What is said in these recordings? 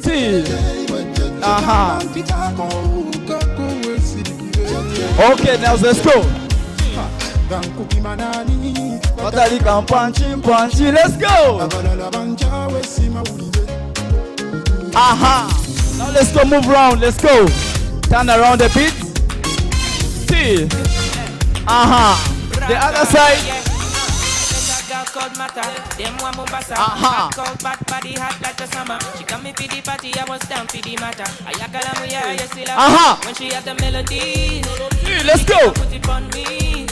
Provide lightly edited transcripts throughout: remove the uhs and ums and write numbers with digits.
See. Okay, now let's go. Batali can punchy, let's go. Now let's go, move around, let's go. Turn around a bit. See. The other side. When she had the melody, let's go. Put it on me.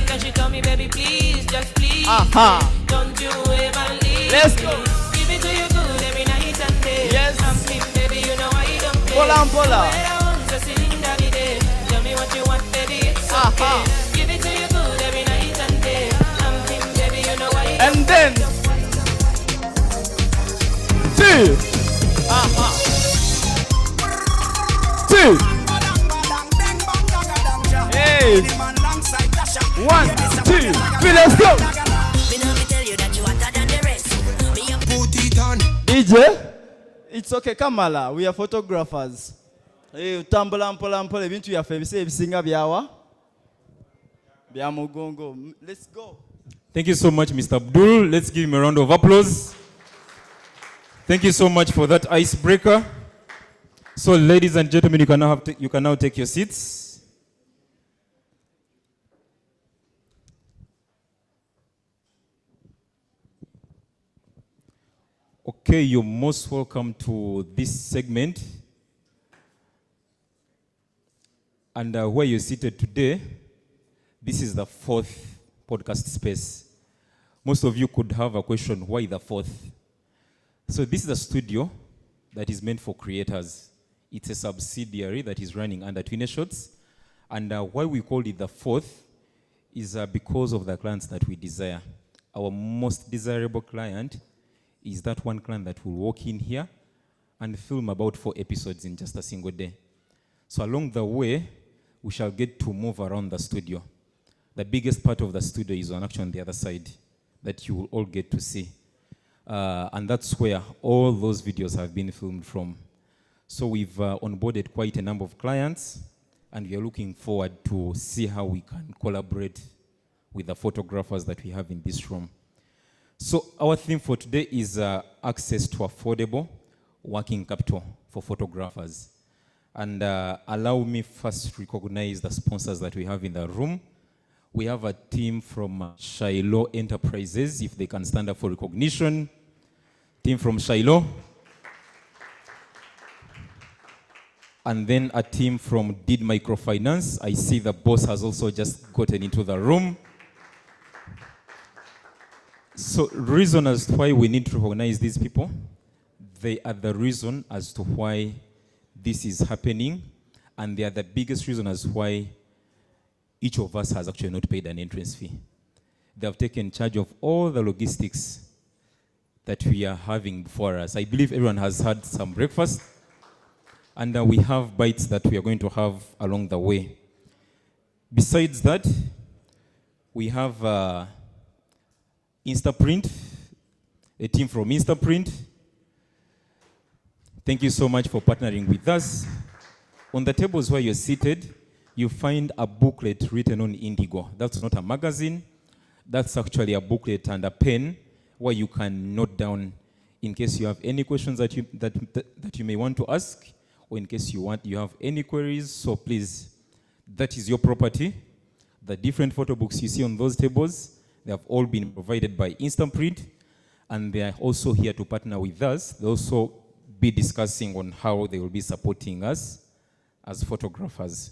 Then she told me, baby, please, just please, don't you ever leave. Let's go. Give it to you good every night and day. Yes. I'm him, baby, you know I don't play. Pola. Tell me what you want, baby, it's okay. Give it to you good every night and day. I'm him, baby, you know I don't. And then two. Two. Hey. 1, 2, 3, let's go. EJ, it's okay, Kamala. We are photographers. Hey, tambola ebintu yaffe ebisinga byawa bya mugongo. Let's go. Thank you so much, Mr. Abdul. Let's give him a round of applause. Thank you so much for that icebreaker. So, ladies and gentlemen, you can now take your seats. Okay, you're most welcome to this segment. And where you're seated today, this is the 4th podcast space. Most of you could have a question, why the 4th? So this is a studio that is meant for creators. It's a subsidiary that is running under Twine Shots. And why we call it the 4th is because of the clients that we desire. Our most desirable client is that one client that will walk in here and film about 4 episodes in just a single day. So along the way, we shall get to move around the studio. The biggest part of the studio is actually on the other side that you will all get to see. And that's where all those videos have been filmed from. So we've onboarded quite a number of clients, and we are looking forward to see how we can collaborate with the photographers that we have in this room. So our theme for today is access to affordable working capital for photographers. And allow me first to recognize the sponsors that we have in the room. We have a team from Skylo Enterprises, if they can stand up for recognition. Team from Skylo. And then a team from Did Microfinance. I see the boss has also just gotten into the room. So reason as to why we need to recognize these people, they are the reason as to why this is happening, and they are the biggest reason as why each of us has actually not paid an entrance fee. They have taken charge of all the logistics that we are having before us. I believe everyone has had some breakfast, and we have bites that we are going to have along the way. Besides that, we have Instaprint, a team from Instaprint. Thank you so much for partnering with us. On the tables where you're seated, you find a booklet written on Indigo. That's not a magazine. That's actually a booklet and a pen where you can note down in case you have any questions that you may want to ask, or in case you have any queries. So please, that is your property. The different photo books you see on those tables, they have all been provided by Instaprint, and they are also here to partner with us. They also be discussing on how they will be supporting us as photographers.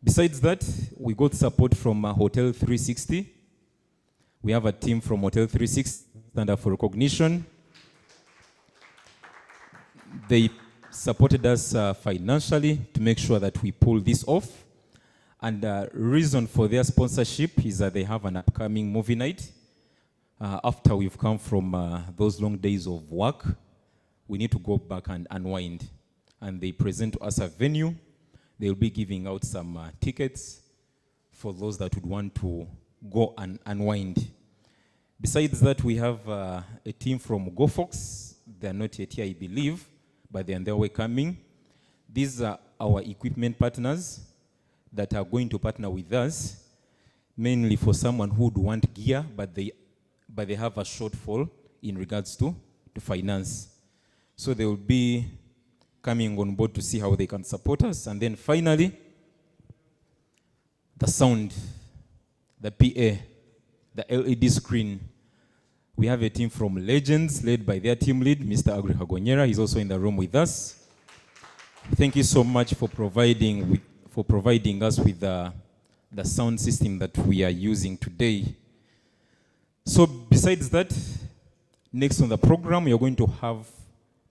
Besides that, we got support from Hotel 360. We have a team from Hotel 360, stand up for recognition. They supported us financially to make sure that we pull this off. And the reason for their sponsorship is that they have an upcoming movie night. After we've come from those long days of work, we need to go back and unwind. And they present to us a venue. They'll be giving out some tickets for those that would want to go and unwind. Besides that, we have a team from GoFox. They are not yet here, I believe, but they are on their way coming. These are our equipment partners that are going to partner with us, mainly for someone who would want gear, but they have a shortfall in regards to finance. So they will be coming on board to see how they can support us. And then finally, the sound, the PA, the LED screen. We have a team from Legends led by their team lead, Mr. Agri Hagonyera. He's also in the room with us. Thank you so much for providing us with the sound system that we are using today. So besides that, next on the program, we are going to have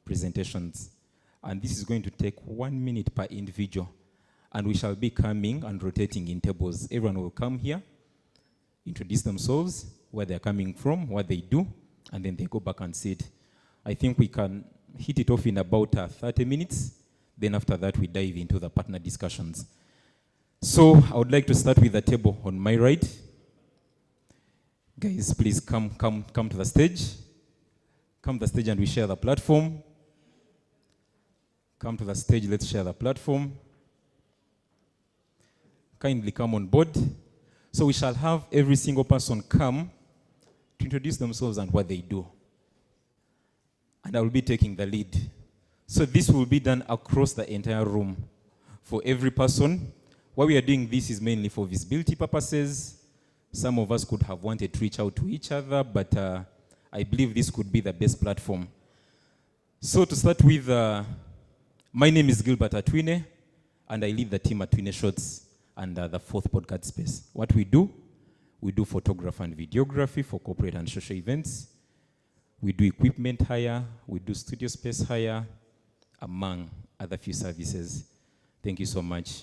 presentations. And this is going to take 1 minute per individual. And we shall be coming and rotating in tables. Everyone will come here, introduce themselves, where they're coming from, what they do, and then they go back and sit. I think we can hit it off in about 30 minutes. Then after that, we dive into the partner discussions. So I would like to start with the table on my right. Guys, please come to the stage. Come to the stage and we share the platform. Come to the stage, let's share the platform. Kindly come on board. So we shall have every single person come to introduce themselves and what they do. And I will be taking the lead. So this will be done across the entire room for every person. Why we are doing this is mainly for visibility purposes. Some of us could have wanted to reach out to each other, but I believe this could be the best platform. So to start with, my name is Gilbert Atwiine, and I lead the team at Twine Shots and the fourth podcast space. What we do photography and videography for corporate and social events. We do equipment hire, we do studio space hire, among other few services. Thank you so much.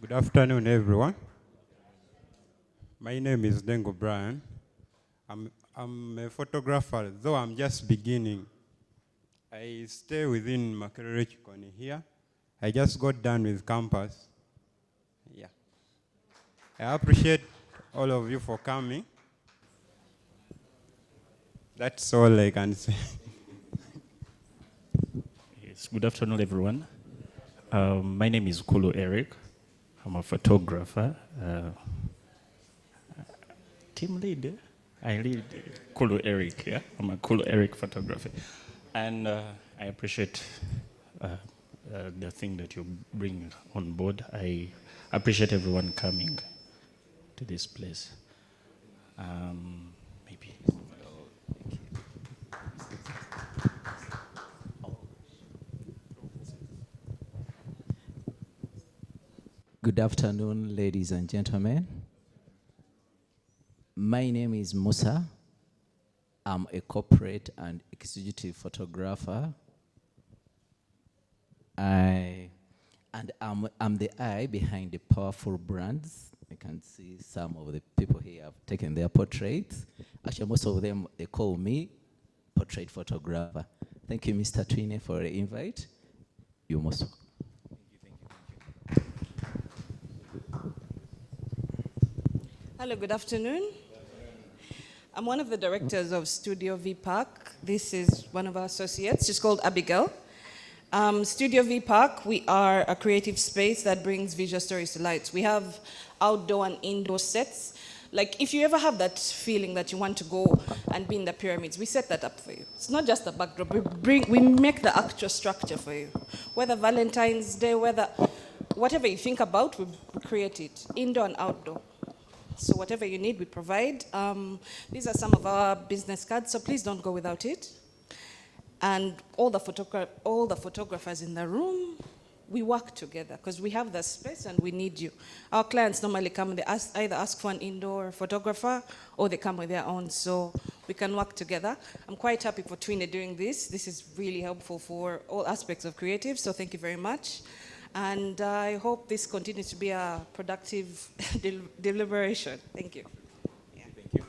Good afternoon, everyone. My name is Dengo Brian. I'm a photographer, though I'm just beginning. I stay within Makerere Chikoni here. I just got done with campus. Yeah. I appreciate all of you for coming. That's all I can say. Yes, good afternoon, everyone. My name is Kulu Eric. I'm a photographer. Team lead. I lead Kulu Eric. Yeah, I'm a Kulu Eric photographer, and I appreciate the thing that you bring on board. I appreciate everyone coming to this place. Maybe. Good afternoon, ladies and gentlemen. My name is Musa. I'm a corporate and executive photographer. I'm the eye behind the powerful brands. I can see some of the people here have taken their portraits. Actually, most of them, they call me portrait photographer. Thank you, Mr. Atwiine, for the invite. You're most welcome. Hello, good afternoon. I'm one of the directors of Studio V Park. This is one of our associates. She's called Abigail. Studio V Park, we are a creative space that brings visual stories to light. We have outdoor and indoor sets. Like, if you ever have that feeling that you want to go and be in the pyramids, we set that up for you. It's not just a backdrop. We make the actual structure for you. Whether Valentine's Day, whatever you think about, we create it, indoor and outdoor. So whatever you need, we provide. These are some of our business cards, so please don't go without it. And all the photographers in the room, we work together because we have the space and we need you. Our clients normally come, they either ask for an indoor photographer or they come with their own, so we can work together. I'm quite happy for Twine doing this. This is really helpful for all aspects of creative, so thank you very much. And I hope this continues to be a productive deliberation. Thank you. Yeah. Thank you.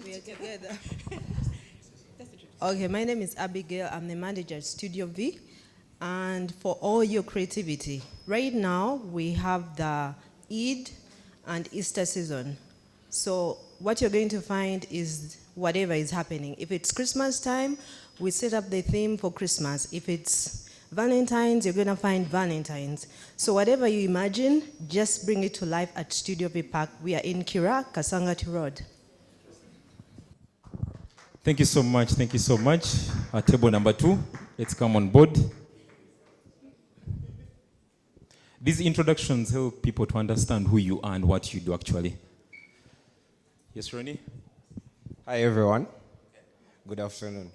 We are together. Okay, my name is Abigail. I'm the manager at Studio V. And for all your creativity, right now we have the Eid and Easter season. So what you're going to find is whatever is happening. If it's Christmas time, we set up the theme for Christmas. If it's Valentine's, you're going to find Valentine's. So whatever you imagine, just bring it to life at Studio V Park. We are in Kira, Kasangati Road. Thank you so much. Thank you so much. Table number 2. Let's come on board. These introductions help people to understand who you are and what you do actually. Yes, Ronnie? Hi, everyone. Good afternoon.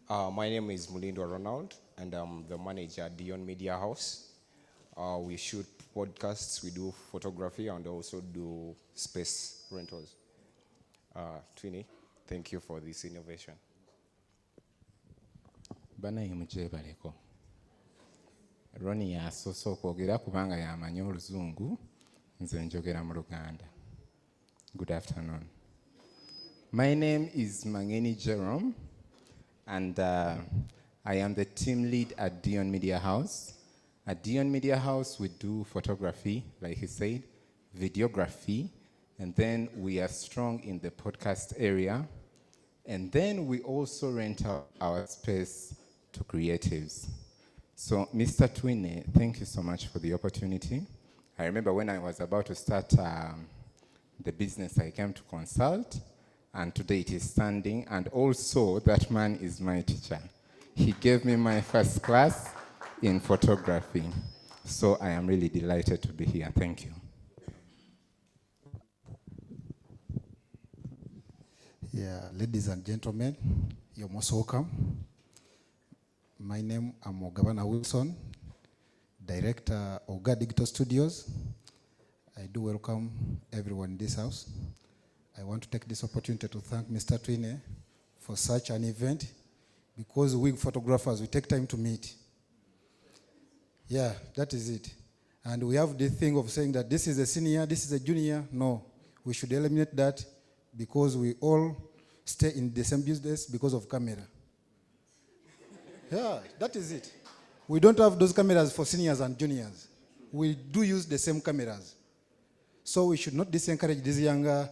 My name is Mulindo Ronald, and I'm the manager at Dion Media House. We shoot podcasts, we do photography, and also do space rentals. Twine, thank you for this innovation. Banayi mujebaleko. Ronnie yasoose okwogera kubanga yamanyi Oluzungu, nze njogera mu Luganda. Good afternoon. My name is Mangeni Jerome, and I am the team lead at Dion Media House. At Dion Media House, we do photography, like he said, videography, and then we are strong in the podcast area. And then we also rent out our space to creatives. So, Mr. Twine, thank you so much for the opportunity. I remember when I was about to start the business, I came to consult, and today it is standing, and also that man is my teacher. He gave me my first class in photography. So I am really delighted to be here. Thank you. Yeah, ladies and gentlemen, you're most welcome. My name is Mogabana Wilson, Director of GA Digital Studios. I do welcome everyone in this house. I want to take this opportunity to thank Mr. Twine for such an event, because we photographers, we take time to meet. Yeah, that is it. And we have this thing of saying that this is a senior, this is a junior. No, we should eliminate that, because we all stay in the same business because of camera. Yeah, that is it. We don't have those cameras for seniors and juniors. We do use the same cameras. So we should not disencourage these younger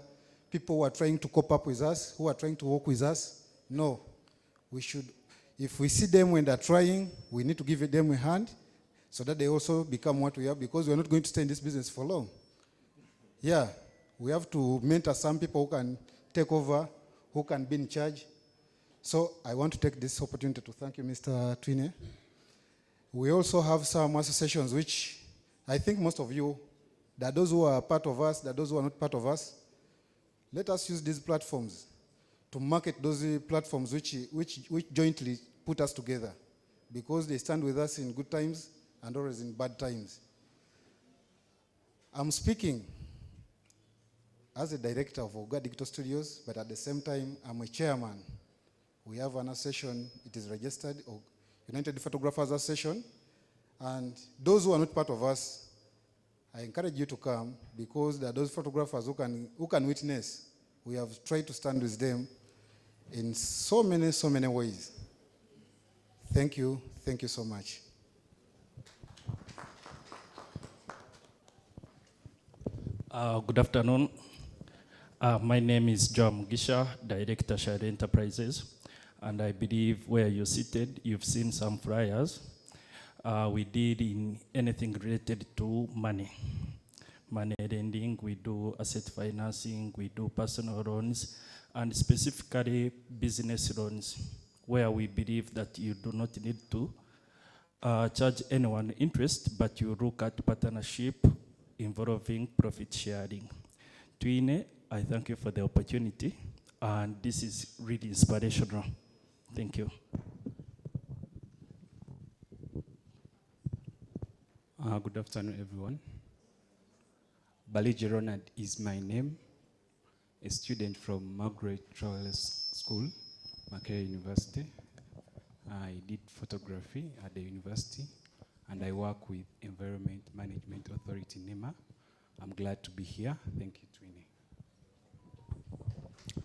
people who are trying to cope up with us, who are trying to work with us. No, we should, if we see them when they're trying, we need to give them a hand so that they also become what we are, because we're not going to stay in this business for long. Yeah, we have to mentor some people who can take over, who can be in charge. So I want to take this opportunity to thank you, Mr. Twine. We also have some associations which I think most of you, there are those who are part of us, there are those who are not part of us. Let us use these platforms to market those platforms which jointly put us together, because they stand with us in good times and always in bad times. I'm speaking as a director of GA Digital Studios, but at the same time, I'm a chairman. We have an association, it is registered, United Photographers Association, and those who are not part of us, I encourage you to come, because there are those photographers who can witness. We have tried to stand with them in so many ways. Thank you so much. Good afternoon. My name is Joa Mugisha, Director, Skylo Enterprises, and I believe where you're seated, you've seen some flyers. We did in anything related to money lending, we do asset financing, we do personal loans, and specifically business loans, where we believe that you do not need to charge anyone interest, but you look at partnership involving profit sharing. Twine, I thank you for the opportunity, and this is really inspirational. Thank you. Good afternoon, everyone. Baliji Ronald is my name, a student from Margaret Charles School, Makerere University. I did photography at the university, and I work with Environment Management Authority, NEMA. I'm glad to be here. Thank you, Twine.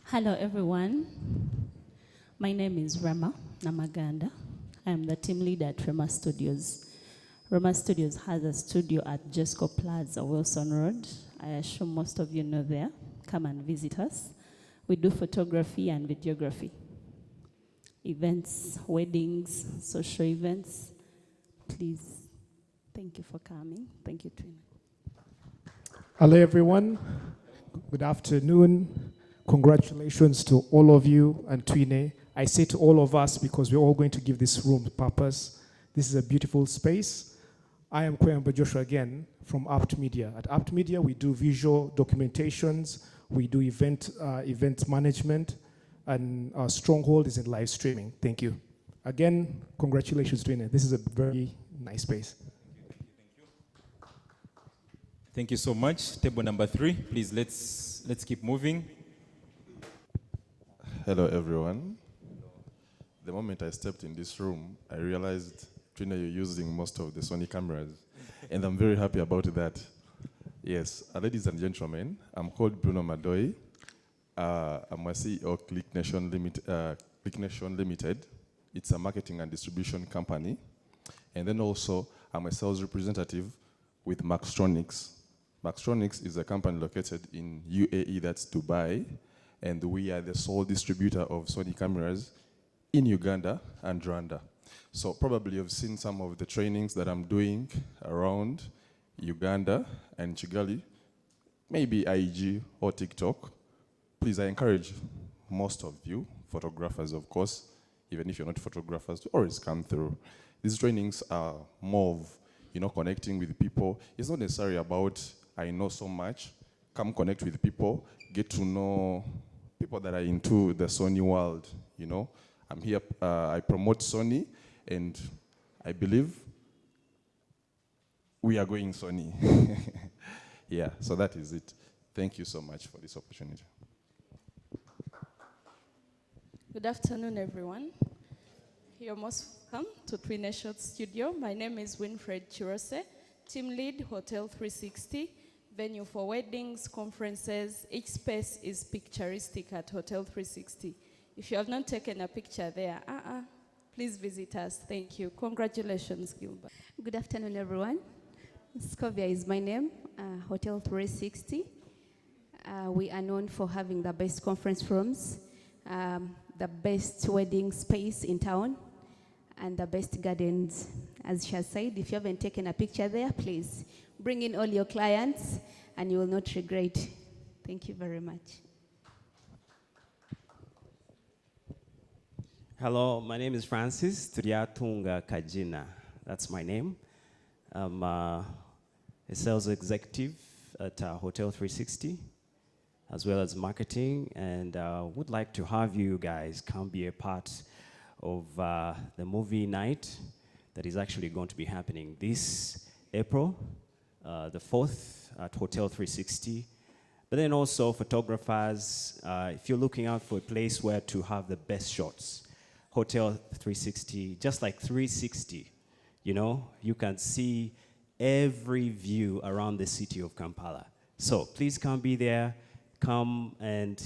Hello, everyone. My name is Rama Namaganda. I am the team leader at Rama Studios. Rama Studios has a studio at Jesco Plaza, Wilson Road. I assume most of you know there. come and visit us. We do photography and videography. Events, weddings, social events. Please, thank you for coming. Thank you, Twine. Hello, everyone. Good afternoon. Congratulations to all of you and Twine. I say to all of us because we're all going to give this room purpose. This is a beautiful space. I am Kwemba Joshua again from Apt Media. At Apt Media, we do visual documentations, we do event management, and our stronghold is in live streaming. Thank you. Again, congratulations, Twine. This is a very nice space. Thank you so much. Table number 3, please, let's keep moving. Hello, everyone. The moment I stepped in this room, I realized, Twine, you're using most of the Sony cameras, and I'm very happy about that. Yes, ladies and gentlemen, I'm called Bruno Madoi. I'm a CEO of Click Nation Limited. It's a marketing and distribution company. And then also, I'm a sales representative with Maxtronics. Maxtronics is a company located in UAE, that's Dubai, and we are the sole distributor of Sony cameras in Uganda and Rwanda. So probably you've seen some of the trainings that I'm doing around Uganda and Kigali, maybe IG or TikTok. Please, I encourage most of you, photographers of course, even if you're not photographers, to always come through. These trainings are more of, connecting with people. It's not necessarily about, I know so much. Come connect with people, get to know people that are into the Sony world, I'm here, I promote Sony, and I believe we are going Sony. Yeah, so that is it. Thank you so much for this opportunity. Good afternoon, everyone. You're most welcome to Twine Shots Studio. My name is Winfred Chirose, team lead, Hotel 360, venue for weddings, conferences. Each space is picturistic at Hotel 360. If you have not taken a picture there, please visit us. Thank you. Congratulations, Gilbert. Good afternoon, everyone. Scovia is my name, Hotel 360. We are known for having the best conference rooms, the best wedding space in town, and the best gardens. As she has said, if you haven't taken a picture there, please bring in all your clients and you will not regret. Thank you very much. Hello, my name is Francis Turiatunga Kajina. That's my name. I'm a sales executive at Hotel 360, as well as marketing, and would like to have you guys come be a part of the movie night that is actually going to be happening this April, the 4th at Hotel 360. But then also photographers, if you're looking out for a place where to have the best shots, Hotel 360, just like 360, you can see every view around the city of Kampala. So please come be there, come and,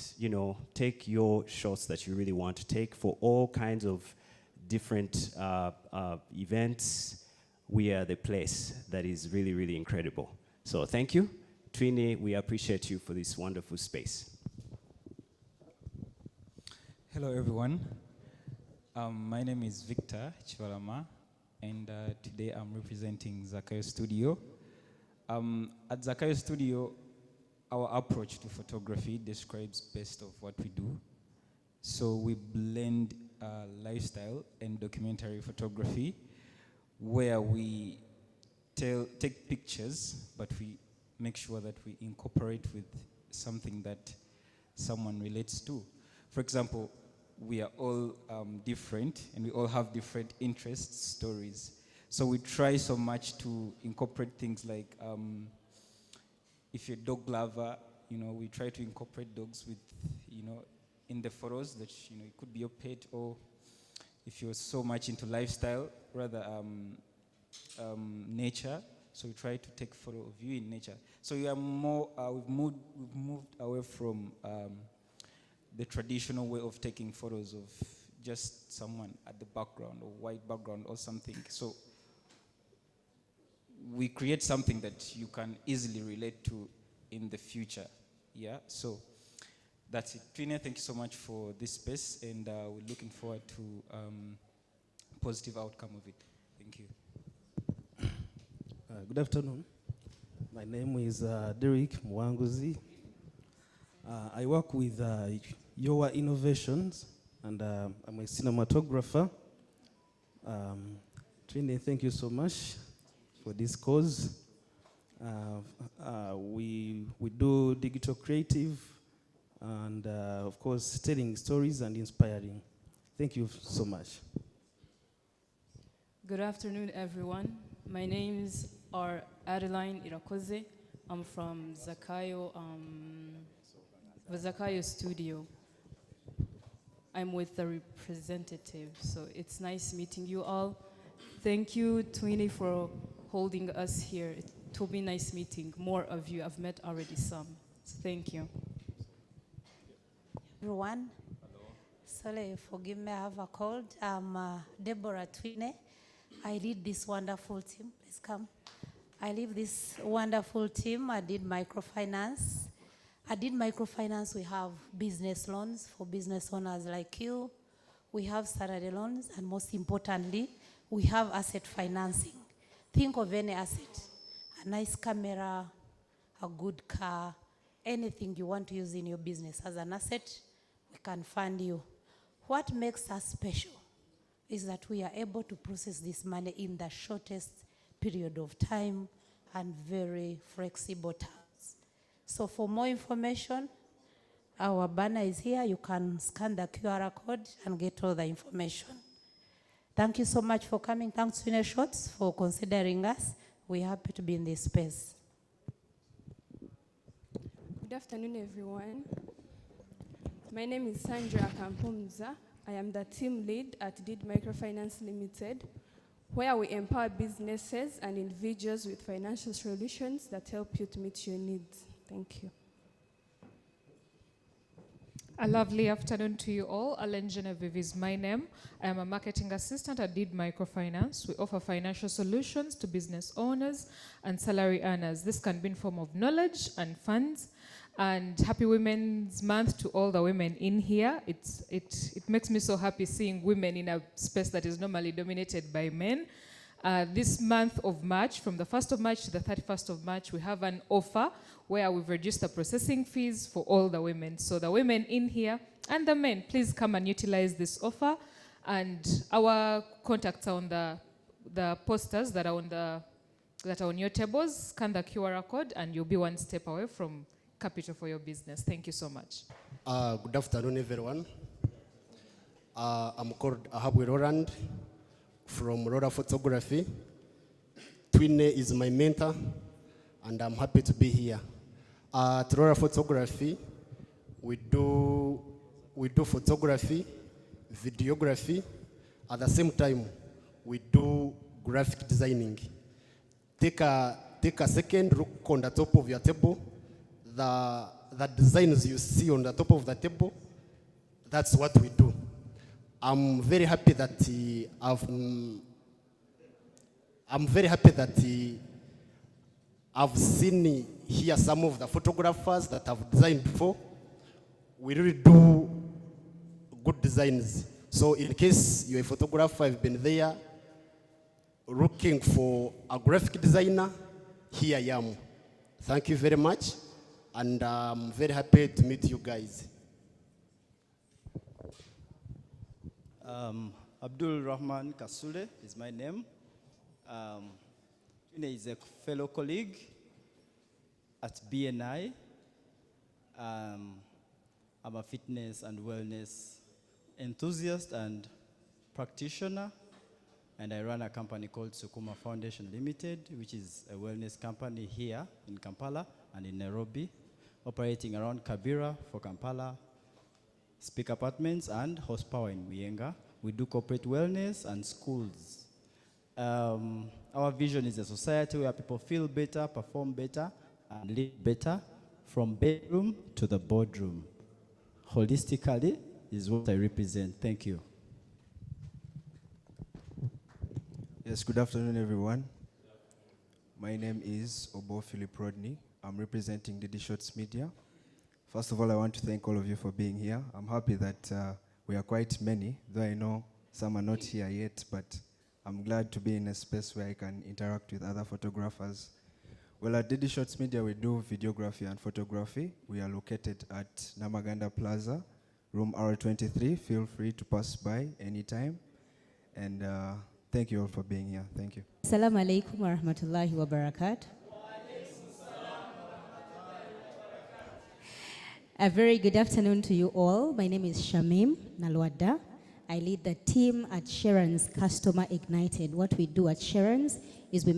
take your shots that you really want to take for all kinds of different events. We are the place that is really, really incredible. So thank you. Twine, we appreciate you for this wonderful space. Hello, everyone. My name is Victor Chivalama, and today I'm representing Zakayo Studio. At Zakayo Studio, our approach to photography describes best of what we do. So we blend lifestyle and documentary photography, where we take pictures, but we make sure that we incorporate with something that someone relates to. For example, we are all different, and we all have different interests, stories. So we try so much to incorporate things like, if you're a dog lover, we try to incorporate dogs with, in the photos that, it could be your pet, or if you're so much into lifestyle, rather nature, so we try to take photo of you in nature. So we are more, we've moved away from the traditional way of taking photos of just someone at the background or white background or something. So we create something that you can easily relate to in the future. Yeah. So That's it. Twine, thank you so much for this space, and we're looking forward to positive outcome of it. Thank you. Good afternoon. My name is Derek Mwanguzi. I work with Yowa Innovations, and I'm a cinematographer. Twine, thank you so much for this cause. We do digital creative and, of course, telling stories and inspiring. Thank you so much. Good afternoon, everyone. My name is Adeline Irakoze. I'm from Zakayo Studio. I'm with the representative, so it's nice meeting you all. Thank you, Twine, for holding us here. It will be nice meeting more of you. I've met already some, so thank you. Everyone. Hello. Sorry, forgive me, I have a cold. I'm Deborah Twine. I lead this wonderful team. Please come. I lead this wonderful team. I did microfinance. We have business loans for business owners like you. We have salary loans, and most importantly, we have asset financing. Think of any asset, a nice camera, a good car, anything you want to use in your business as an asset, we can fund you. What makes us special is that we are able to process this money in the shortest period of time and very flexible terms. So for more information, our banner is here. You can scan the QR code and get all the information. Thank you so much for coming. Thanks, Twine Shots, for considering us. We're happy to be in this space. Good afternoon, everyone. My name is Sandra Kampumza. I am the team lead at Did Microfinance Limited, where we empower businesses and individuals with financial solutions that help you to meet your needs. Thank you. A lovely afternoon to you all. Ellen Genevieve is my name. I am a marketing assistant at Did Microfinance. We offer financial solutions to business owners and salary earners. This can be in form of knowledge and funds. And happy Women's Month to all the women in here. It makes me so happy seeing women in a space that is normally dominated by men. This month of March, from the 1st of March to the 31st of March, we have an offer where we've reduced the processing fees for all the women. So the women in here and the men, please come and utilize this offer. And our contacts are on the posters that are on your tables. Scan the QR code and you'll be one step away from capital for your business. Thank you so much. Good afternoon, everyone. I'm called Ahabwe Roland from Rora Photography. Twine is my mentor, and I'm happy to be here. At Rora Photography, we do photography, videography. At the same time, we do graphic designing. Take a second look on the top of your table. The designs you see on the top of the table, that's what we do. I'm very happy that I've seen here some of the photographers that I've designed before. We really do good designs. So in case you're a photographer, I've been there looking for a graphic designer, here I am. Thank you very much. And I'm very happy to meet you guys. Abdul Rahman Kasule is my name. Twine is a fellow colleague at BNI. I'm a fitness and wellness enthusiast and practitioner, and I run a company called Sukuma Foundation Limited, which is a wellness company here in Kampala and in Nairobi, operating around Kabira for Kampala, Speak Apartments, and Horsepower in Muyenga. We do corporate wellness and schools. Our vision is a society where people feel better, perform better, and live better, from bedroom to the boardroom. Holistically is what I represent. Thank you. Yes, good afternoon, everyone. My name is Obo Philip Rodney. I'm representing Didi Shots Media. First of all, I want to thank all of you for being here. I'm happy that we are quite many, though I know some are not here yet, but I'm glad to be in a space where I can interact with other photographers. Well, at DD Shots Media, we do videography and photography. We are located at Namaganda Plaza, room R23. Feel free to pass by anytime. And thank you all for being here. Thank you. Assalamu alaikum wa rahmatullahi wa barakatuh. A very good afternoon to you all. My name is Shamim Nalwada. I lead the team at Sharon's Customer Ignited. What we do at Sharon's is we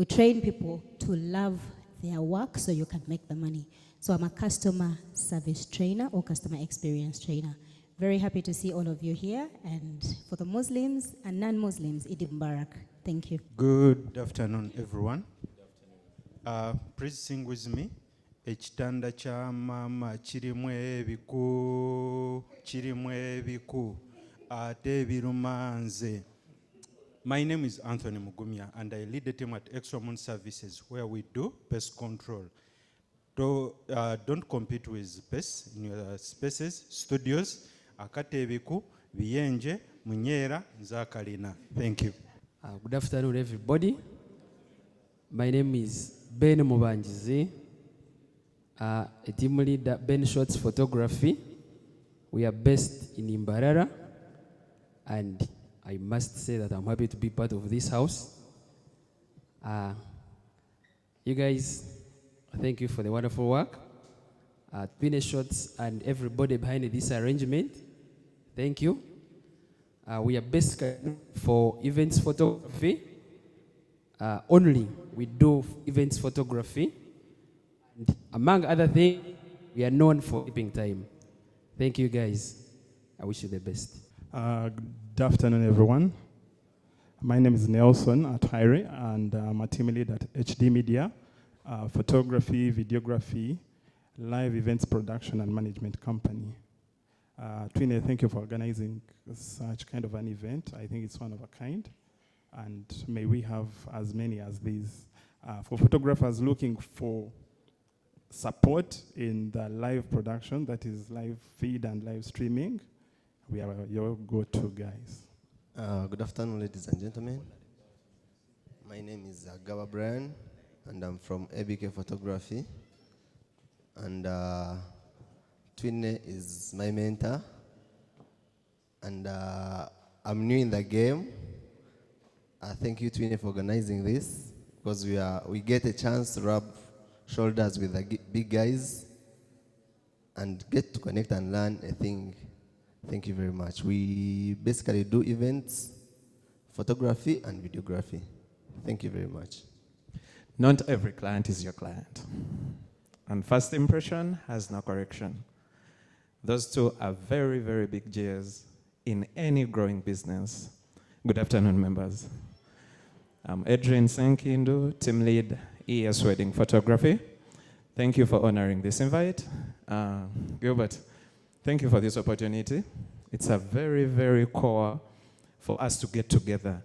train people to love their work so you can make the money. So I'm a customer service trainer or customer experience trainer. Very happy to see all of you here. And for the Muslims and non-Muslims, Eid Mubarak. Thank you. Good afternoon, everyone. Please sing with me. Ekitanda kya mama kirimu ebiku ate ebirumanze. My name is Anthony Mugumya and I lead the team at Extra Moon Services where we do pest control. Don't compete with pests in your spaces, studios, akate ebiku, biyenje, munyera, nzakalina. Thank you. Good afternoon, everybody. My name is Ben Mubanjizi. A team leader, Ben Shots Photography. We are based in Imbarara, and I must say that I'm happy to be part of this house. You guys, thank you for the wonderful work. Twine Shots and everybody behind this arrangement, thank you. We are based for events photography. Only we do events photography. And among other things, we are known for keeping time. Thank you guys. I wish you the best. Good afternoon, everyone. My name is Nelson Atwiine, and I'm a team lead at HD Media, photography, videography, live events production and management company. Twine, thank you for organizing such kind of an event. I think it's one of a kind, and may we have as many as these. For photographers looking for support in the live production, that is live feed and live streaming, we are your go-to guys. Good afternoon, ladies and gentlemen. My name is Gilbert Atwiine, and I'm from ABK Photography. And Twine is my mentor. And I'm new in the game. Thank you, Twine, for organizing this, because we get a chance to rub shoulders with the big guys and get to connect and learn a thing. Thank you very much. We basically do events, photography and videography. Thank you very much. Not every client is your client. And first impression has no correction. Those two are very, very big J's in any growing business. Good afternoon, members. I'm Adrian Sankindu, team lead ES Wedding Photography. Thank you for honoring this invite. Gilbert, thank you for this opportunity. It's a very, very core for us to get together.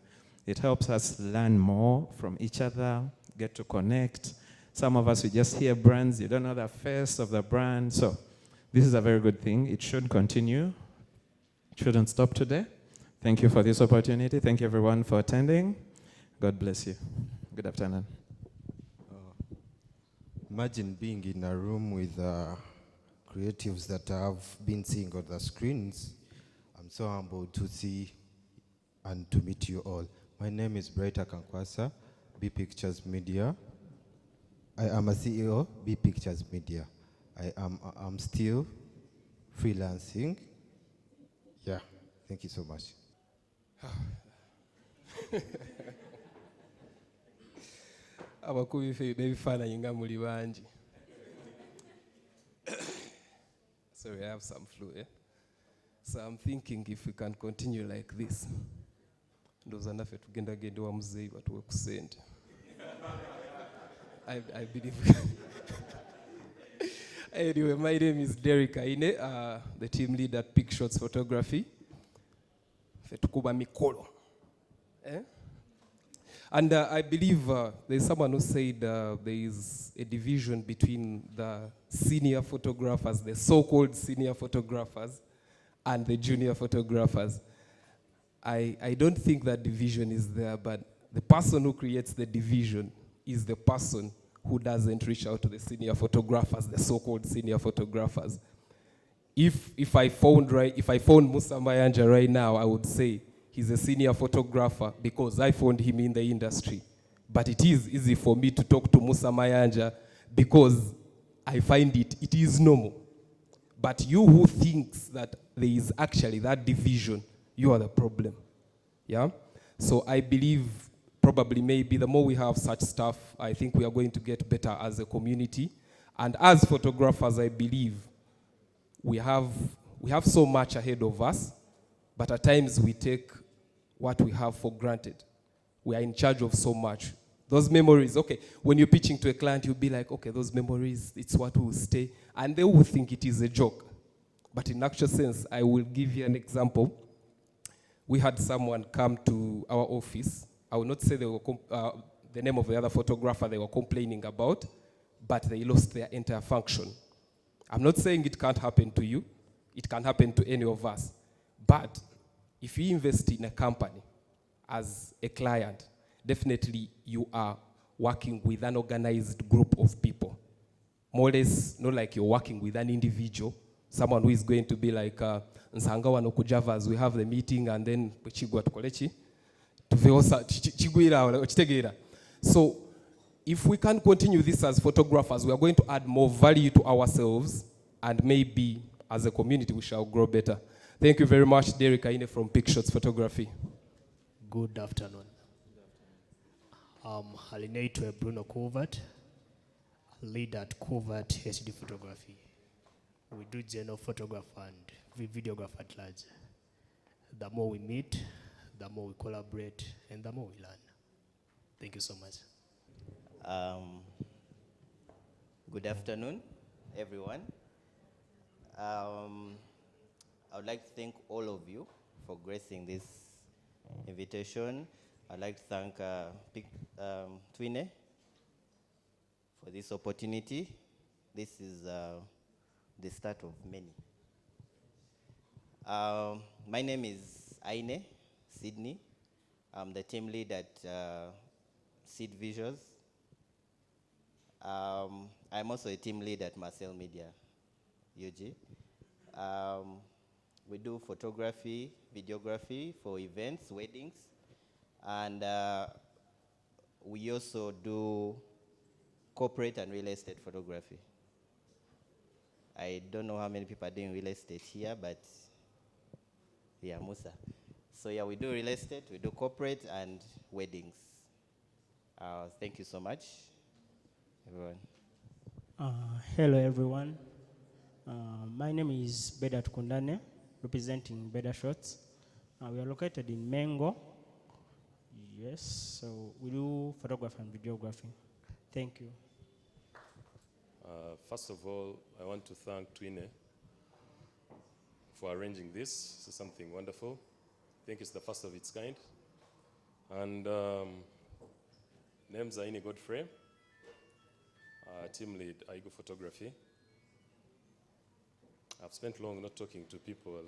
It helps us learn more from each other, get to connect. Some of us, we just hear brands, you don't know the face of the brand. So this is a very good thing. It should continue. It shouldn't stop today. Thank you for this opportunity. Thank you everyone for attending. God bless you. Good afternoon. Imagine being in a room with creatives that I've been seeing on the screens. I'm so humbled to see and to meet you all. My name is Brighter Kankwasa, B Pictures Media. I am a CEO, B Pictures Media. I'm still freelancing. Yeah, thank you so much. Sorry, I have some flu, yeah? So I'm thinking if we can continue like this, I believe. Anyway, my name is Derek Aine, the team lead at Big Shots Photography. And I believe there's someone who said there is a division between the senior photographers, the so-called senior photographers, and the junior photographers. I don't think that division is there, but the person who creates the division is the person who doesn't reach out to the senior photographers, the so-called senior photographers. If I found Musa Mayanja right now, I would say he's a senior photographer because I found him in the industry. But it is easy for me to talk to Musa Mayanja because I find it is normal. But you who thinks that there is actually that division, you are the problem. Yeah? So I believe probably maybe the more we have such stuff, I think we are going to get better as a community. And as photographers, I believe we have so much ahead of us, but at times we take what we have for granted. We are in charge of so much. Those memories, okay, when you're pitching to a client, you'll be like, okay, those memories, it's what will stay. And they will think it is a joke. But in actual sense, I will give you an example. We had someone come to our office. I will not say they were the name of the other photographer they were complaining about, but they lost their entire function. I'm not saying it can't happen to you. It can happen to any of us. But if you invest in a company as a client, definitely you are working with an organized group of people. More or less, not like you're working with an individual, someone who is going to be like, Nsangawa no Kujavas, we have the meeting and then Chigwa Tukolechi. So if we can continue this as photographers, we are going to add more value to ourselves, and maybe as a community we shall grow better. Thank you very much, Derek Aine from Big Shots Photography. Good afternoon. I'm Halinaitwe Bruno Covert, lead at Covert HD Photography. We do general photograph and videograph at large. The more we meet, the more we collaborate, and the more we learn. Thank you so much. Good afternoon, everyone. I would like to thank all of you for gracing this invitation. I'd like to thank Twine for this opportunity. This is the start of many. My name is Aine Sydney. I'm the team lead at Seed Visuals. I'm also a team lead at Marcel Media, UG. We do photography, videography for events, weddings, and we also do corporate and real estate photography. I don't know how many people are doing real estate here, but yeah, Musa. So yeah, we do real estate, we do corporate and weddings. Thank you so much, everyone. Hello, everyone. My name is Beda Tukundane, representing Beda Shots. We are located in Mengo. Yes, so we do photography and videography. Thank you. First of all, I want to thank Twine for arranging this. This is something wonderful. I think it's the first of its kind. And name's Aine Godfrey, team lead, Aigo Photography. I've spent long not talking to people.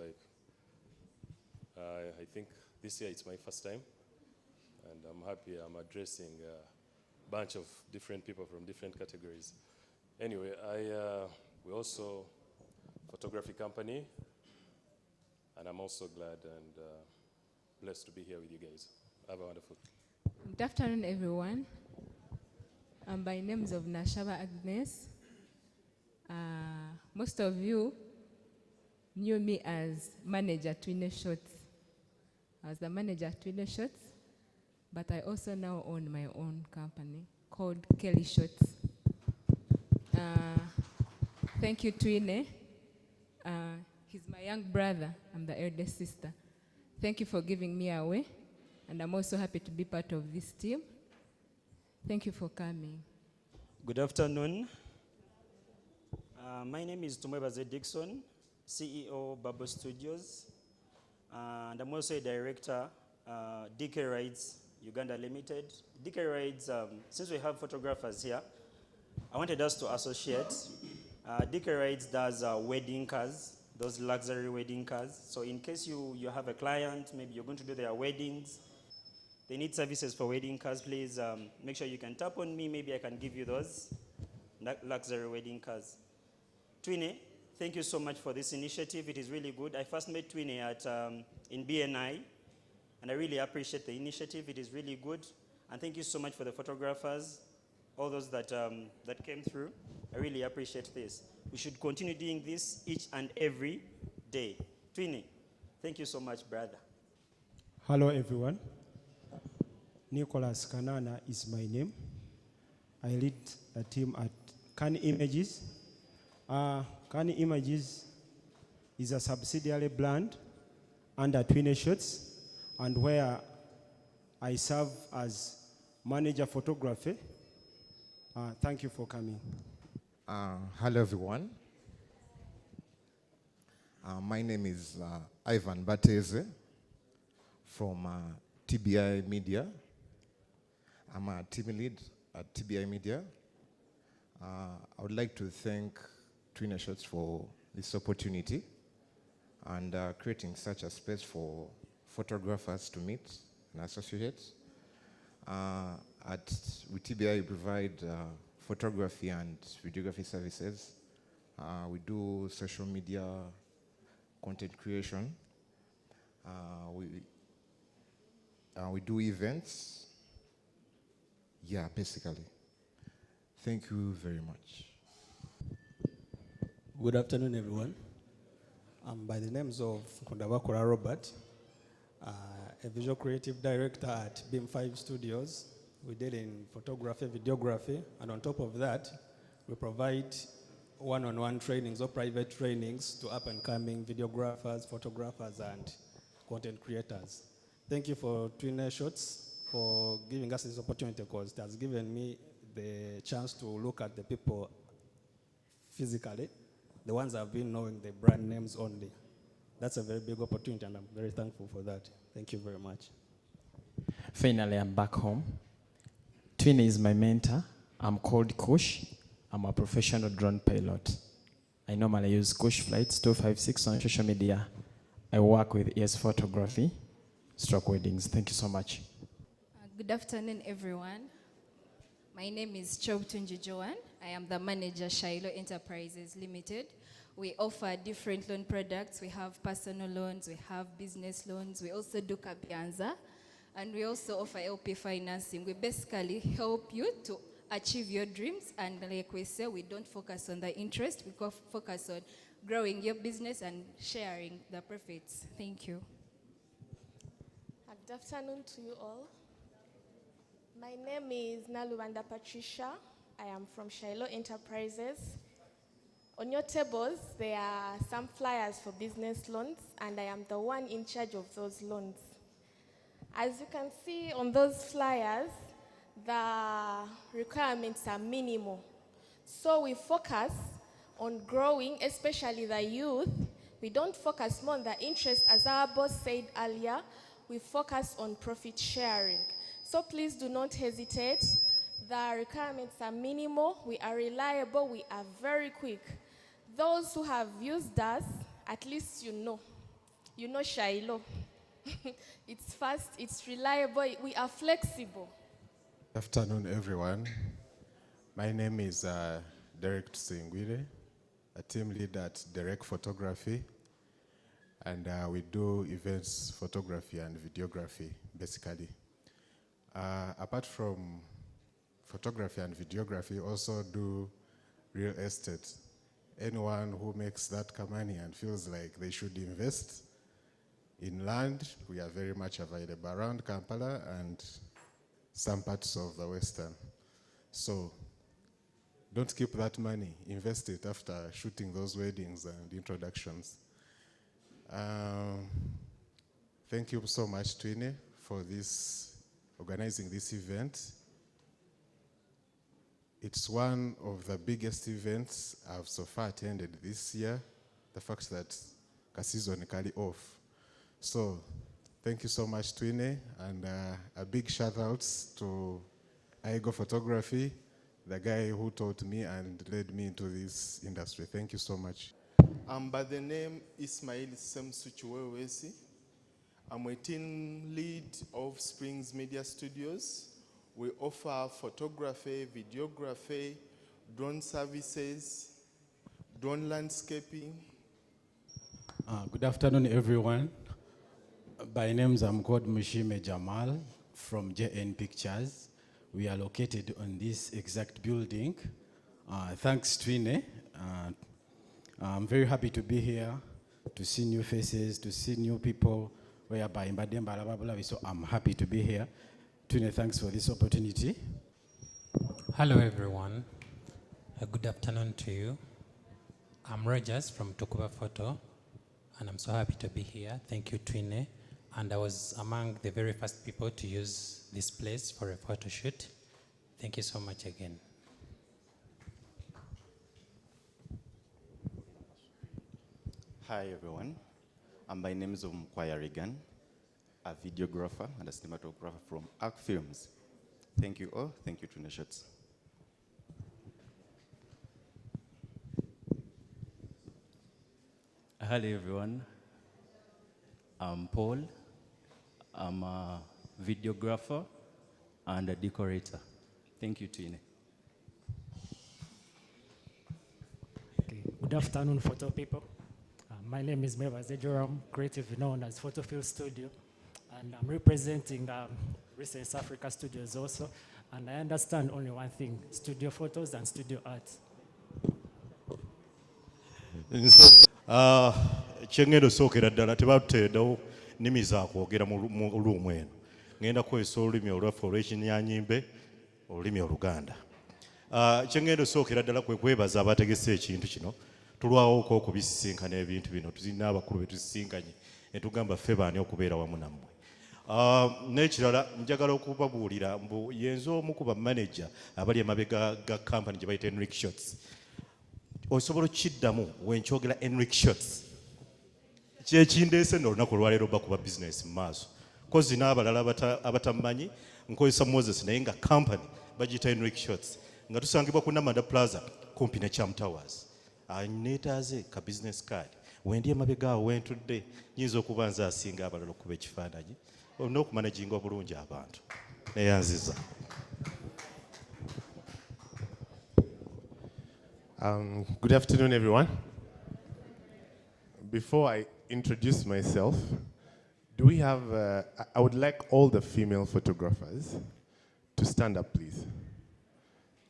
I think this year it's my first time, and I'm happy I'm addressing a bunch of different people from different categories. Anyway, we're also a photography company, and I'm also glad and blessed to be here with you guys. Have a wonderful day. Good afternoon, everyone. By names of Nashaba Agnes. Most of you knew me as manager Twine Shots. I was the manager at Twine Shots, but I also now own my own company called Kelly Shots. Thank you, Twine. He's my young brother. I'm the eldest sister. Thank you for giving me away, and I'm also happy to be part of this team. Thank you for coming. Good afternoon. My name is Tumwebaze Dixon, CEO Bubble Studios, and I'm also a director, DK Rides Uganda Limited. DK Rides, since we have photographers here, I wanted us to associate. DK Rides does wedding cars, those luxury wedding cars. So in case you have a client, maybe you're going to do their weddings, they need services for wedding cars, please make sure you can tap on me. Maybe I can give you those luxury wedding cars. Twine, thank you so much for this initiative. It is really good. I first met Twine in BNI, and I really appreciate the initiative. It is really good. And thank you so much for the photographers, all those that came through. I really appreciate this. We should continue doing this each and every day. Twine, thank you so much, brother. Hello, everyone. Nicholas Kanana is my name. I lead a team at Kani Images. Kani Images is a subsidiary brand under Twine Shots, and where I serve as manager photography. Thank you for coming. Hello, everyone. My name is Ivan Bateze from TBI Media. I'm a team lead at TBI Media. I would like to thank Twine Shots for this opportunity and creating such a space for photographers to meet and associate. With TBI, we provide photography and videography services. We do social media content creation. We do events. Yeah, basically. Thank you very much. Good afternoon, everyone. By the names of Kundabakura Robert, a visual creative director at Beam 5 Studios. We deal in photography, videography, and on top of that, we provide one-on-one trainings or private trainings to up-and-coming videographers, photographers, and content creators. Thank you for Twine Shots for giving us this opportunity, because it has given me the chance to look at the people physically, the ones I've been knowing the brand names only. That's a very big opportunity, and I'm very thankful for that. Thank you very much. Finally, I'm back home. Twine is my mentor. I'm called Kush. I'm a professional drone pilot. I normally use Kush Flights 256 on social media. I work with ES Photography, stroke weddings. Thank you so much. Good afternoon, everyone. My name is Chobtunji Joan. I am the manager, Skylo Enterprises Limited. We offer different loan products. We have personal loans, we have business loans. We also do Kabianza, and we also offer LP financing. We basically help you to achieve your dreams, and like we say, we don't focus on the interest. We focus on growing your business and sharing the profits. Thank you. Good afternoon to you all. My name is Naluanda Patricia. I am from Skylo Enterprises. On your tables, there are some flyers for business loans, and I am the one in charge of those loans. As you can see on those flyers, the requirements are minimal. So we focus on growing, especially the youth. We don't focus more on the interest, as our boss said earlier. We focus on profit sharing. So please do not hesitate. The requirements are minimal. We are reliable. We are very quick. Those who have used us, at least you know Skylo. It's fast, it's reliable, we are flexible. Good afternoon, everyone. My name is Derek Tsingwire, a team lead at Derek Photography, and we do events photography and videography, basically. Apart from photography and videography, also do real estate. Anyone who makes that money and feels like they should invest in land, we are very much available around Kampala and some parts of the Western. So don't keep that money, invest it after shooting those weddings and introductions. Thank you so much, Twine, for organizing this event. It's one of the biggest events I've so far attended this year, the fact that the season is off. So Thank you so much, Twine, and a big shout out to Aigo Photography, the guy who taught me and led me into this industry. Thank you so much. By the name Ismail Semsuchuwewesi. I'm a team lead of Springs Media Studios. We offer photography, videography, drone services, drone landscaping. Good afternoon, everyone. By names, I'm called Mushime Jamal from JN Pictures. We are located on this exact building. Thanks, Twine. I'm very happy to be here, to see new faces, to see new people. So I'm happy to be here. Twine, thanks for this opportunity. Hello, everyone. Good afternoon to you. I'm Rogers from Tokuba Photo, and I'm so happy to be here. Thank you, Twine. And I was among the very first people to use this place for a photo shoot. Thank you so much again. Hi, everyone. My name is Mkwaya Regan, a videographer and a cinematographer from Arc Films. Thank you all. Thank you, Twine Shots. Hello, everyone. I'm Paul. I'm a videographer and a decorator. Thank you, Twine. Okay. Good afternoon, photo people. My name is Meva Zejoram, creative known as Photofield Studio, and I'm representing Recent Africa Studios also, and I understand only one thing, studio photos and studio art. Kyengendo sookera ddala tebateedawo nnimi zaakwogera mu luumu eno. Ngenda kukozesa olulimi olwaffe olw'Ekinyanyimbe, olulimi Oluganda. Kyengendo sookera ddala kwe kwebaza abategese ekintu kino. Tulwawoko okubisisinkana ebintu bino. Tulina abakulu be tusisinkanye ne tugamba ffe baani okubeera wamu nammwe. N'ekirala njagala okubabuulira mbu yenza omu ku bamaneja abali emabega ga kampani gye bayita Enric Shots. Osobola okiddamu wenkyogera Enric Shots. Kyekindeese n'olunaku olwaleero bakuba bizinesi mu maaso. Kozi n'abalala abatamanyi nkozesa Moses naye nga kampani bagiyita Enric Shots nga tusangibwa ku Namanda Plaza kumpi ne Cham Towers. Neetaaze ka business card. Wendi emabega awo wentudde nyinza okuba nze asinga abalala okuba ekifaananyi olina okumanaginga obulungi abantu. Neyanziza. Good afternoon, everyone. Before I introduce myself, do we have, I would like all the female photographers to stand up, please.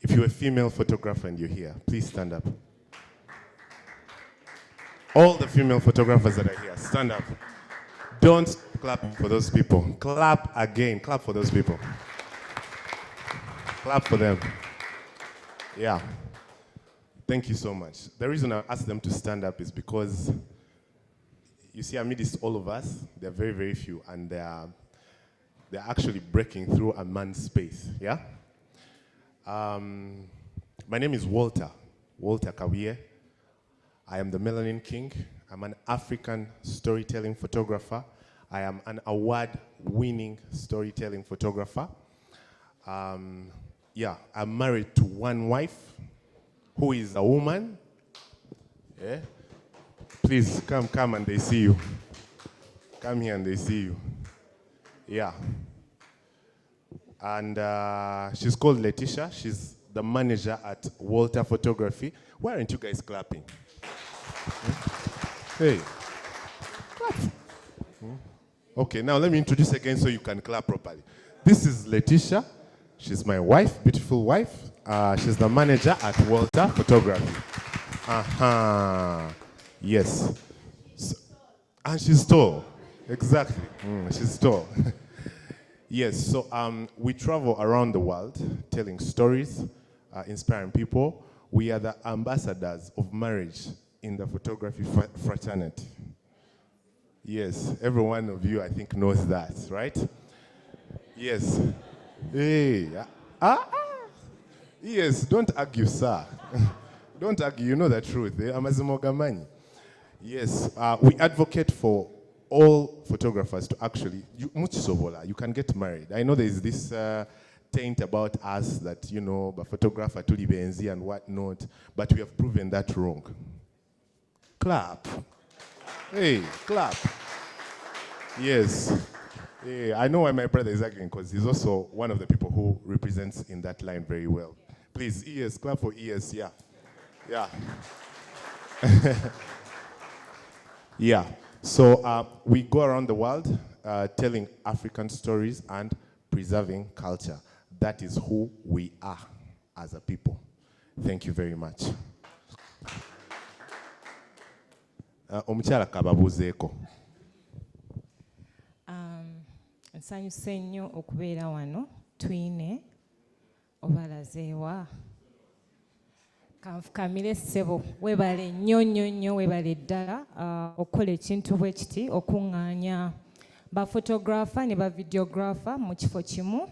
If you're a female photographer and you're here, please stand up. All the female photographers that are here, stand up. Don't clap for those people. Clap again. Clap for those people. Clap for them. Yeah. Thank you so much. The reason I asked them to stand up is because you see, amidst all of us, there are very, very few, and they're actually breaking through a man's space. Yeah. My name is Walter Kawiye. I am the Melanin King. I'm an African storytelling photographer. I am an award-winning storytelling photographer. Yeah, I'm married to one wife who is a woman. Yeah. Please come and they see you. Come here and they see you. Yeah. And she's called Letitia. She's the manager at Walter Photography. Why aren't you guys clapping? Hey. Clap. Okay, now let me introduce again so you can clap properly. This is Letitia. She's my wife, beautiful wife. She's the manager at Walter Photography. Yes. So, and she's tall. Exactly. She's tall. Yes, so we travel around the world telling stories, inspiring people. We are the ambassadors of marriage in the photography fraternity. Yes, every one of you, I think, knows that, right? Yes. Hey. Yes, don't argue, sir. Don't argue, you know the truth. Amazimogamani. Yes, we advocate for all photographers to actually, you can get married. I know there is this taint about us that, you know, the photographer tuli benzi and whatnot, but we have proven that wrong. Clap. Hey, clap. Yes. Yeah, I know why my brother is arguing, because he's also one of the people who represents in that line very well. Please, ES, clap for ES, yeah. Yeah. Yeah. So we go around the world telling African stories and preserving culture. That is who we are as a people. Thank you very much. Omukyala kababuzeeko. Nsanyuse nnyo okubeera wano. Twine obalazeewa. Kanfukamire ssebo, webale nnyo nnyo nnyo, webale ddala okukola ekintu bwe kiti, okuŋŋaanya bafotografa ne bavideografa mu kifo kimu,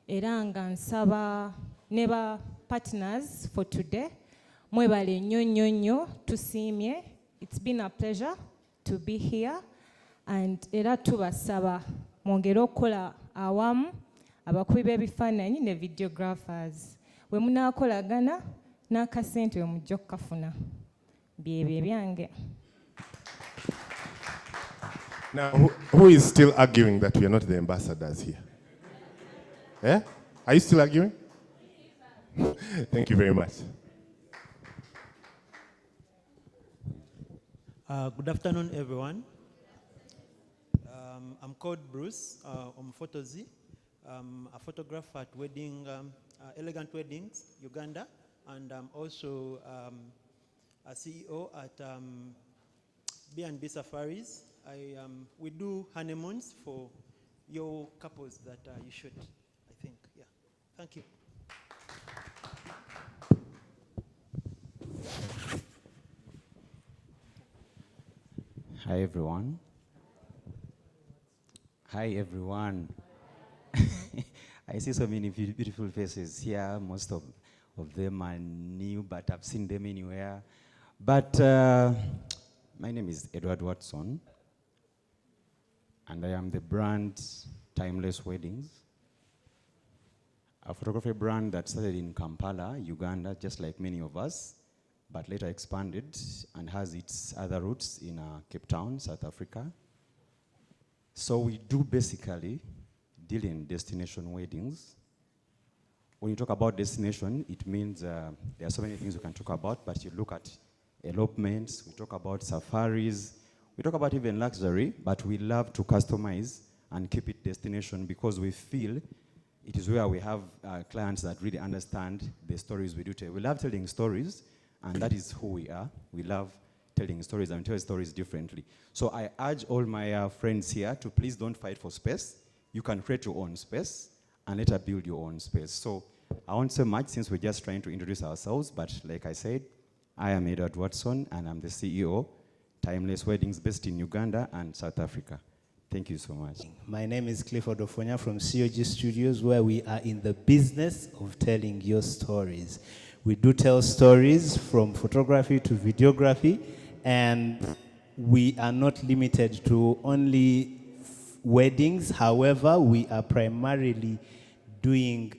era nga nsaba ne ba partners for today, mwebale nnyo nnyo nnyo, tusiimye. It's been a pleasure to be here, and era tubasaba mwongere okukola awamu abakubi b'ebifaananyi ne videographers. We munaakolagana n'akasente we mujja okukafuna. Byebyo ebyange. Now, who is still arguing that we are not the ambassadors here? Yeah? Are you still arguing? Thank you very much. Good afternoon, everyone. I'm called Bruce. I'm Photozy. A photographer at Elegant Weddings, Uganda, and I'm also a CEO at B&B Safaris. We do honeymoons for your couples that you should, I think. Yeah. Thank you. Hi, everyone. Hi, everyone. I see so many beautiful faces here. Most of them are new, but I've seen them anywhere. But my name is Edward Watson, and I am the brand Timeless Weddings, a photography brand that started in Kampala, Uganda, just like many of us, but later expanded and has its other roots in Cape Town, South Africa. So we do basically deal in destination weddings. When you talk about destination, it means there are so many things we can talk about, but you look at elopements, we talk about safaris, we talk about even luxury, but we love to customize and keep it destination because we feel it is where we have clients that really understand the stories we do tell. We love telling stories, and that is who we are. We love telling stories and tell stories differently. So I urge all my friends here to please don't fight for space. You can create your own space and later build your own space. So I won't say much since we're just trying to introduce ourselves, but like I said, I am Edward Watson and I'm the CEO, Timeless Weddings based in Uganda and South Africa. Thank you so much. My name is Clifford Ofonya from COG Studios, where we are in the business of telling your stories. We do tell stories from photography to videography, and we are not limited to only weddings. However, we are primarily doing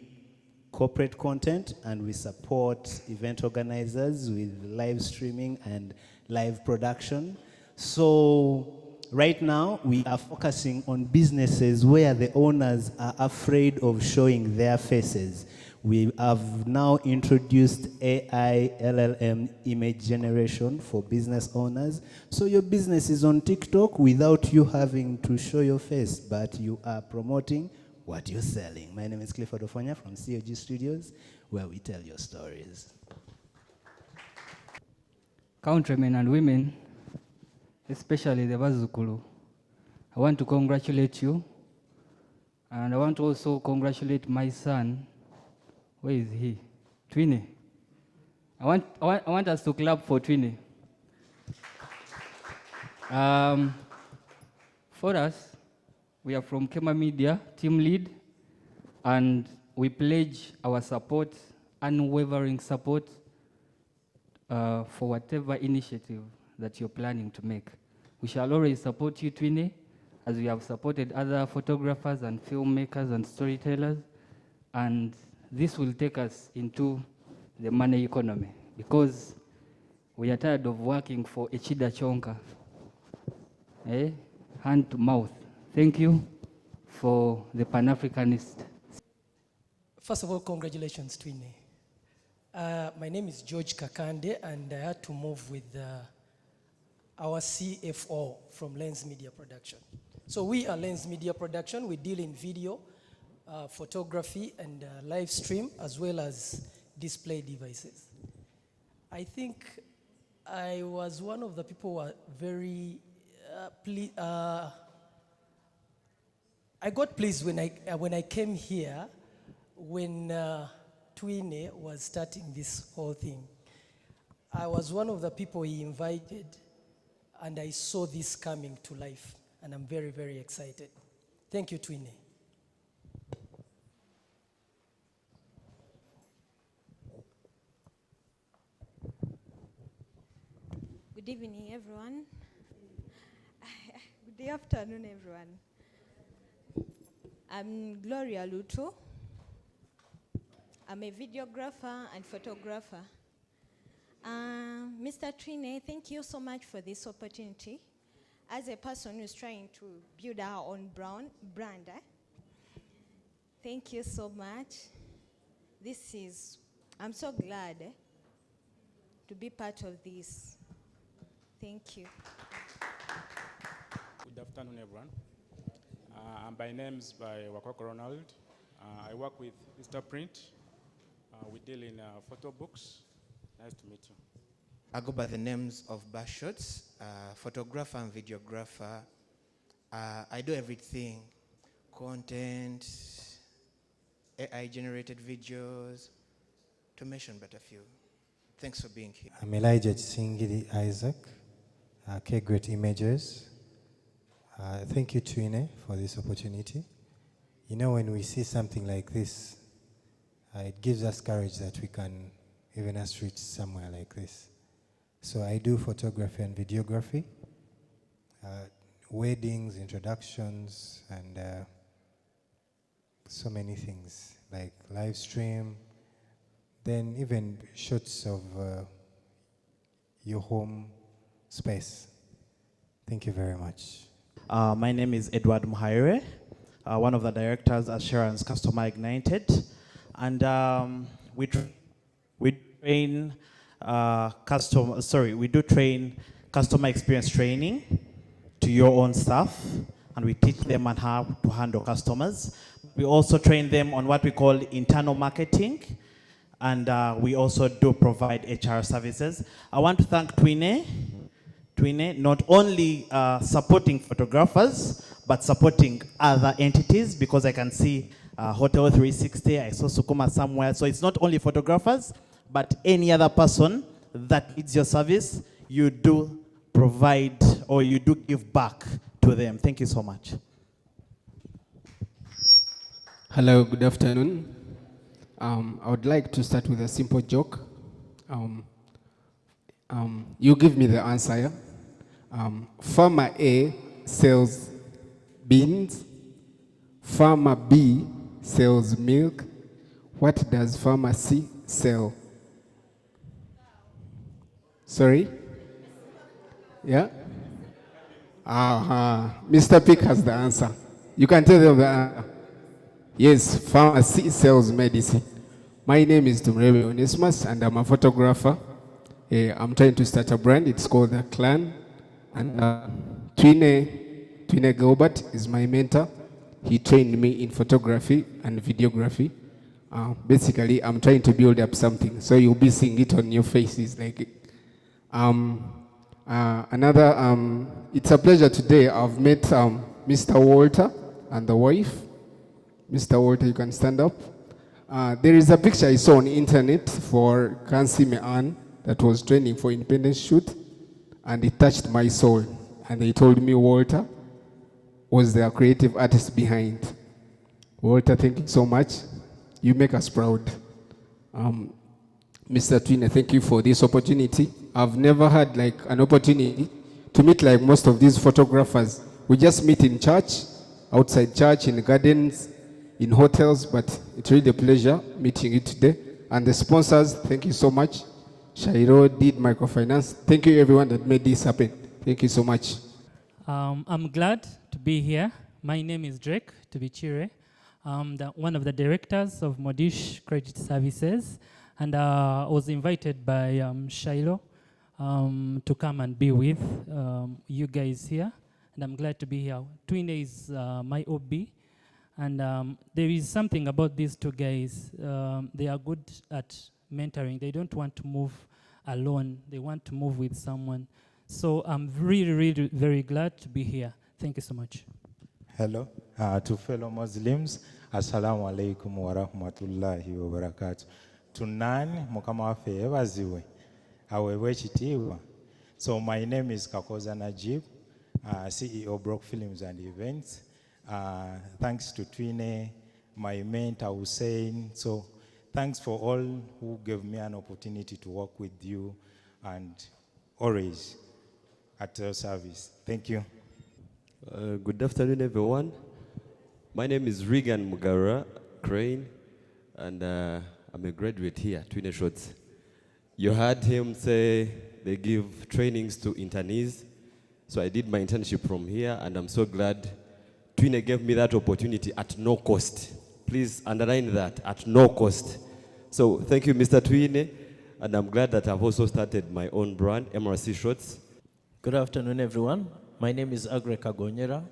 corporate content, and we support event organizers with live streaming and live production. So right now, we are focusing on businesses where the owners are afraid of showing their faces. We have now introduced AI LLM image generation for business owners. So your business is on TikTok without you having to show your face, but you are promoting what you're selling. My name is Clifford Ofonya from COG Studios, where we tell your stories. Countrymen and women, especially the Bazukulu, I want to congratulate you, and I want to also congratulate my son. Where is he? Twine. I want us to clap for Twine. For us, we are from Kema Media, team lead, and we pledge our support, unwavering support, for whatever initiative that you're planning to make. We shall always support you, Twine, as we have supported other photographers and filmmakers and storytellers. And this will take us into the money economy, because we are tired of working for Echida Chonka, hand to mouth. Thank you for the Pan-Africanist. First of all, congratulations, Twine. My name is George Kakande, and I had to move with our CFO from Lens Media Production. So we are Lens Media Production. We deal in video, photography, and live stream, as well as display devices. I think I was one of the people who were very I got pleased when I came here when Twine was starting this whole thing. I was one of the people he invited, and I saw this coming to life, and I'm very, very excited. Thank you, Twine. Good evening, everyone. Good afternoon, everyone. I'm Gloria Luto. I'm a videographer and photographer. Mr. Twine, thank you so much for this opportunity. As a person who's trying to build our own brand, thank you so much. I'm so glad to be part of this. Thank you. Good afternoon, everyone. My name is Wakoko Ronald. I work with Instaprint. We deal in photo books. Nice to meet you. I go by the names of Shots, photographer and videographer. I do everything: content, AI-generated videos, to mention but a few. Thanks for being here. I'm Elijah Singiri Isaac, Great Images. Thank you, Twine, for this opportunity. You know, when we see something like this, it gives us courage that we can even us reach somewhere like this. So I do photography and videography, weddings, introductions, and so many things, like live stream, then even shots of your home space. Thank you very much. My name is Edward Muhaire, one of the directors at Sharon's Customer Ignited. And we train customer experience training to your own staff, and we teach them on how to handle customers. We also train them on what we call internal marketing, and we also do provide HR services. I want to thank Twine, not only supporting photographers, but supporting other entities, because I can see Hotel 360, I saw Sukuma somewhere. So it's not only photographers, but any other person that needs your service, you do provide or you do give back to them. Thank you so much. Hello, good afternoon. I would like to start with a simple joke. You give me the answer. Yeah? Farmer A sells beans. Farmer B sells milk. What does Farmer C sell? Sorry? Yeah? Mr. Pick has the answer. You can tell them the answer. Yes, Farmer C sells medicine. My name is Tumrebe Onesmus, and I'm a photographer. I'm trying to start a brand. It's called The Clan. And Twine Gilbert is my mentor. He trained me in photography and videography. Basically, I'm trying to build up something, so you'll be seeing it on your faces. Like, it's a pleasure today. I've met Mr. Walter and the wife. Mr. Walter, you can stand up. There is a picture I saw on the internet for Kansi Me'an that was training for independence shoot, and it touched my soul. And they told me Walter was the creative artist behind. Walter, thank you so much. You make us proud. Mr. Twine, thank you for this opportunity. I've never had like an opportunity to meet like most of these photographers. We just meet in church, outside church, in gardens, in hotels, but it's really a pleasure meeting you today. And the sponsors, thank you so much. Shairo did microfinance. Thank you everyone that made this happen. Thank you so much. I'm glad to be here. My name is Drake Tubichire. I'm one of the directors of Modish Credit Services, and I was invited by Skylo to come and be with you guys here, and I'm glad to be here. Twine is my OB, and there is something about these two guys. They are good at mentoring. They don't want to move alone. They want to move with someone. So I'm really, really very glad to be here. Thank you so much. Hello to fellow Muslims. Assalamu alaikum wa rahmatullahi wa barakatuh. Tunani mukama wafe ebaziwe awewe chitiwa. So my name is Kakoza Najib, CEO Brock Films and Events. Thanks to Twine, my mentor Hussein. So thanks for all who gave me an opportunity to work with you, and always at your service. Thank you. Good afternoon, everyone. My name is Regan Mugara Crane, and I'm a graduate here, Twine Shots. You heard him say they give trainings to internees, so I did my internship from here, and I'm so glad Twine gave me that opportunity at no cost. Please underline that, at no cost. So thank you, Mr. Twine, and I'm glad that I've also started my own brand, MRC Shots. Good afternoon, everyone. My name is Agre Kagonyera.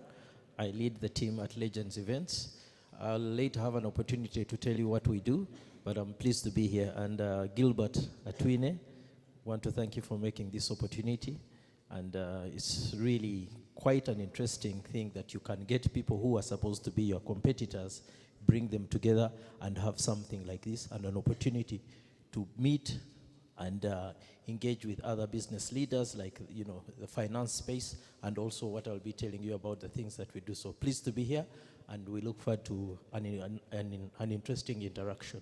I lead the team at Legends Events. I'll later have an opportunity to tell you what we do, but I'm pleased to be here. And Gilbert Atwiine, want to thank you for making this opportunity. And it's really quite an interesting thing that you can get people who are supposed to be your competitors, bring them together and have something like this, and an opportunity to meet and engage with other business leaders, like, you know, the finance space, and also what I'll be telling you about the things that we do. So pleased to be here, and we look forward to an interesting interaction.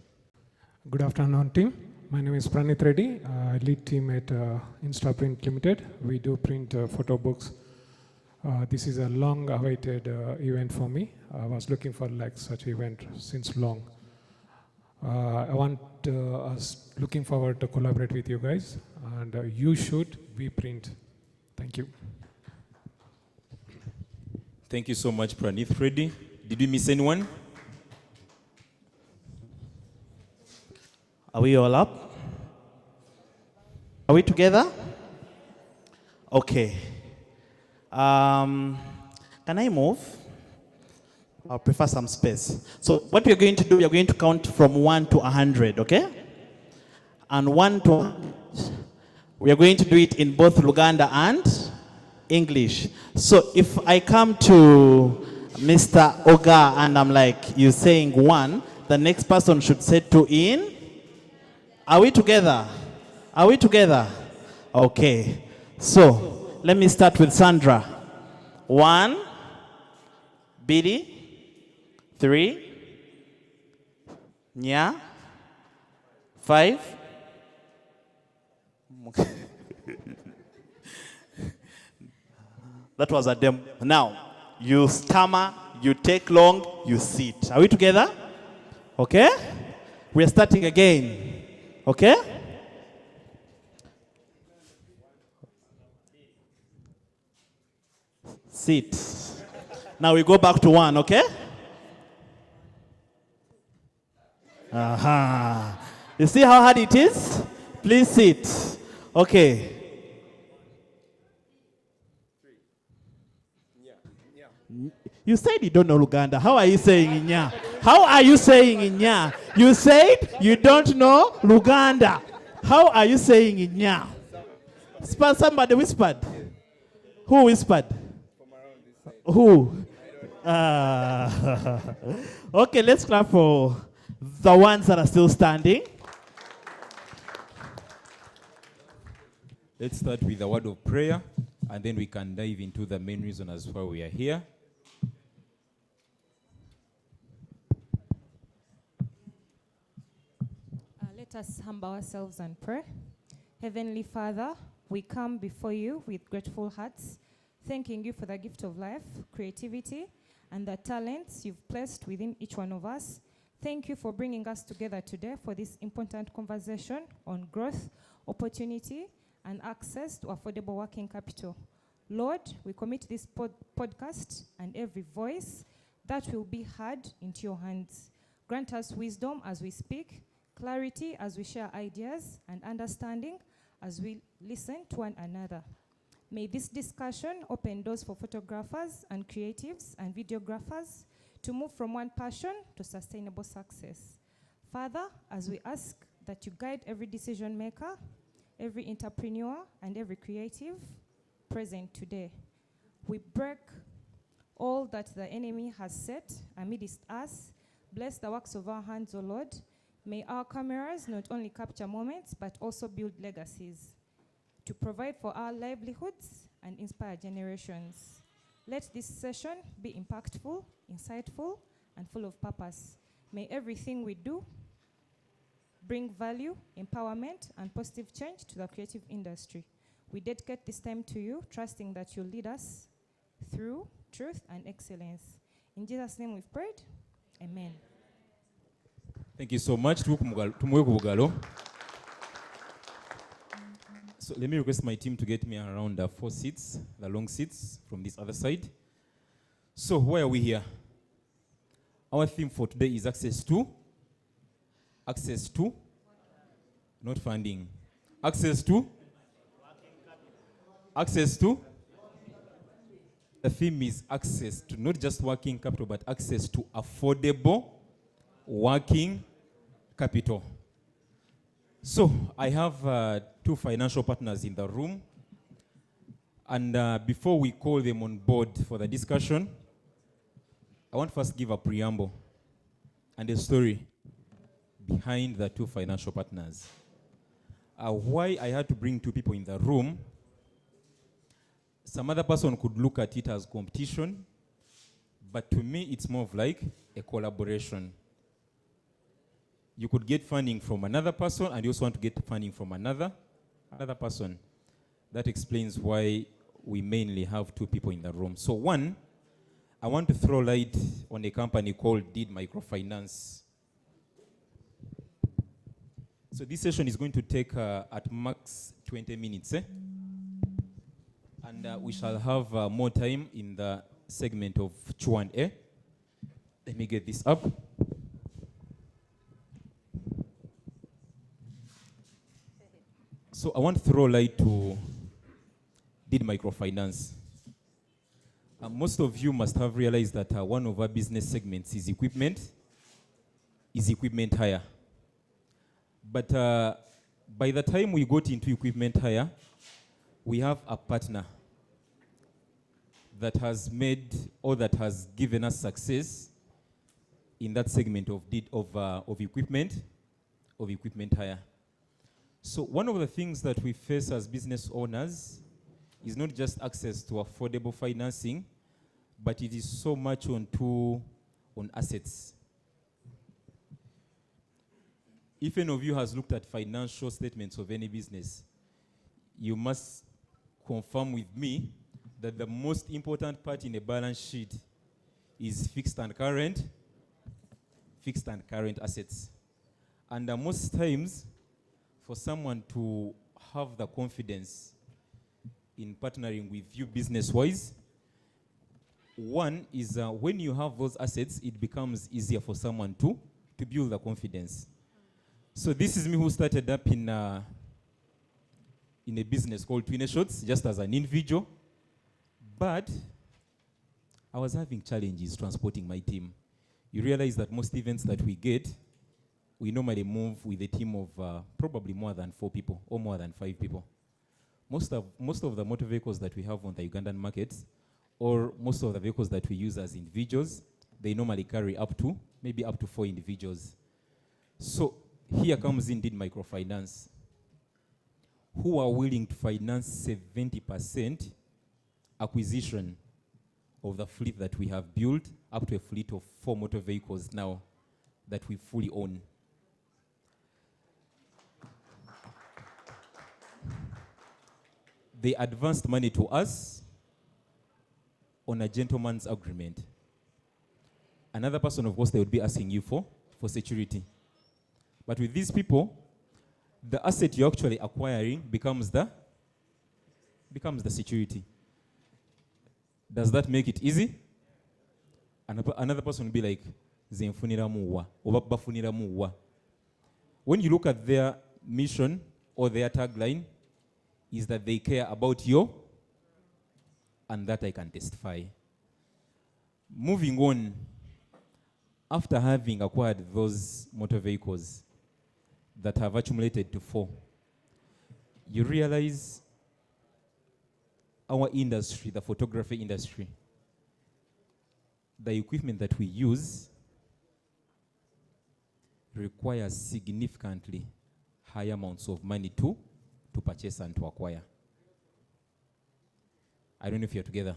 Good afternoon, team. My name is Pranit Reddy. I lead team at Instaprint Limited. We do print photo books. This is a long-awaited event for me. I was looking for like such event since long. I want us looking forward to collaborate with you guys, and you should be print. Thank you. Thank you so much, Pranith Reddy. Did we miss anyone? Are we all up? Are we together? Okay. Can I move? I'll prefer some space. So what we're going to do, we're going to count from 1 to 100, okay? And 1 to 100, we are going to do it in both Luganda and English. So if I come to Mr. Oga and I'm like, you're saying 1, the next person should say 2 in. Are we together? Are we together? Okay. So let me start with Sandra. 1, Billy. 3, Nya, 5, that was a demo. Now, you stammer, you take long, you sit. Are we together? Okay? We're starting again. Okay? Sit. Now we go back to 1, okay? Aha. You see how hard it is? Please sit. Okay. You said you don't know Luganda. How are you saying Inya? How are you saying Inya? You said you don't know Luganda. How are you saying Inya? Somebody whispered. Who whispered? Who? Okay, let's clap for the ones that are still standing. Let's start with a word of prayer, and then we can dive into the main reason as why we are here. Let us humble ourselves and pray. Heavenly Father, we come before you with grateful hearts, thanking you for the gift of life, creativity, and the talents you've placed within each one of us. Thank you for bringing us together today for this important conversation on growth, opportunity, and access to affordable working capital. Lord, we commit this podcast and every voice that will be heard into your hands. Grant us wisdom as we speak, clarity as we share ideas, and understanding as we listen to one another. May this discussion open doors for photographers and creatives and videographers to move from one passion to sustainable success. Father, as we ask that you guide every decision maker, every entrepreneur, and every creative present today, we break all that the enemy has set amidst us. Bless the works of our hands, O Lord. May our cameras not only capture moments, but also build legacies to provide for our livelihoods and inspire generations. Let this session be impactful, insightful, and full of purpose. May everything we do bring value, empowerment, and positive change to the creative industry. We dedicate this time to you, trusting that you'll lead us through truth and excellence. In Jesus' name we've prayed. Amen. Thank you so much. Tumwe ku bugalo. So let me request my team to get me around 4 seats, the long seats from this other side. So why are we here? Our theme for today is access to, not funding. Access to. The theme is access to not just working capital, but access to affordable working capital. So I have 2 financial partners in the room. And before we call them on board for the discussion, I want to first give a preamble and a story behind the 2 financial partners. Why I had to bring 2 people in the room. Some other person could look at it as competition, but to me it's more of like a collaboration. You could get funding from another person and you also want to get funding from another person. That explains why we mainly have 2 people in the room. So one, I want to throw light on a company called Did Microfinance. So this session is going to take at max 20 minutes. And we shall have more time in the segment of Q&A. Let me get this up. So I want to throw light to Did Microfinance. Most of you must have realized that one of our business segments is equipment hire. But by the time we got into equipment hire, we have a partner that has made or that has given us success in that segment of equipment hire. So one of the things that we face as business owners is not just access to affordable financing, but it is so much on assets. If any of you has looked at financial statements of any business, you must confirm with me that the most important part in a balance sheet is fixed and current assets. And most times, for someone to have the confidence in partnering with you business-wise, one is when you have those assets, it becomes easier for someone to build the confidence. So this is me who started up in a business called Twine Shots, just as an individual. But I was having challenges transporting my team. You realize that most events that we get, we normally move with a team of probably more than 4 people or more than 5 people. Most of the motor vehicles that we have on the Ugandan markets, or most of the vehicles that we use as individuals, they normally carry maybe up to 4 individuals. So here comes in Did Microfinance, who are willing to finance 70% acquisition of the fleet that we have built, up to a fleet of 4 motor vehicles now that we fully own. they advanced money to us on a gentleman's agreement. Another person, of course, they would be asking you for security. But with these people, the asset you're actually acquiring becomes the security. Does that make it easy? Another person will be like, "Zenfunira muwa, oba bafunira muwa." When you look at their mission or their tagline, is that they care about you, and that I can testify. Moving on, after having acquired those motor vehicles that have accumulated to 4, you realize our industry, the photography industry, the equipment that we use requires significantly high amounts of money to purchase and to acquire. I don't know if you're together.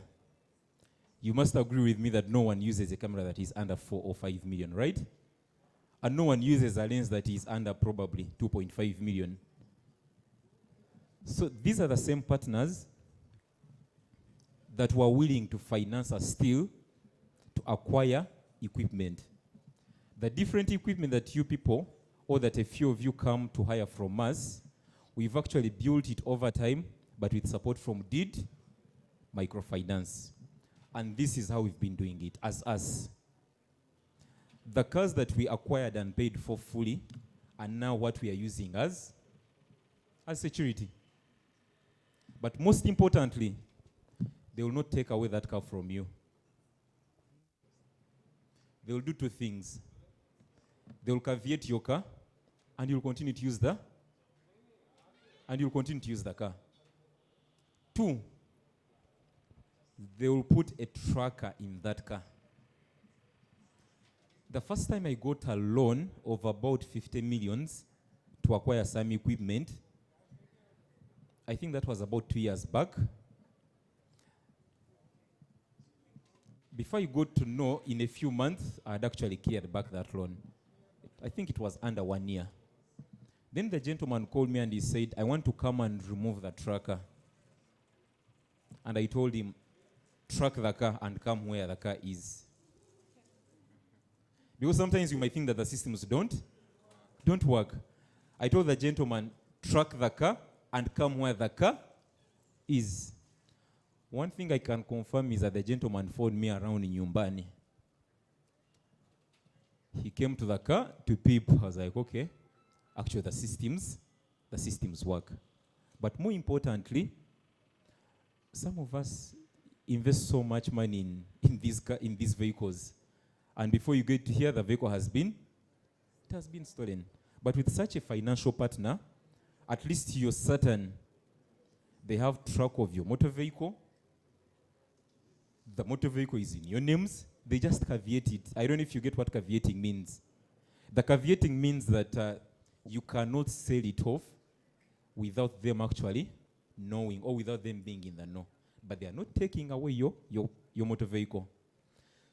You must agree with me that no one uses a camera that is under 4 or 5 million, right? And no one uses a lens that is under probably 2.5 million. So these are the same partners that were willing to finance us still to acquire equipment. The different equipment that you people, or that a few of you come to hire from us, we've actually built it over time, but with support from DID microfinance. And this is how we've been doing it as us. The cars that we acquired and paid for fully are now what we are using as security. But most importantly, they will not take away that car from you. They will do 2 things. They will caveat your car, and you'll continue to use the car. 2, they will put a tracker in that car. The first time I got a loan of about 50 millions to acquire some equipment, I think that was about 2 years back. Before you got to know, in a few months, I had actually cleared back that loan. I think it was under 1 year. Then the gentleman called me and he said, "I want to come and remove the tracker." And I told him, "Track the car and come where the car is." Because sometimes you might think that the systems don't work. I told the gentleman, "Track the car and come where the car is." One thing I can confirm is that the gentleman followed me around in Nyumbani. He came to the car to peep. I was like, okay, actually the systems work. But more importantly, some of us invest so much money in these vehicles. And before you get to hear, the vehicle has been stolen. But with such a financial partner, at least you're certain they have track of your motor vehicle. The motor vehicle is in your names. They just caveat it. I don't know if you get what caveating means. The caveating means that you cannot sell it off without them actually knowing, or without them being in the know. But they are not taking away your motor vehicle.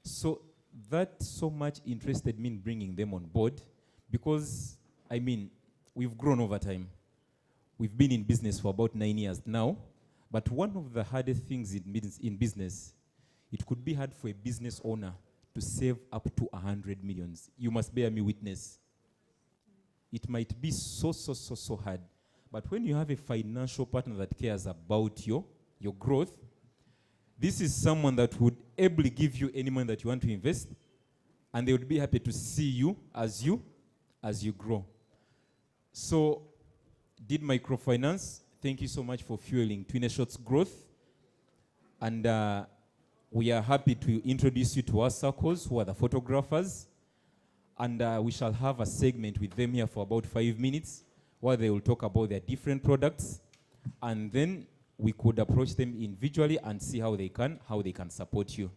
So that so much interested me in bringing them on board, because, I mean, we've grown over time. We've been in business for about 9 years now, but one of the hardest things in business, it could be hard for a business owner to save up to 100 millions. You must bear me witness. It might be so hard. But when you have a financial partner that cares about your growth, this is someone that would ably give you any money that you want to invest, and they would be happy to see you as you grow. So, DID Microfinance, thank you so much for fueling Twine Shots' growth. And we are happy to introduce you to our circles, who are the photographers. And we shall have a segment with them here for about 5 minutes, where they will talk about their different products. And then we could approach them individually and see how they can support you.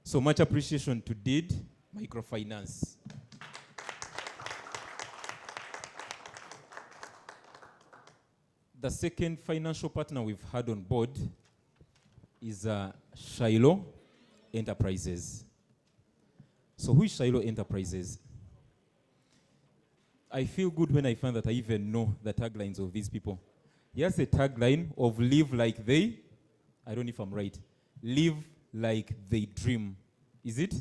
So much appreciation to DID Microfinance. The second financial partner we've had on board is Skylo Enterprises. So who is Skylo Enterprises? I feel good when I find that I even know the taglines of these people. He has a tagline of live like they, I don't know if I'm right, live like they dream. Is it?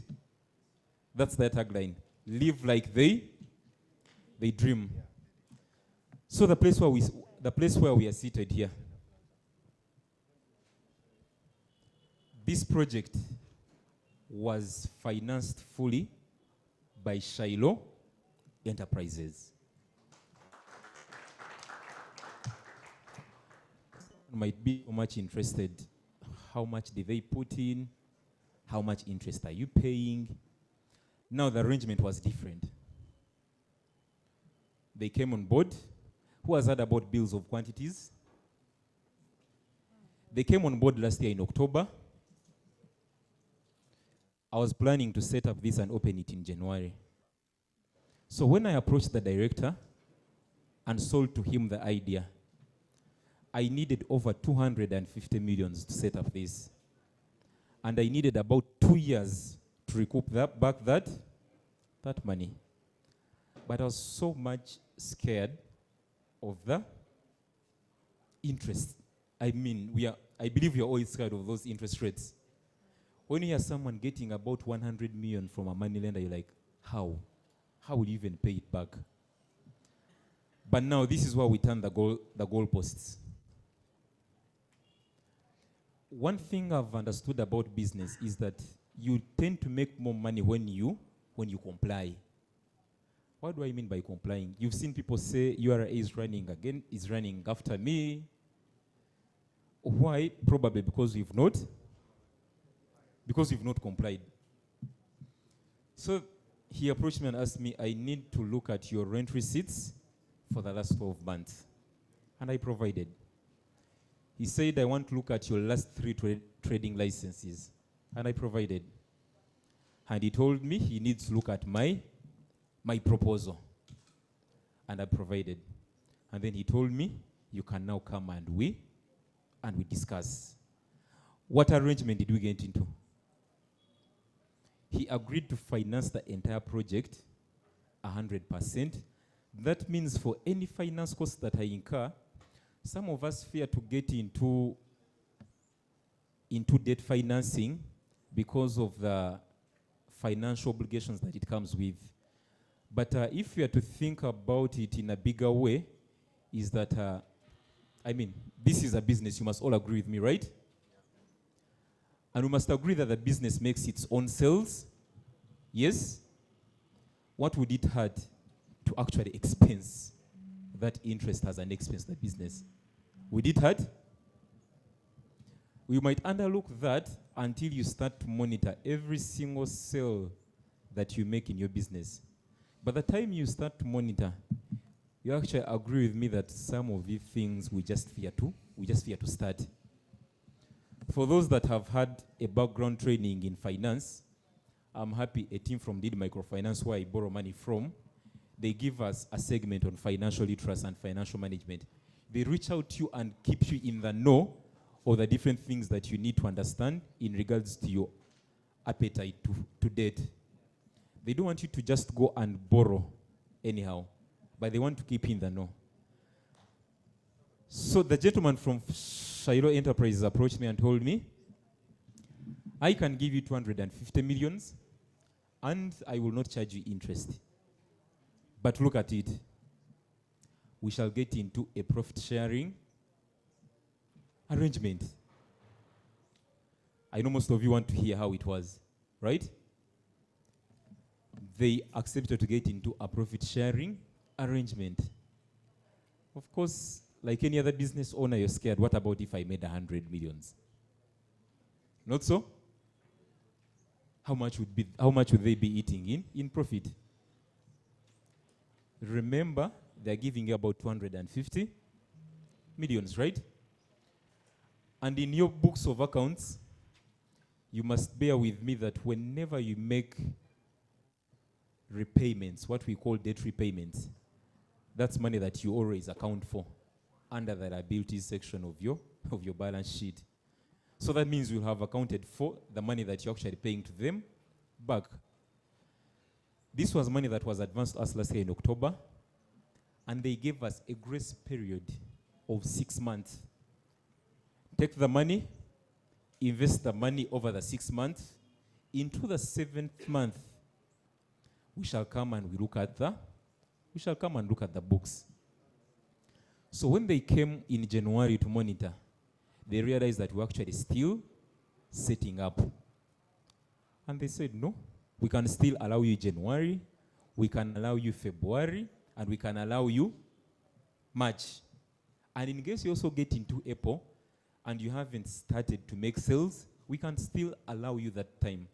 That's their tagline. Live like they dream. So the place where we are seated here, this project was financed fully by Skylo Enterprises. Might be so much interested. How much did they put in? How much interest are you paying? Now the arrangement was different. They came on board. Who has heard about bills of quantities? They came on board last year in October. I was planning to set up this and open it in January. So when I approached the director and sold to him the idea, I needed over 250 million to set up this. And I needed about 2 years to recoup that money. But I was so much scared of the interest. I mean, I believe we are all scared of those interest rates. When you hear someone getting about 100 million from a money lender, you're like, how? How will you even pay it back? But now this is where we turn the goalposts. One thing I've understood about business is that you tend to make more money when you comply. What do I mean by complying? You've seen people say URA is running after me. Why? Probably because you've not complied. So he approached me and asked me, I need to look at your rent receipts for the last 12 months. And I provided. He said, I want to look at your last 3 trading licenses. And I provided. And he told me he needs to look at my proposal. And I provided. And then he told me, you can now come and we discuss. What arrangement did we get into? He agreed to finance the entire project 100%. That means for any finance costs that I incur, some of us fear to get into debt financing because of the financial obligations that it comes with. But if we are to think about it in a bigger way, is that, this is a business, you must all agree with me, right? And we must agree that the business makes its own sales. Yes? What would it hurt to actually expense that interest as an expense to the business? Would it hurt? We might underlook that until you start to monitor every single sale that you make in your business. By the time you start to monitor, you actually agree with me that some of these things we just fear to start. For those that have had a background training in finance, I'm happy a team from Did Microfinance, where I borrow money from, they give us a segment on financial literacy and financial management. They reach out to you and keep you in the know of the different things that you need to understand in regards to your appetite to debt. They don't want you to just go and borrow anyhow, but they want to keep you in the know. So the gentleman from Skylo Enterprises approached me and told me, I can give you 250 millions and I will not charge you interest. But look at it. We shall get into a profit sharing arrangement. I know most of you want to hear how it was, right? They accepted to get into a profit sharing arrangement. Of course, like any other business owner, you're scared. What about if I made 100 millions? Not so? How much would they be eating in profit? Remember, they're giving you about 250 millions, right? And in your books of accounts, you must bear with me that whenever you make repayments, what we call debt repayments, that's money that you always account for under the liabilities section of your balance sheet. So that means you'll have accounted for the money that you're actually paying to them back. This was money that was advanced to us last year in October, and they gave us a grace period of 6 months. Take the money, invest the money over the 6 months. Into the 7th month, we shall come and look at the books. So when they came in January to monitor, they realized that we're actually still setting up. And they said, no, we can still allow you January, we can allow you February, and we can allow you March. And in case you also get into April and you haven't started to make sales, we can still allow you that time.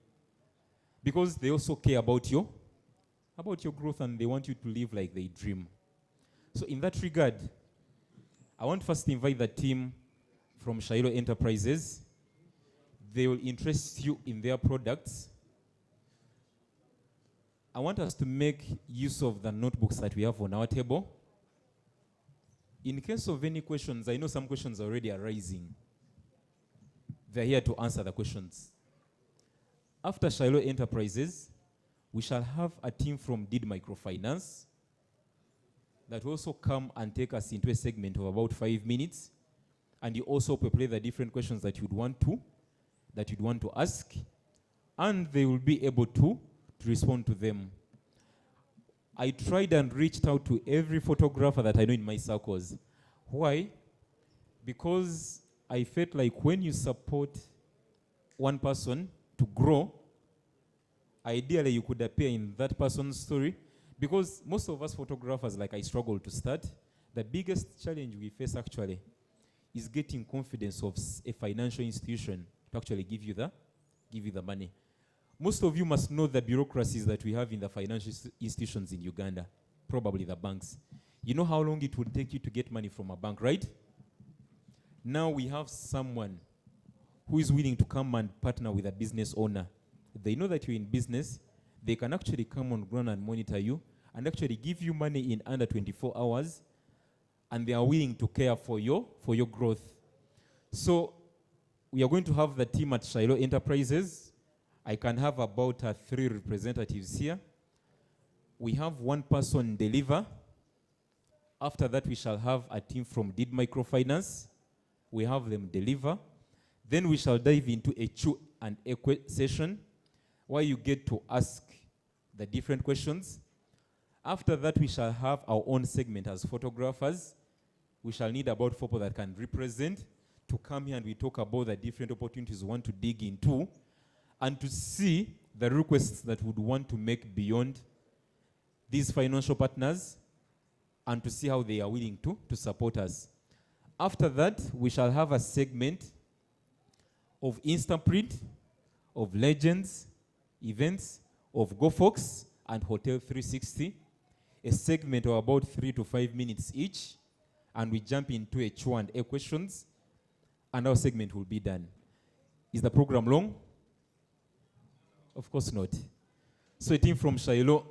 Because they also care about your growth, and they want you to live like they dream. So in that regard, I want first to invite the team from Skylo Enterprises. They will interest you in their products. I want us to make use of the notebooks that we have on our table. In case of any questions, I know some questions are already arising. They're here to answer the questions. After Skylo Enterprises, we shall have a team from Did Microfinance that will also come and take us into a segment of about 5 minutes. And you also prepare the different questions that you'd want to ask. And they will be able to respond to them. I tried and reached out to every photographer that I know in my circles. Why? Because I felt like when you support one person to grow, ideally you could appear in that person's story. Because most of us photographers, like I struggle to start, the biggest challenge we face actually is getting confidence of a financial institution to actually give you the money. Most of you must know the bureaucracies that we have in the financial institutions in Uganda, probably the banks. You know how long it would take you to get money from a bank, right? Now we have someone who is willing to come and partner with a business owner. They know that you're in business. They can actually come on ground and monitor you and actually give you money in under 24 hours, and they are willing to care for your growth. So we are going to have the team at Skylo Enterprises. I can have about 3 representatives here. We have 1 person deliver. After that, we shall have a team from Did Microfinance. We have them deliver. Then we shall dive into a Q&A session where you get to ask the different questions. After that, we shall have our own segment as photographers. We shall need about 4 people that can represent to come here, and we talk about the different opportunities we want to dig into and to see the requests that we would want to make beyond these financial partners and to see how they are willing to support us. After that, we shall have a segment of Instaprint, of Legends, events, of GoFox, and Hotel 360, a segment of about 3 to 5 minutes each, and we jump into a Q&A questions, and our segment will be done. Is the program long? Of course not. So a team from Skylo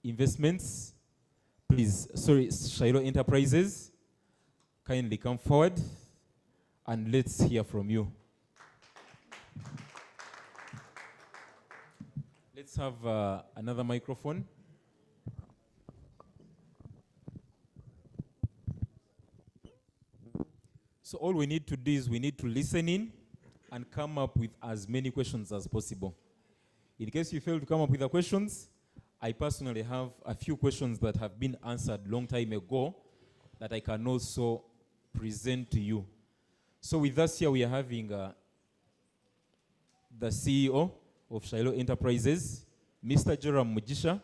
Investments, Skylo Enterprises, kindly come forward, and let's hear from you. Let's have another microphone. So all we need to do is we need to listen in and come up with as many questions as possible. In case you fail to come up with the questions, I personally have a few questions that have been answered long time ago that I can also present to you. So with us here, we are having the CEO of Skylo Enterprises, Mr. Joram Mujisha,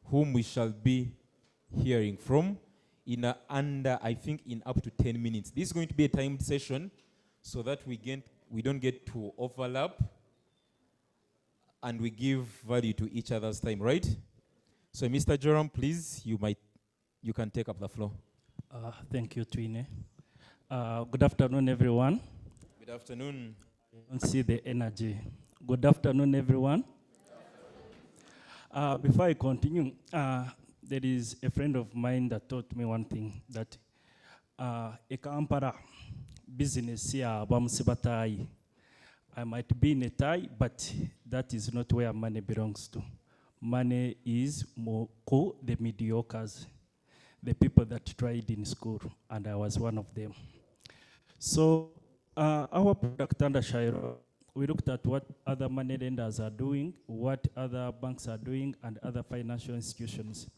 whom we shall be hearing from in I think in up to 10 minutes. This is going to be a timed session so that we don't get to overlap and we give value to each other's time, right? So Mr. Joram, please, you can take up the floor. Thank you, Twine. Good afternoon, everyone. Good afternoon. I don't see the energy. Good afternoon, everyone. Before I continue, there is a friend of mine that taught me one thing, that a Kampala business here, I might be in a tie, but that is not where money belongs to. Money is more the mediocres. the people that tried in school, and I was one of them. So our product under Skylo, we looked at what other money lenders are doing, what other banks are doing, and other financial institutions.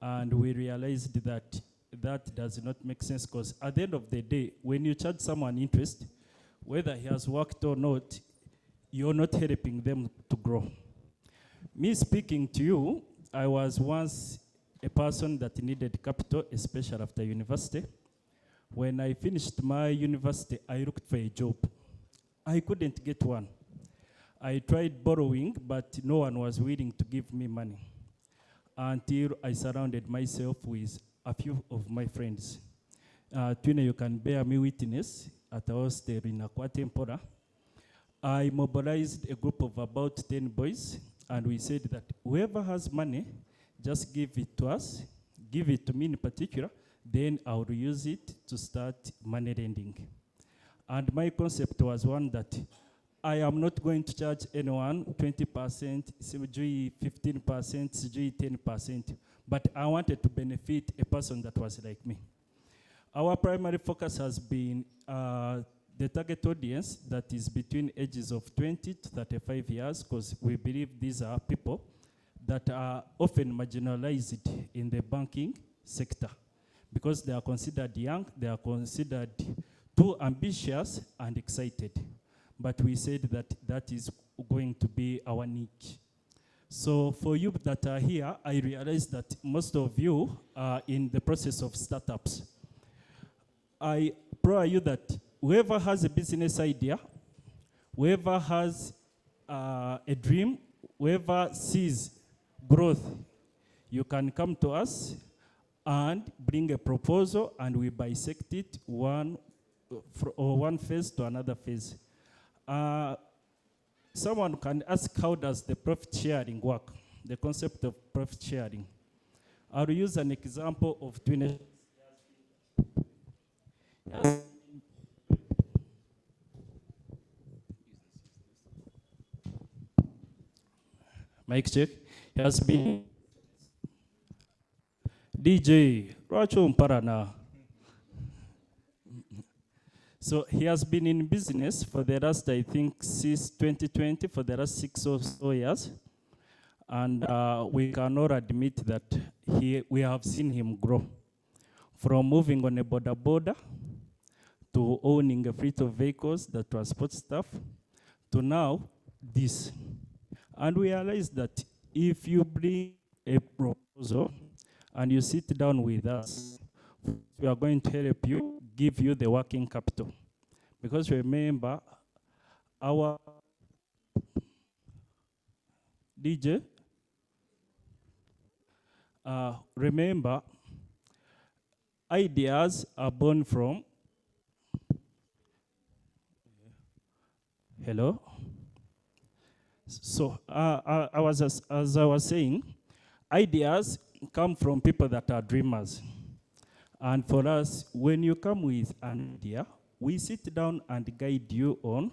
And we realized that that does not make sense, because at the end of the day, when you charge someone interest, whether he has worked or not, you're not helping them to grow. Me speaking to you, I was once a person that needed capital, especially after university. When I finished my university, I looked for a job. I couldn't get one. I tried borrowing, but no one was willing to give me money until I surrounded myself with a few of my friends. Twine, you can bear me witness, at a hostel in Aquatempora, I mobilized a group of about 10 boys, and we said that whoever has money, just give it to us, give it to me in particular, then I'll use it to start money lending. And my concept was one that I am not going to charge anyone 20%, 15%, 10%, but I wanted to benefit a person that was like me. Our primary focus has been the target audience that is between ages of 20 to 35 years, because we believe these are people that are often marginalized in the banking sector, because they are considered young, they are considered too ambitious and excited. But we said that that is going to be our niche. So for you that are here, I realize that most of you are in the process of startups. I implore you that whoever has a business idea, whoever has a dream, whoever sees growth, you can come to us and bring a proposal, and we bisect it one phase to another phase. Someone can ask, how does the profit sharing work? The concept of profit sharing. I'll use an example of Twine. Mic check. He has been DJ Racho Mparana. So he has been in business for the last, I think, since 2020, for the last 6 or so years. And we cannot admit that we have seen him grow. From moving on a border to owning a fleet of vehicles that transport stuff, to now this. And we realize that if you bring a proposal and you sit down with us, we are going to help you, give you the working capital. Because remember, our DJ, remember, ideas are born from, hello? So as I was saying, ideas come from people that are dreamers. And for us, when you come with an idea, we sit down and guide you on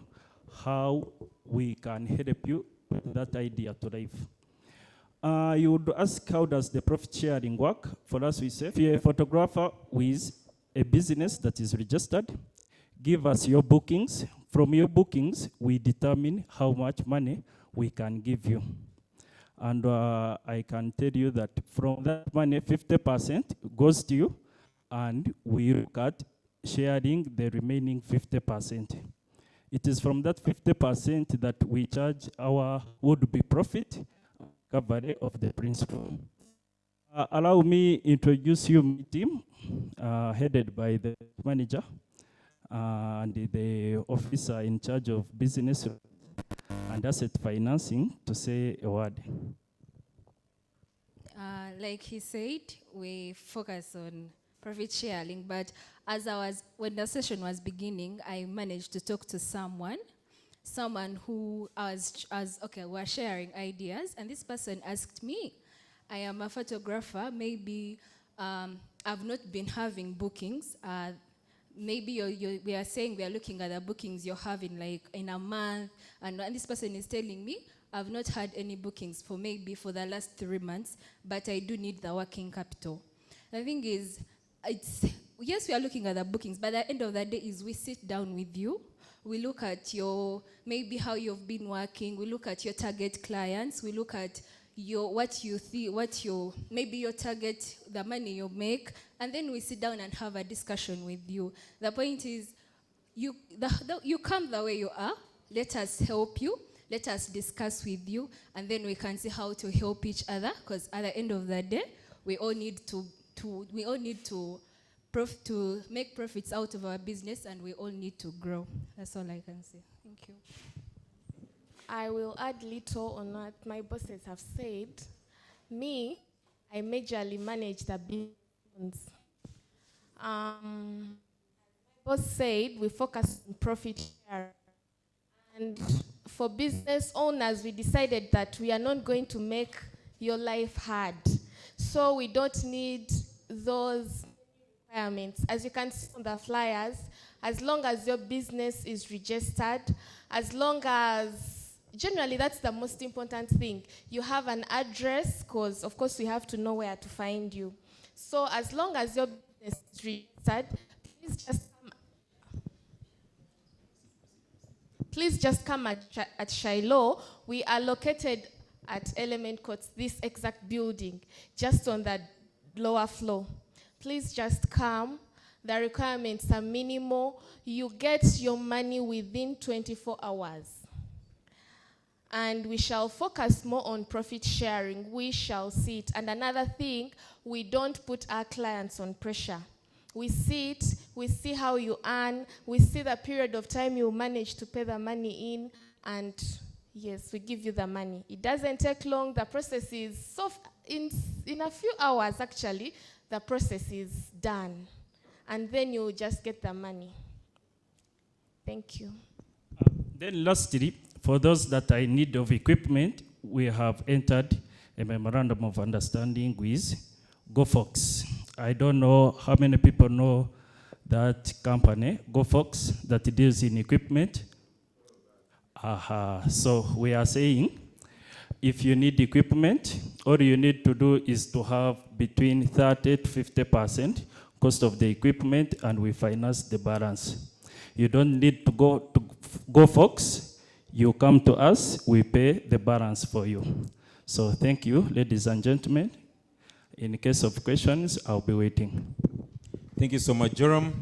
how we can help you put that idea to life. You would ask, how does the profit sharing work? For us, we say, if you're a photographer with a business that is registered, give us your bookings. From your bookings, we determine how much money we can give you. And I can tell you that from that money, 50% goes to you, and we look at sharing the remaining 50%. It is from that 50% that we charge our would-be profit recovery of the principal. Allow me introduce you my team, headed by the manager and the officer in charge of business and asset financing, to say a word. Like he said, we focus on profit sharing, but when the session was beginning, I managed to talk to someone who we're sharing ideas, and this person asked me, I am a photographer, maybe I've not been having bookings, maybe we are saying we are looking at the bookings you're having like in a month, and this person is telling me, I've not had any bookings for the last 3 months, but I do need the working capital. The thing is, yes, we are looking at the bookings, but at the end of the day is we sit down with you. We look at maybe how you've been working. We look at your target clients. We look at what you think, maybe your target, the money you make, and then we sit down and have a discussion with you. The point is, you come the way you are. Let us help you. Let us discuss with you, and then we can see how to help each other. Because at the end of the day, we all need to make profits out of our business, and we all need to grow. That's all I can say. Thank you. I will add little on what my bosses have said. Me, I majorly manage the business. Boss said we focus on profit share. And for business owners, we decided that we are not going to make your life hard. So we don't need those requirements. As you can see on the flyers, as long as your business is registered, as long as, generally that's the most important thing, you have an address, because of course we have to know where to find you. So as long as your business is registered, please just come at Skylo. We are located at Element Courts, this exact building, just on the lower floor. Please just come. The requirements are minimal. You get your money within 24 hours. And we shall focus more on profit sharing. We shall see it. And another thing, we don't put our clients on pressure. We see it, we see how you earn, we see the period of time you manage to pay the money in, and yes, we give you the money. It doesn't take long. The process is in a few hours, actually, the process is done. And then you just get the money. Thank you. Then lastly, for those that are in need of equipment, we have entered a memorandum of understanding with GoFox. I don't know how many people know that company, GoFox, that deals in equipment. So we are saying, if you need equipment, all you need to do is to have between 30 to 50% cost of the equipment, and we finance the balance. You don't need to go to GoFox. You come to us, we pay the balance for you. So thank you, ladies and gentlemen. In case of questions, I'll be waiting. Thank you so much, Joram.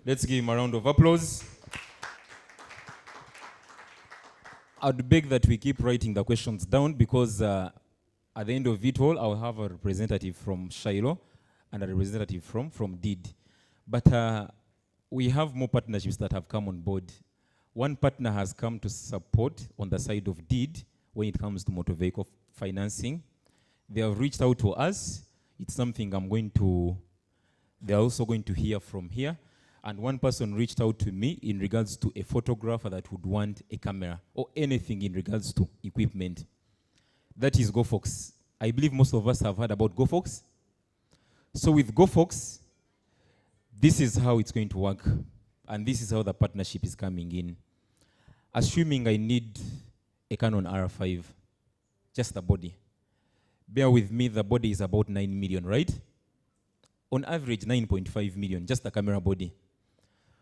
Let's give him a round of applause. I'd beg that we keep writing the questions down, because at the end of it all, I'll have a representative from Skylo and a representative from DEED. But we have more partnerships that have come on board. One partner has come to support on the side of DEED when it comes to motor vehicle financing. They have reached out to us. It's something they're also going to hear from here. And one person reached out to me in regards to a photographer that would want a camera or anything in regards to equipment. That is GoFox. I believe most of us have heard about GoFox. So with GoFox, this is how it's going to work. And this is how the partnership is coming in. Assuming I need a Canon R5, just the body. Bear with me, the body is about 9 million, right? On average, 9.5 million, just the camera body.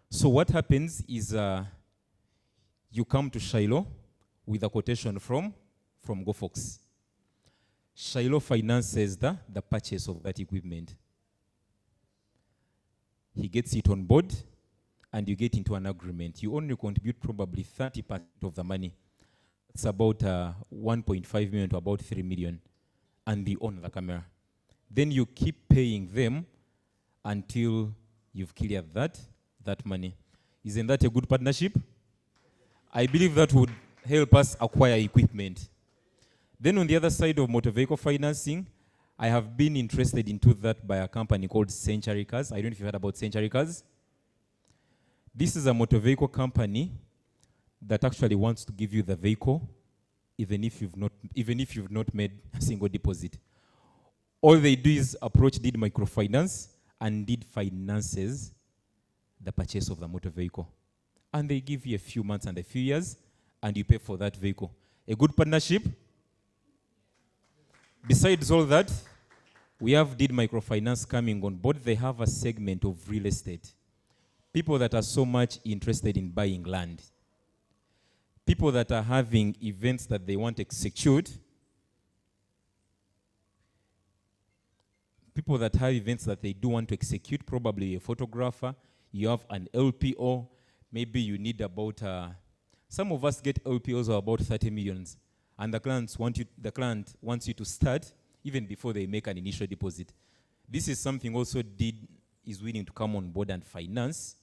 So what happens is you come to Skylo with a quotation from GoFox. Skylo finances the purchase of that equipment. He gets it on board, and you get into an agreement. You only contribute probably 30% of the money. It's about 1.5 million to about 3 million. And they own the camera. Then you keep paying them until you've cleared that money. Isn't that a good partnership? I believe that would help us acquire equipment. Then on the other side of motor vehicle financing, I have been interested into that by a company called Century Cars. I don't know if you heard about Century Cars. This is a motor vehicle company that actually wants to give you the vehicle even if you've not made a single deposit. All they do is approach DEED Microfinance, and DEED finances the purchase of the motor vehicle. And they give you a few months and a few years, and you pay for that vehicle. A good partnership. Besides all that, We have Did Microfinance coming on board. They have a segment of real estate. People that are so much interested in buying land. People that are having events that they want to execute. People that have events that they do want to execute, probably a photographer. You have an LPO. Maybe you need about, some of us get LPOs of about 30 millions. And the client wants you to start even before they make an initial deposit. This is something also is willing to come on board and finance.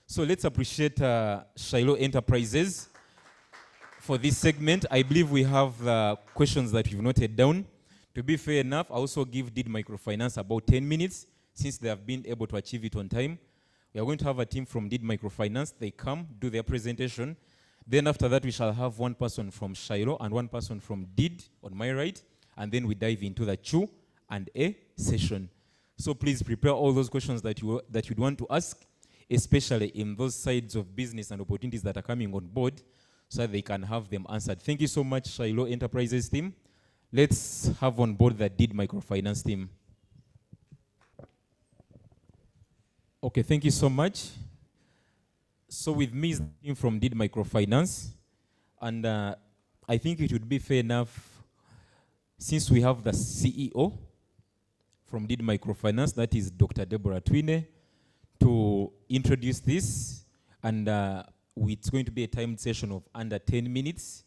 So let's appreciate Skylo Enterprises for this segment. I believe we have questions that we've noted down. To be fair enough, I also give Did Microfinance about 10 minutes since they have been able to achieve it on time. We are going to have a team from Did Microfinance. They come, do their presentation. Then after that, we shall have one person from Skylo and one person from Did on my right. And then we dive into the Q&A session. So please prepare all those questions that you'd want to ask, especially in those sides of business and opportunities that are coming on board, so that they can have them answered. Thank you so much, Skylo Enterprises team. Let's have on board the Did Microfinance team. Okay, thank you so much. So with me is the team from Did Microfinance. And I think it would be fair enough, since we have the CEO from Did Microfinance, that is Dr. Gilbert Atwiine, to introduce this. And it's going to be a timed session of under 10 minutes.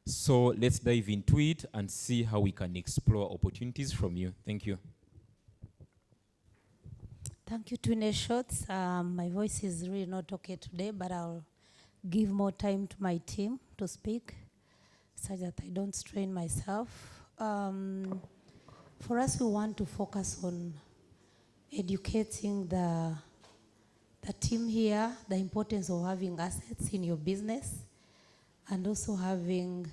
So let's dive into it and see how we can explore opportunities from you. Thank you. Thank you, Twine Shots. My voice is really not okay today, but I'll give more time to my team to speak so that I don't strain myself. For us, we want to focus on educating the team here, the importance of having assets in your business, and also having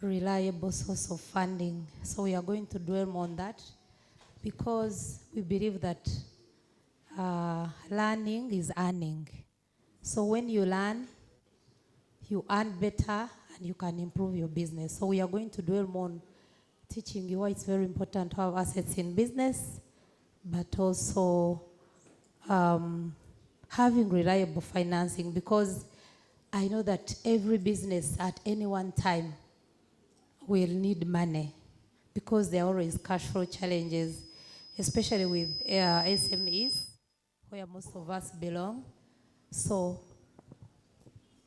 reliable source of funding. So we are going to dwell more on that because we believe that learning is earning. So when you learn, you earn better and you can improve your business. So we are going to dwell more on teaching you why it's very important to have assets in business, but also having reliable financing, because I know that every business at any one time will need money because there are always cash flow challenges, especially with SMEs, where most of us belong. So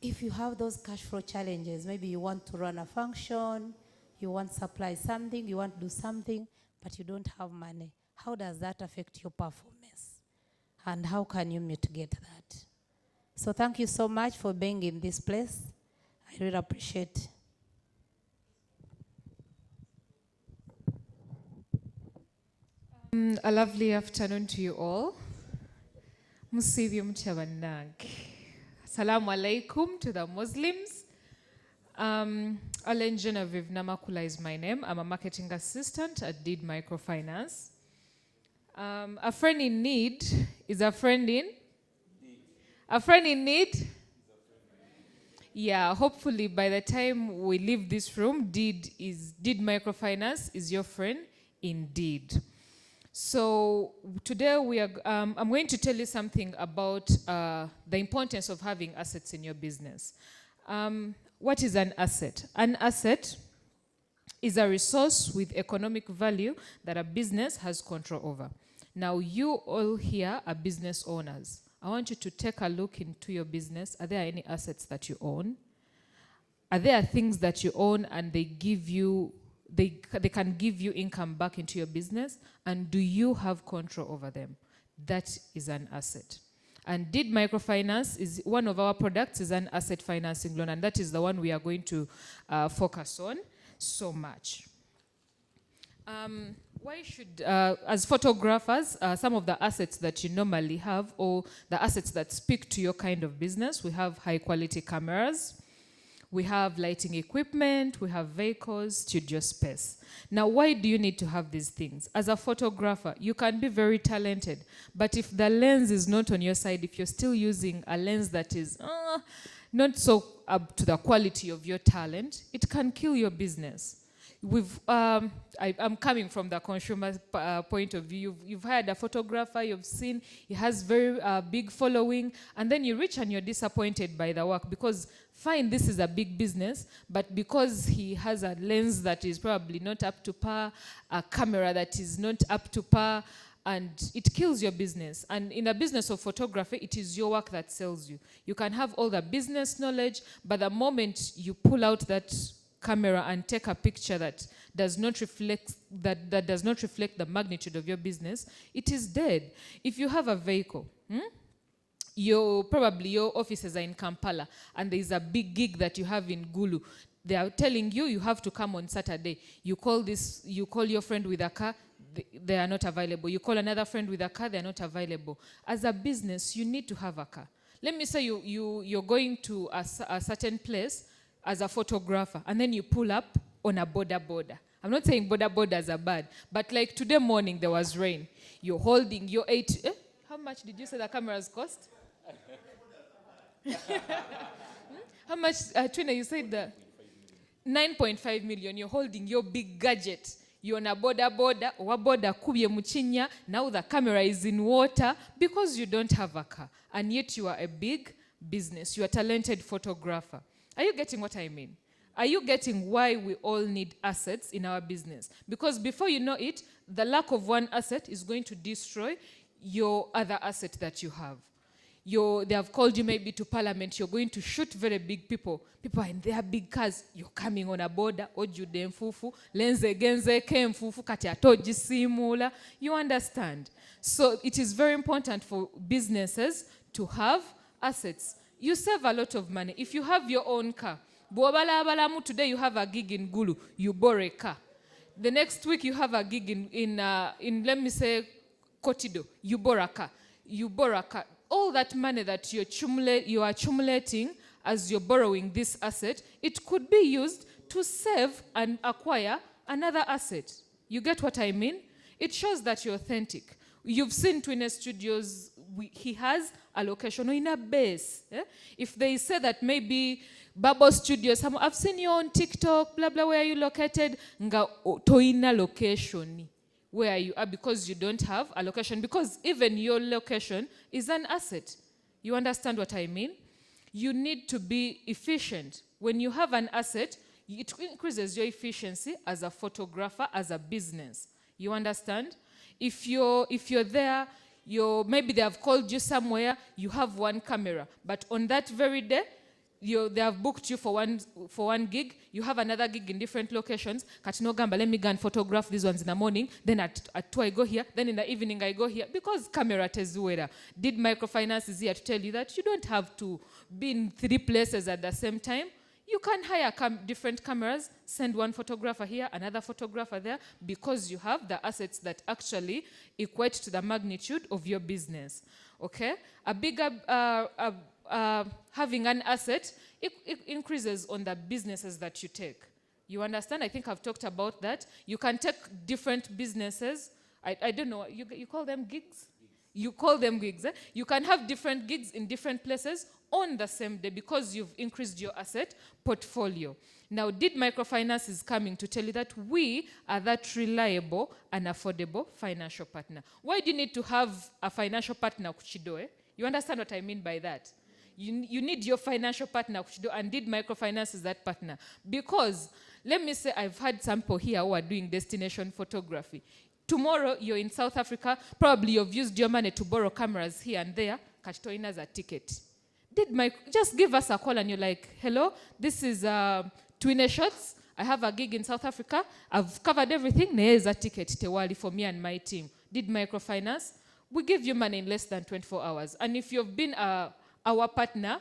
if you have those cash flow challenges, maybe you want to run a function, you want to supply something, you want to do something, but you don't have money. How does that affect your performance? And how can you mitigate that? So thank you so much for being in this place. I really appreciate it. A lovely afternoon to you all. Musibyo mchabanag. Assalamu alaikum to the Muslims. Alain Genevieve Namakula is my name. I'm a marketing assistant at Did Microfinance. A friend in need is a friend in? A friend in need? Yeah, hopefully by the time we leave this room, Did Microfinance is your friend indeed. So today I'm going to tell you something about the importance of having assets in your business. What is an asset? An asset is a resource with economic value that a business has control over. Now, you all here are business owners. I want you to take a look into your business. Are there any assets that you own? Are there things that you own and they give you, they can give you income back into your business? And do you have control over them? That is an asset. And Did Microfinance is one of our products, is an asset financing loan, and that is the one we are going to focus on so much. Why should, as photographers, some of the assets that you normally have, or the assets that speak to your kind of business, we have high quality cameras, we have lighting equipment, we have vehicles, studio space. Now, why do you need to have these things? As a photographer, you can be very talented, but if the lens is not on your side, if you're still using a lens that is not so up to the quality of your talent, it can kill your business. I'm coming from the consumer point of view. You've hired a photographer, you've seen he has very big following, and then you reach and you're disappointed by the work because, fine, this is a big business, but because he has a lens that is probably not up to par, a camera that is not up to par, and it kills your business. And in a business of photography, it is your work that sells you. You can have all the business knowledge, but the moment you pull out that camera and take a picture that does not reflect the magnitude of your business, it is dead. If you have a vehicle, your offices are in Kampala and there is a big gig that you have in Gulu, they are telling you have to come on Saturday. You call your friend with a car, they are not available. You call another friend with a car, they are not available. As a business, you need to have a car. Let me say you're going to a certain place as a photographer, and then you pull up on a border. I'm not saying border borders are bad, but like today morning there was rain. You're holding your how much did you say the cameras cost? How much, Twine, you said the 9.5 million. You're holding your big gadget. You're on a border, kubye muchinya. Now the camera is in water because you don't have a car. And yet you are a big business. You are a talented photographer. Are you getting what I mean? Are you getting why we all need assets in our business? Because before you know it, the lack of one asset is going to destroy your other asset that you have. They have called you maybe to parliament. You're going to shoot very big people. People are in their big cars. You're coming on a border. Ojude mfufu. Lenze genze ke mfufu. Kati atoji simula. You understand? So it is very important for businesses to have assets. You save a lot of money. If you have your own car, today you have a gig in Gulu, you borrow a car. The next week you have a gig in let me say, Kotido, you borrow a car. All that money that you are accumulating as you're borrowing this asset, it could be used to save and acquire another asset. You get what I mean? It shows that you're authentic. You've seen Twine Studios, he has a location in a base. If they say that maybe Babo Studios, I've seen you on TikTok, blah, blah, where are you located? Nga toina location. Where you are because you don't have a location. Because even your location is an asset. You understand what I mean? You need to be efficient. When you have an asset, it increases your efficiency as a photographer, as a business. You understand? If you're there, maybe they have called you somewhere, you have one camera. But on that very day, they have booked you for one gig. You have another gig in different locations. Katino gamba, let me go and photograph these ones in the morning. Then at 2 I go here. Then in the evening I go here. Because camera tezuera. Did Microfinance is here to tell you that you don't have to be in 3 places at the same time. You can hire different cameras, send one photographer here, another photographer there, because you have the assets that actually equate to the magnitude of your business. Okay? A bigger having an asset, it increases on the businesses that you take. You understand? I think I've talked about that. You can take different businesses. I don't know, you call them gigs? You call them gigs. You can have different gigs in different places on the same day because you've increased your asset portfolio. Now, Did Microfinance is coming to tell you that we are that reliable and affordable financial partner. Why do you need to have a financial partner, Kuchido? You understand what I mean by that? You need your financial partner, and Did Microfinance is that partner. Because, let me say, I've had some people here who are doing destination photography. Tomorrow, you're in South Africa, probably you've used your money to borrow cameras here and there, Kachtoina's a ticket. Just give us a call and you're like, hello, this is Twine Shots. I have a gig in South Africa. I've covered everything. There's a ticket, Tewali, for me and my team. Did Microfinance. We give you money in less than 24 hours. And if you've been our partner,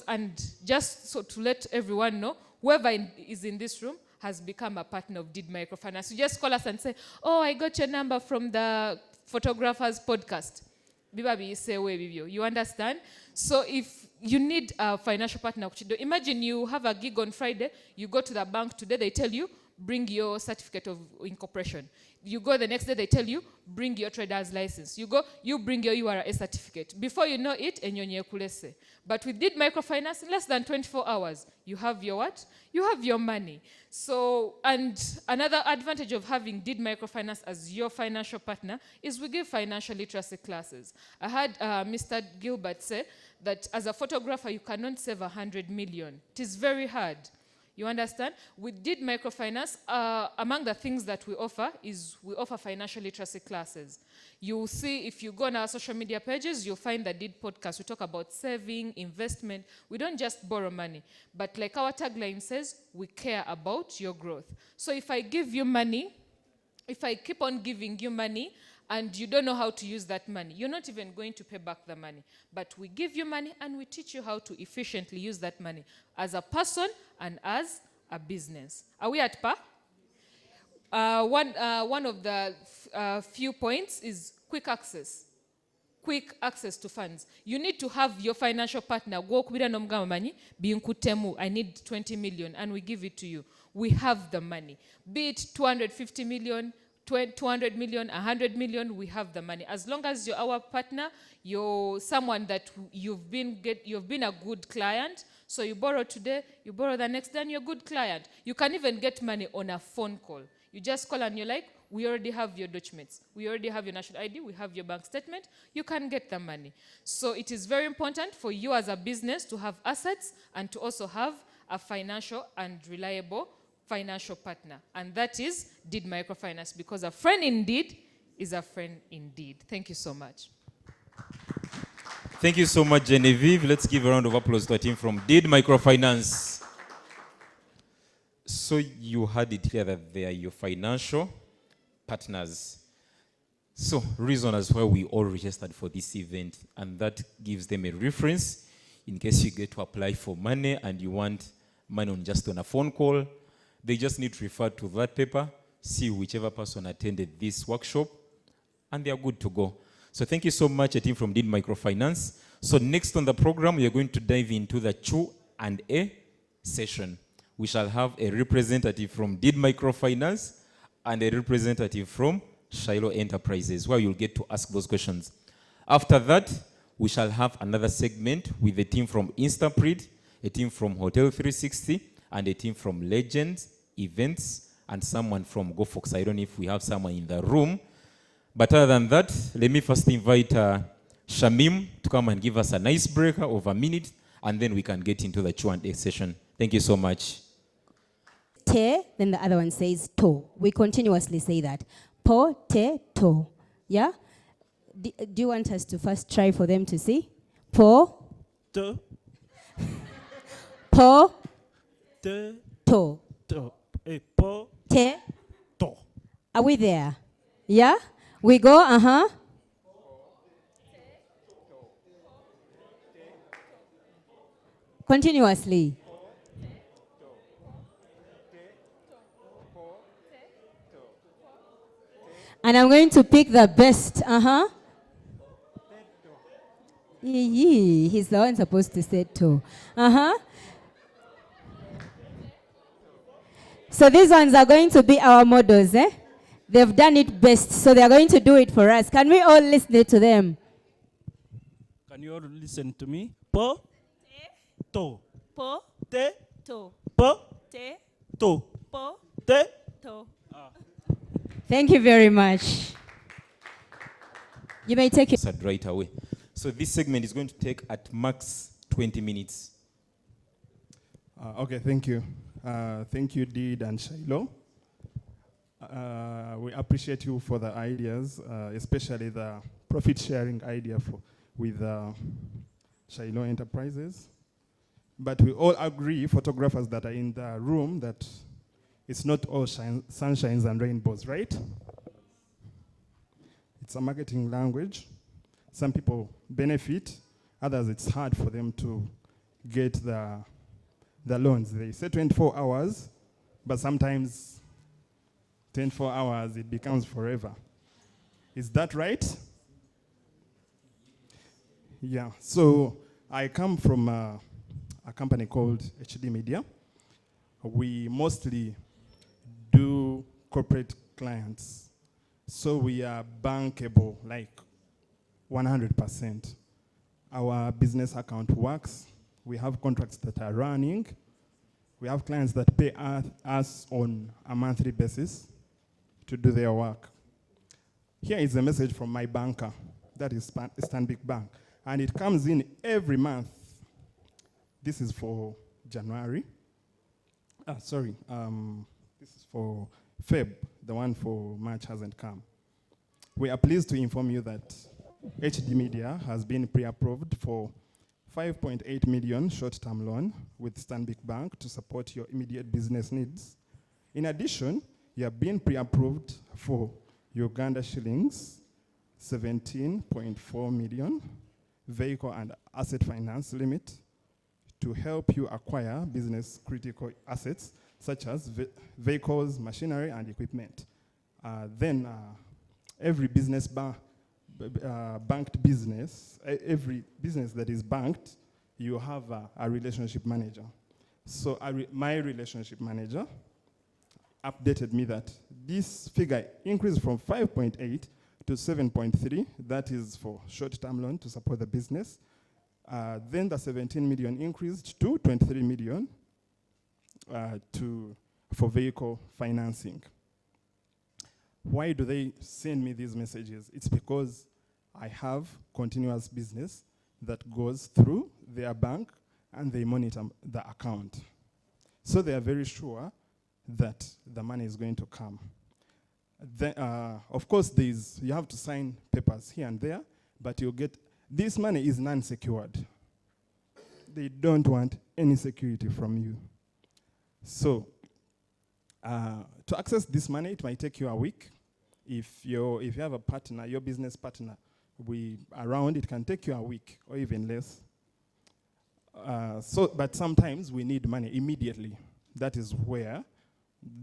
and just so to let everyone know, whoever is in this room has become a partner of Did Microfinance. You just call us and say, oh, I got your number from the photographer's podcast. You understand? So if you need a financial partner, imagine you have a gig on Friday, you go to the bank today, they tell you, bring your certificate of incorporation. You go the next day, they tell you, bring your trader's license. You go, you bring your URA certificate. Before you know it, enyonye kulese. But with Did Microfinance, in less than 24 hours, you have your what? You have your money. So, and another advantage of having Did Microfinance as your financial partner is we give financial literacy classes. I heard Mr. Gilbert say that as a photographer, you cannot save 100 million. It is very hard. You understand? We Did Microfinance. Among the things that we offer is we offer financial literacy classes. You'll see, if you go on our social media pages, you'll find the Did podcast. We talk about saving, investment. We don't just borrow money. But like our tagline says, we care about your growth. So if I give you money, if I keep on giving you money, and you don't know how to use that money, you're not even going to pay back the money. But we give you money and we teach you how to efficiently use that money as a person and as a business. Are we at par? One of the few points is quick access. Quick access to funds. You need to have your financial partner go kubira nomugamba manyi binkutemu, I need 20 million, and we give it to you. We have the money. Be it 250 million, 200 million, 100 million, we have the money. As long as you're our partner, you're someone that you've been a good client. So you borrow today, you borrow the next day, and you're a good client. You can even get money on a phone call. You just call and you're like, we already have your documents. We already have your national ID. We have your bank statement. You can get the money. So it is very important for you as a business to have assets and to also have a financial and reliable financial partner. And that is Did Microfinance, because a friend indeed is a friend indeed. Thank you so much. Thank you so much, Genevieve. Let's give a round of applause to our team from Did Microfinance. So you had it clear that they are your financial partners. So reason as why we all registered for this event, and that gives them a reference in case you get to apply for money and you want money just on a phone call. They just need to refer to that paper, see whichever person attended this workshop, and they are good to go. So thank you so much, a team from Did Microfinance. So next on the program, we are going to dive into the Q&A session. We shall have a representative from Did Microfinance and a representative from Skylo Enterprises, where you'll get to ask those questions. After that, we shall have another segment with a team from Instaprint, a team from Hotel 360, and a team from Legends, Events, and someone from GoFox. I don't know if we have someone in the room. But other than that, let me first invite Shamim to come and give us an icebreaker of a minute, and then we can get into the Q&A session. Thank you so much. Te, then the other one says to. We continuously say that. Po, te, to. Yeah? Do you want us to first try for them to see? Po. To. Po. Te. To. To. Po. Te. To. Are we there? Yeah? We go, uh-huh. Continuously. And I'm going to pick the best. Uh-huh. He's the one supposed to say to. Uh-huh. So these ones are going to be our models, eh? They've done it best, so they're going to do it for us. Can we all listen to them? Can you all listen to me? Po. To. Po. Te. To. Po. Te. To. Po. Te. To. Thank you very much. You may take it. Right away. So this segment is going to take at max 20 minutes. Okay, thank you. Thank you, Did and Skylo. We appreciate you for the ideas, especially the profit-sharing idea with Skylo Enterprises. But we all agree, photographers that are in the room, that it's not all sunshines and rainbows, right? It's a marketing language. Some people benefit, others it's hard for them to get the loans. They say 24 hours, but sometimes 24 hours, it becomes forever. Is that right? Yeah, so I come from a company called HD Media. We mostly corporate clients. So we are bankable, like 100%. Our business account works. We have contracts that are running. We have clients that pay us on a monthly basis to do their work. Here is a message from my banker, that is Stanbic Bank, and it comes in every month. This is for January. This is for Feb. The one for March hasn't come. We are pleased to inform you that HD Media has been pre-approved for 5.8 million short-term loan with Stanbic Bank to support your immediate business needs. In addition, you have been pre-approved for Uganda shillings 17.4 million vehicle and asset finance limit to help you acquire business critical assets such as vehicles, machinery, and equipment. Every business banked business, every business that is banked, you have a relationship manager. So my relationship manager updated me that this figure increased from 5.8 to 7.3. That is for short-term loan to support the business. Then the 17 million increased to 23 million for vehicle financing. Why do they send me these messages? It's because I have continuous business that goes through their bank and they monitor the account. So they are very sure that the money is going to come. Then, of course, you have to sign papers here and there, but you'll get, this money is non-secured. They don't want any security from you. So, to access this money, it might take you a week. If you have a partner, your business partner, around, it can take you a week or even less. But sometimes we need money immediately. That is where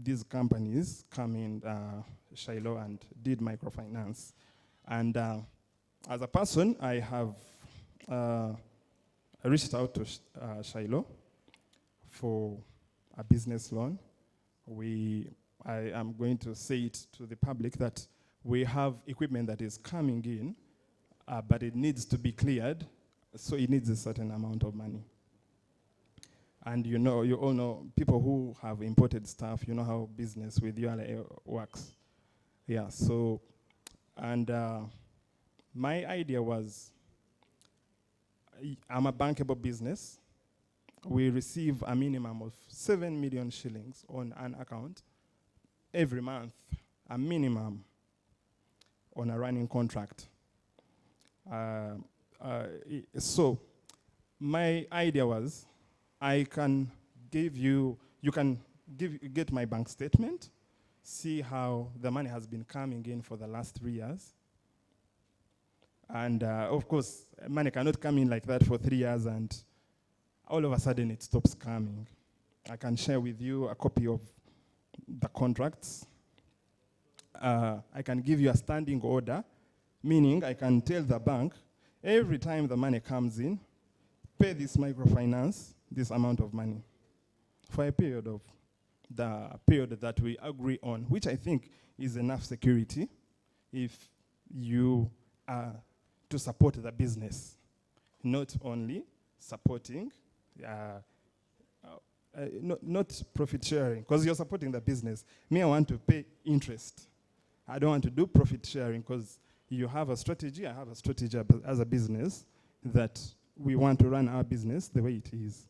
these companies come in, Skylo, and did microfinance. And as a person, I have reached out to Skylo for a business loan. I am going to say it to the public that we have equipment that is coming in, but it needs to be cleared, so it needs a certain amount of money. And you all know, people who have imported stuff, you know how business with ULA works. Yeah, so, and my idea was, I'm a bankable business. We receive a minimum of 7 million shillings on an account every month, a minimum on a running contract. So my idea was, I can give you can get my bank statement, see how the money has been coming in for the last 3 years. And of course, money cannot come in like that for 3 years and all of a sudden it stops coming. I can share with you a copy of the contracts. I can give you a standing order, meaning I can tell the bank, every time the money comes in, pay this microfinance, this amount of money, for a period of the period that we agree on, which I think is enough security if you are to support the business, not only supporting, not profit sharing, because you're supporting the business. Me, I want to pay interest. I don't want to do profit sharing because you have a strategy, I have a strategy as a business that we want to run our business the way it is.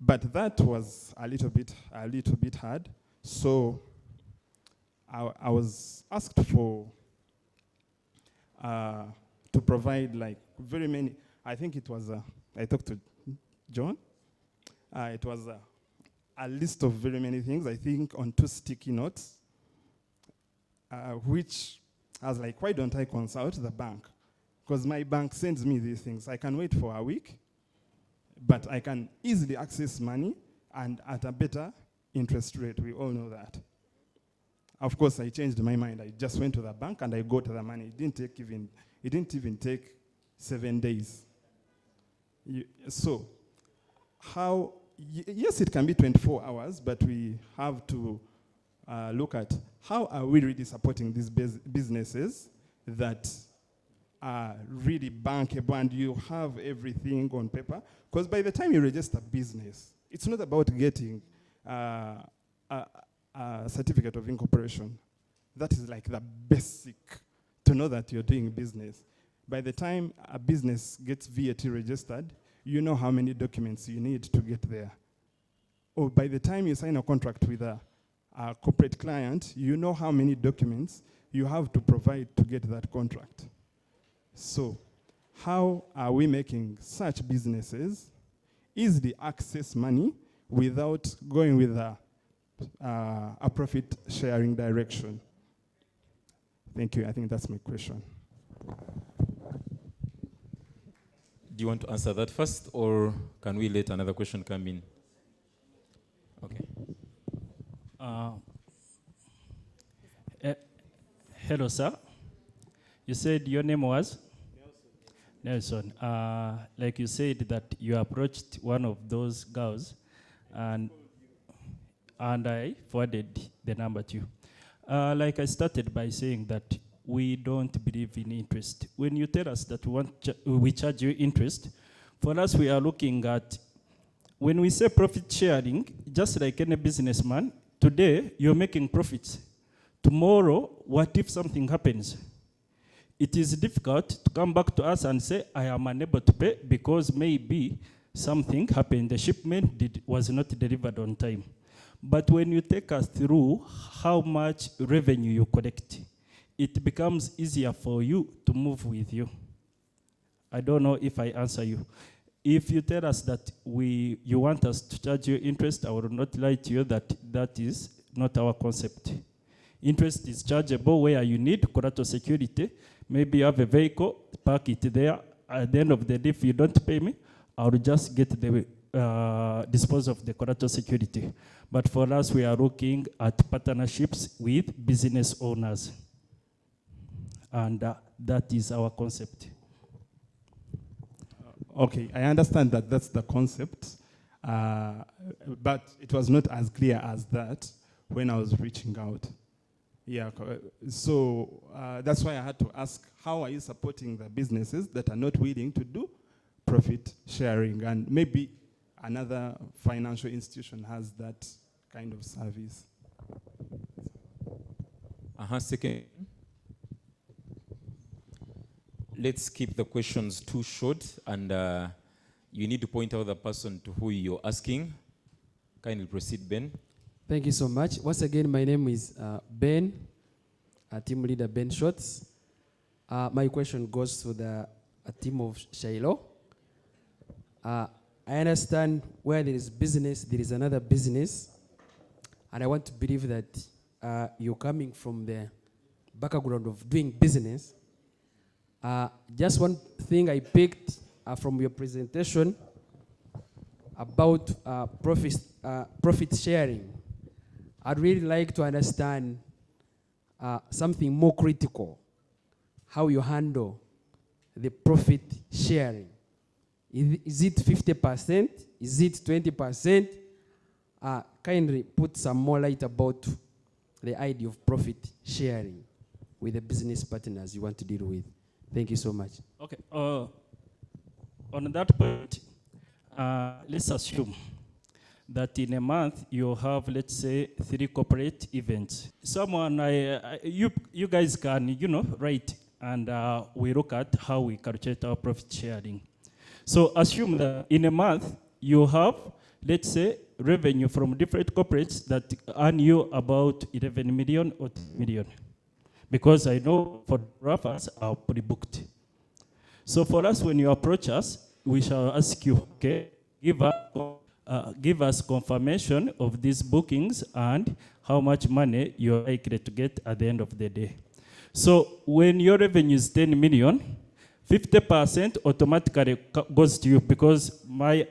But that was a little bit hard. So I was asked for to provide like very many. I think it was I talked to John. It was a list of very many things. I think on 2 sticky notes, which I was like, why don't I consult the bank? Because my bank sends me these things. I can wait for a week, but I can easily access money and at a better interest rate. We all know that. Of course, I changed my mind. I just went to the bank and I got the money. It didn't even take 7 days. So, yes, it can be 24 hours, but we have to look at how are we really supporting these businesses that are really bankable and you have everything on paper. Because by the time you register business, it's not about getting a certificate of incorporation. That is like the basic to know that you're doing business. By the time a business gets VAT registered, you know how many documents you need to get there. Or by the time you sign a contract with a corporate client, you know how many documents you have to provide to get that contract. So, how are we making such businesses easily access money without going with a profit sharing direction? Thank you. I think that's my question. Do you want to answer that first, or can we let another question come in? Okay. Hello, sir. You said your name was? Nelson. Like you said that you approached one of those girls, and I forwarded the number to you. Like I started by saying that we don't believe in interest. When you tell us that we charge you interest, for us we are looking at, when we say profit sharing, just like any businessman, today you're making profits. Tomorrow, what if something happens? It is difficult to come back to us and say, I am unable to pay because maybe something happened. The shipment was not delivered on time. But when you take us through how much revenue you collect, it becomes easier for you to move with you. I don't know if I answer you. If you tell us that you want us to charge you interest, I will not lie to you that that is not our concept. Interest is chargeable where you need collateral security. Maybe you have a vehicle, park it there. At the end of the day, if you don't pay me, I will just get the dispose of the collateral security. But for us, we are looking at partnerships with business owners. And that is our concept. Okay, I understand that that's the concept, but it was not as clear as that when I was reaching out. Yeah, so that's why I had to ask, how are you supporting the businesses that are not willing to do profit sharing? And maybe another financial institution has that kind of service. Second. Let's keep the questions too short, and you need to point out the person to who you're asking. Kindly proceed, Ben. Thank you so much. Once again, my name is Ben, team leader Ben Shots. My question goes to the team of Skylo. I understand where there is business, there is another business, and I want to believe that you're coming from the background of doing business. Just one thing I picked from your presentation about profit sharing. I'd really like to understand something more critical, how you handle the profit sharing. Is it 50%? Is it 20%? Kindly put some more light about the idea of profit sharing with the business partners you want to deal with. Thank you so much. Okay. On that point, let's assume that in a month you have, let's say, 3 corporate events. Someone, you guys can, write, and we look at how we calculate our profit sharing. So assume that in a month you have, let's say, revenue from different corporates that earn you about 11 million or 10 million. Because I know photographers are pre-booked. So for us, when you approach us, we shall ask you, okay, give us confirmation of these bookings and how much money you're likely to get at the end of the day. So when your revenue is 10 million, 50% automatically goes to you, because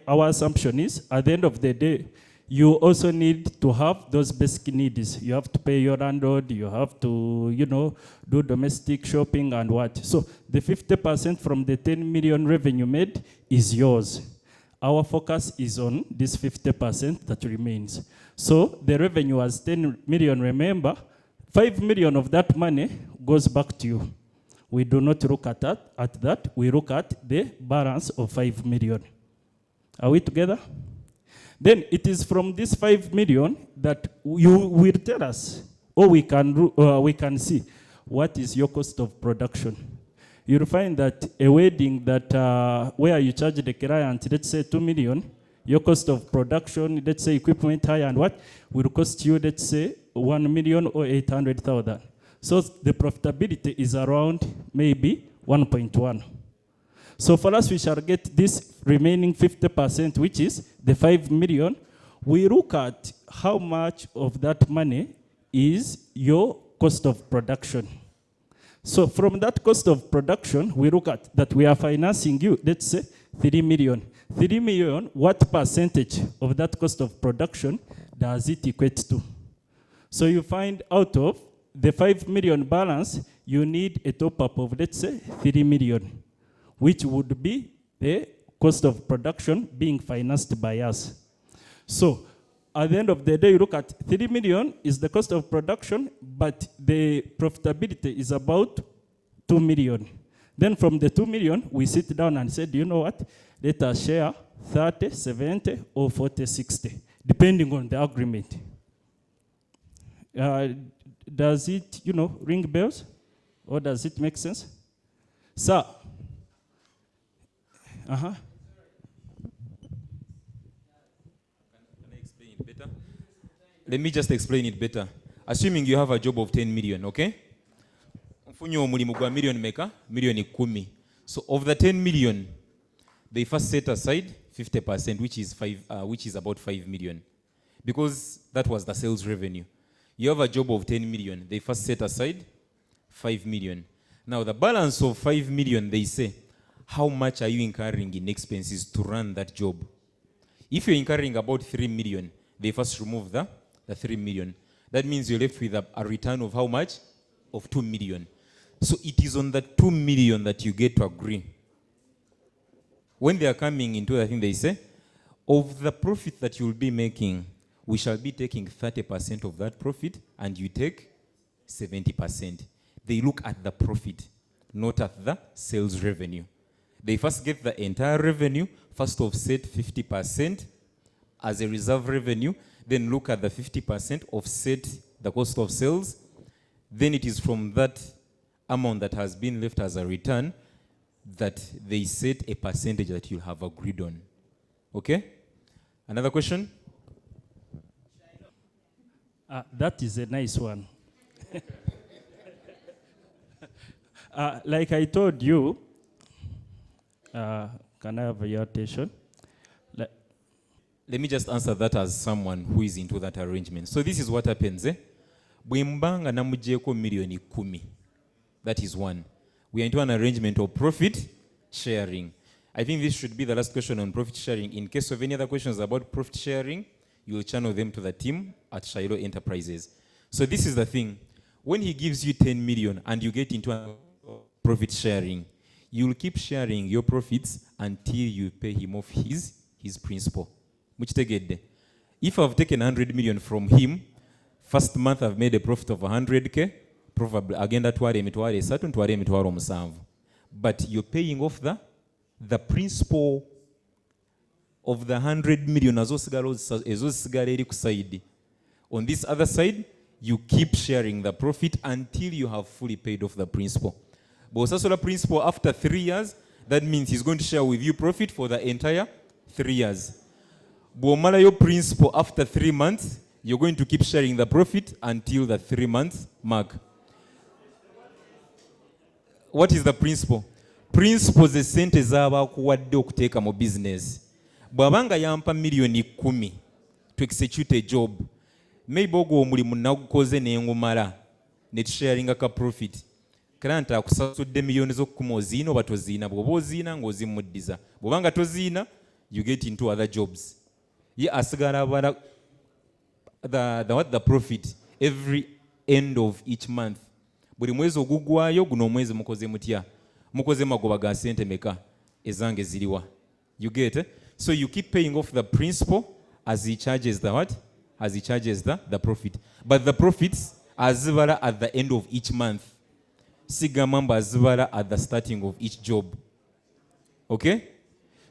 our assumption is at the end of the day, you also need to have those basic needs. You have to pay your landlord, you have to, do domestic shopping and what. So the 50% from the 10 million revenue made is yours. our focus is on this 50% that remains. So the revenue was 10 million, remember, 5 million of that money goes back to you. We do not look at that, we look at the balance of 5 million. Are we together? Then it is from this 5 million that you will tell us, or we can see what is your cost of production. You'll find that a wedding that where you charge the client, let's say 2 million, your cost of production, let's say equipment hire and what, will cost you, let's say 1 million or 800,000. So the profitability is around maybe 1.1. So for us, we shall get this remaining 50%, which is the 5 million. We look at how much of that money is your cost of production. So from that cost of production, we look at that we are financing you, let's say 3 million. 3 million, what percentage of that cost of production does it equate to? So you find out of the 5 million balance, you need a top-up of, let's say, 3 million, which would be the cost of production being financed by us. So at the end of the day, you look at 3 million is the cost of production, but the profitability is about 2 million. Then from the 2 million, we sit down and say, do you know what? Let us share 30, 70, or 40, 60, depending on the agreement. Does it, ring bells? Or does it make sense? Sir? Can I explain it better? Let me just explain it better. Assuming you have a job of 10 million, okay? Million maker, million 10. So of the 10 million, they first set aside 50%, which is about 5 million. Because that was the sales revenue. You have a job of 10 million, they first set aside 5 million. Now the balance of 5 million, they say, how much are you incurring in expenses to run that job? If you're incurring about 3 million, they first remove the 3 million. That means you're left with a return of how much? Of 2 million. So it is on that 2 million that you get to agree. When they are coming into the thing, they say, of the profit that you'll be making, we shall be taking 30% of that profit, and you take 70%. They look at the profit, not at the sales revenue. They first get the entire revenue, first offset 50% as a reserve revenue, then look at the 50%, offset the cost of sales. Then it is from that amount that has been left as a return that they set a percentage that you have agreed on. Okay? Another question? That is a nice one. Like I told you, can I have your attention? Let me just answer that as someone who is into that arrangement. So this is what happens. Bwembanga namujeko million 10. That is one. We are into an arrangement of profit sharing. I think this should be the last question on profit sharing. In case of any other questions about profit sharing, you will channel them to the team at Skylo Enterprises. So this is the thing. When he gives you 10 million and you get into a profit sharing, you will keep sharing your profits until you pay him off his principal. If I've taken 100 million from him, first month I've made a profit of 100K, probably again that but you're paying off the principal of the 100 million. On this other side, you keep sharing the profit until you have fully paid off the principal. But the principal after 3 years, that means he's going to share with you profit for the entire 3 years. But your principal after 3 months, you're going to keep sharing the profit until the 3 months mark. What is the principle? Principle ze sente zaba kuwadde okuteeka mu business. Bwabanga yampa million 10 to execute a job, maybe ogwo omulimu nagukoze n'engumala ne tusharinga ka profit. Client akusasudde millions z'okukuma oziina oba toziina. Bw'oba oziina ng'ozimuddiza. Bw'obanga toziina, you get into other jobs. Ye asigala abala the profit every end of each month. Buli mwezi ogugwayo guno omwezi mukoze mutya. Mukoze magoba ga sente meka ezange ziriwa. You get it? So you keep paying off the principal as he charges the what? As he charges the profit. But the profits are zibara at the end of each month. Sigamamba zibara at the starting of each job. Okay?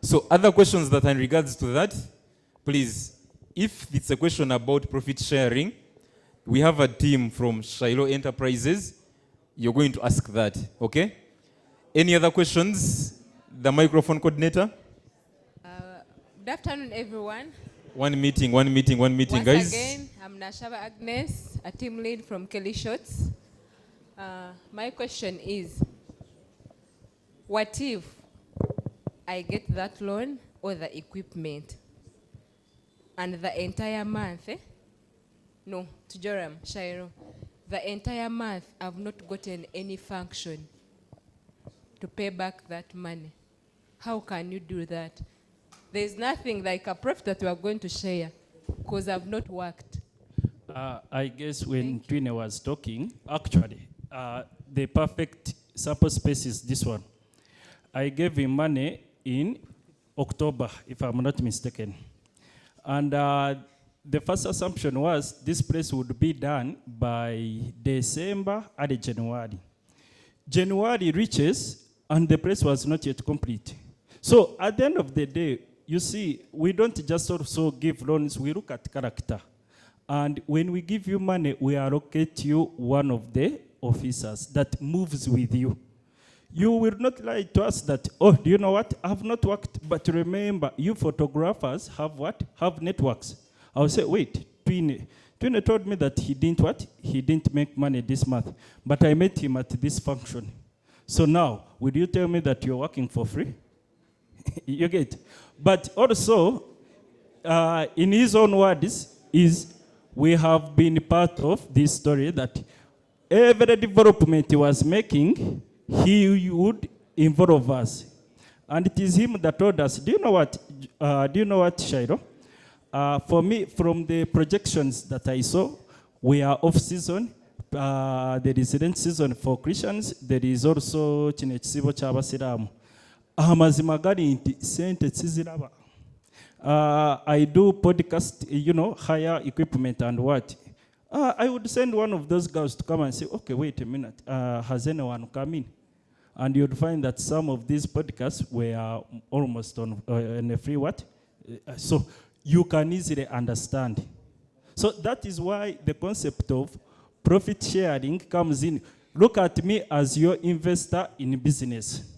So other questions that are in regards to that, please, if it's a question about profit sharing, we have a team from Skylo Enterprises. You're going to ask that, okay? Any other questions? The microphone coordinator? Good afternoon, everyone. One meeting, Once guys. again, I'm Nashaba Agnes, a team lead from Twine Shots. My question is, what if I get that loan or the equipment and the entire month, no, to Joram, Shairo, the entire month I've not gotten any function to pay back that money? How can you do that? There's nothing like a profit that we are going to share because I've not worked. I guess when Twine was talking, actually, the perfect sample space is this one. I gave him money in October, if I'm not mistaken. And the first assumption was this place would be done by December or January. January reaches, and the place was not yet complete. So at the end of the day, you see, we don't just also give loans, we look at character. And when we give you money, we allocate you one of the officers that moves with you. You will not lie to us that, oh, do you know what? I have not worked, but remember, you photographers have what? Have networks. I will say, wait, Twine told me that he didn't what? He didn't make money this month, but I met him at this function. So now, will you tell me that you're working for free? You get? But also, in his own words, we have been part of this story that every development he was making, he would involve us. And it is him that told us, do you know what, Shairo? For me, from the projections that I saw, we are off-season. There is rain season for Christians. There is also Chinechisibo Chabasiramu. Amazima gari inti sente siziraba. I do podcast, hire equipment and what. I would send one of those girls to come and say, okay, wait a minute, has anyone come in? And you'd find that some of these podcasts were almost on a free what? So you can easily understand. So that is why the concept of profit sharing comes in. Look at me as your investor in business.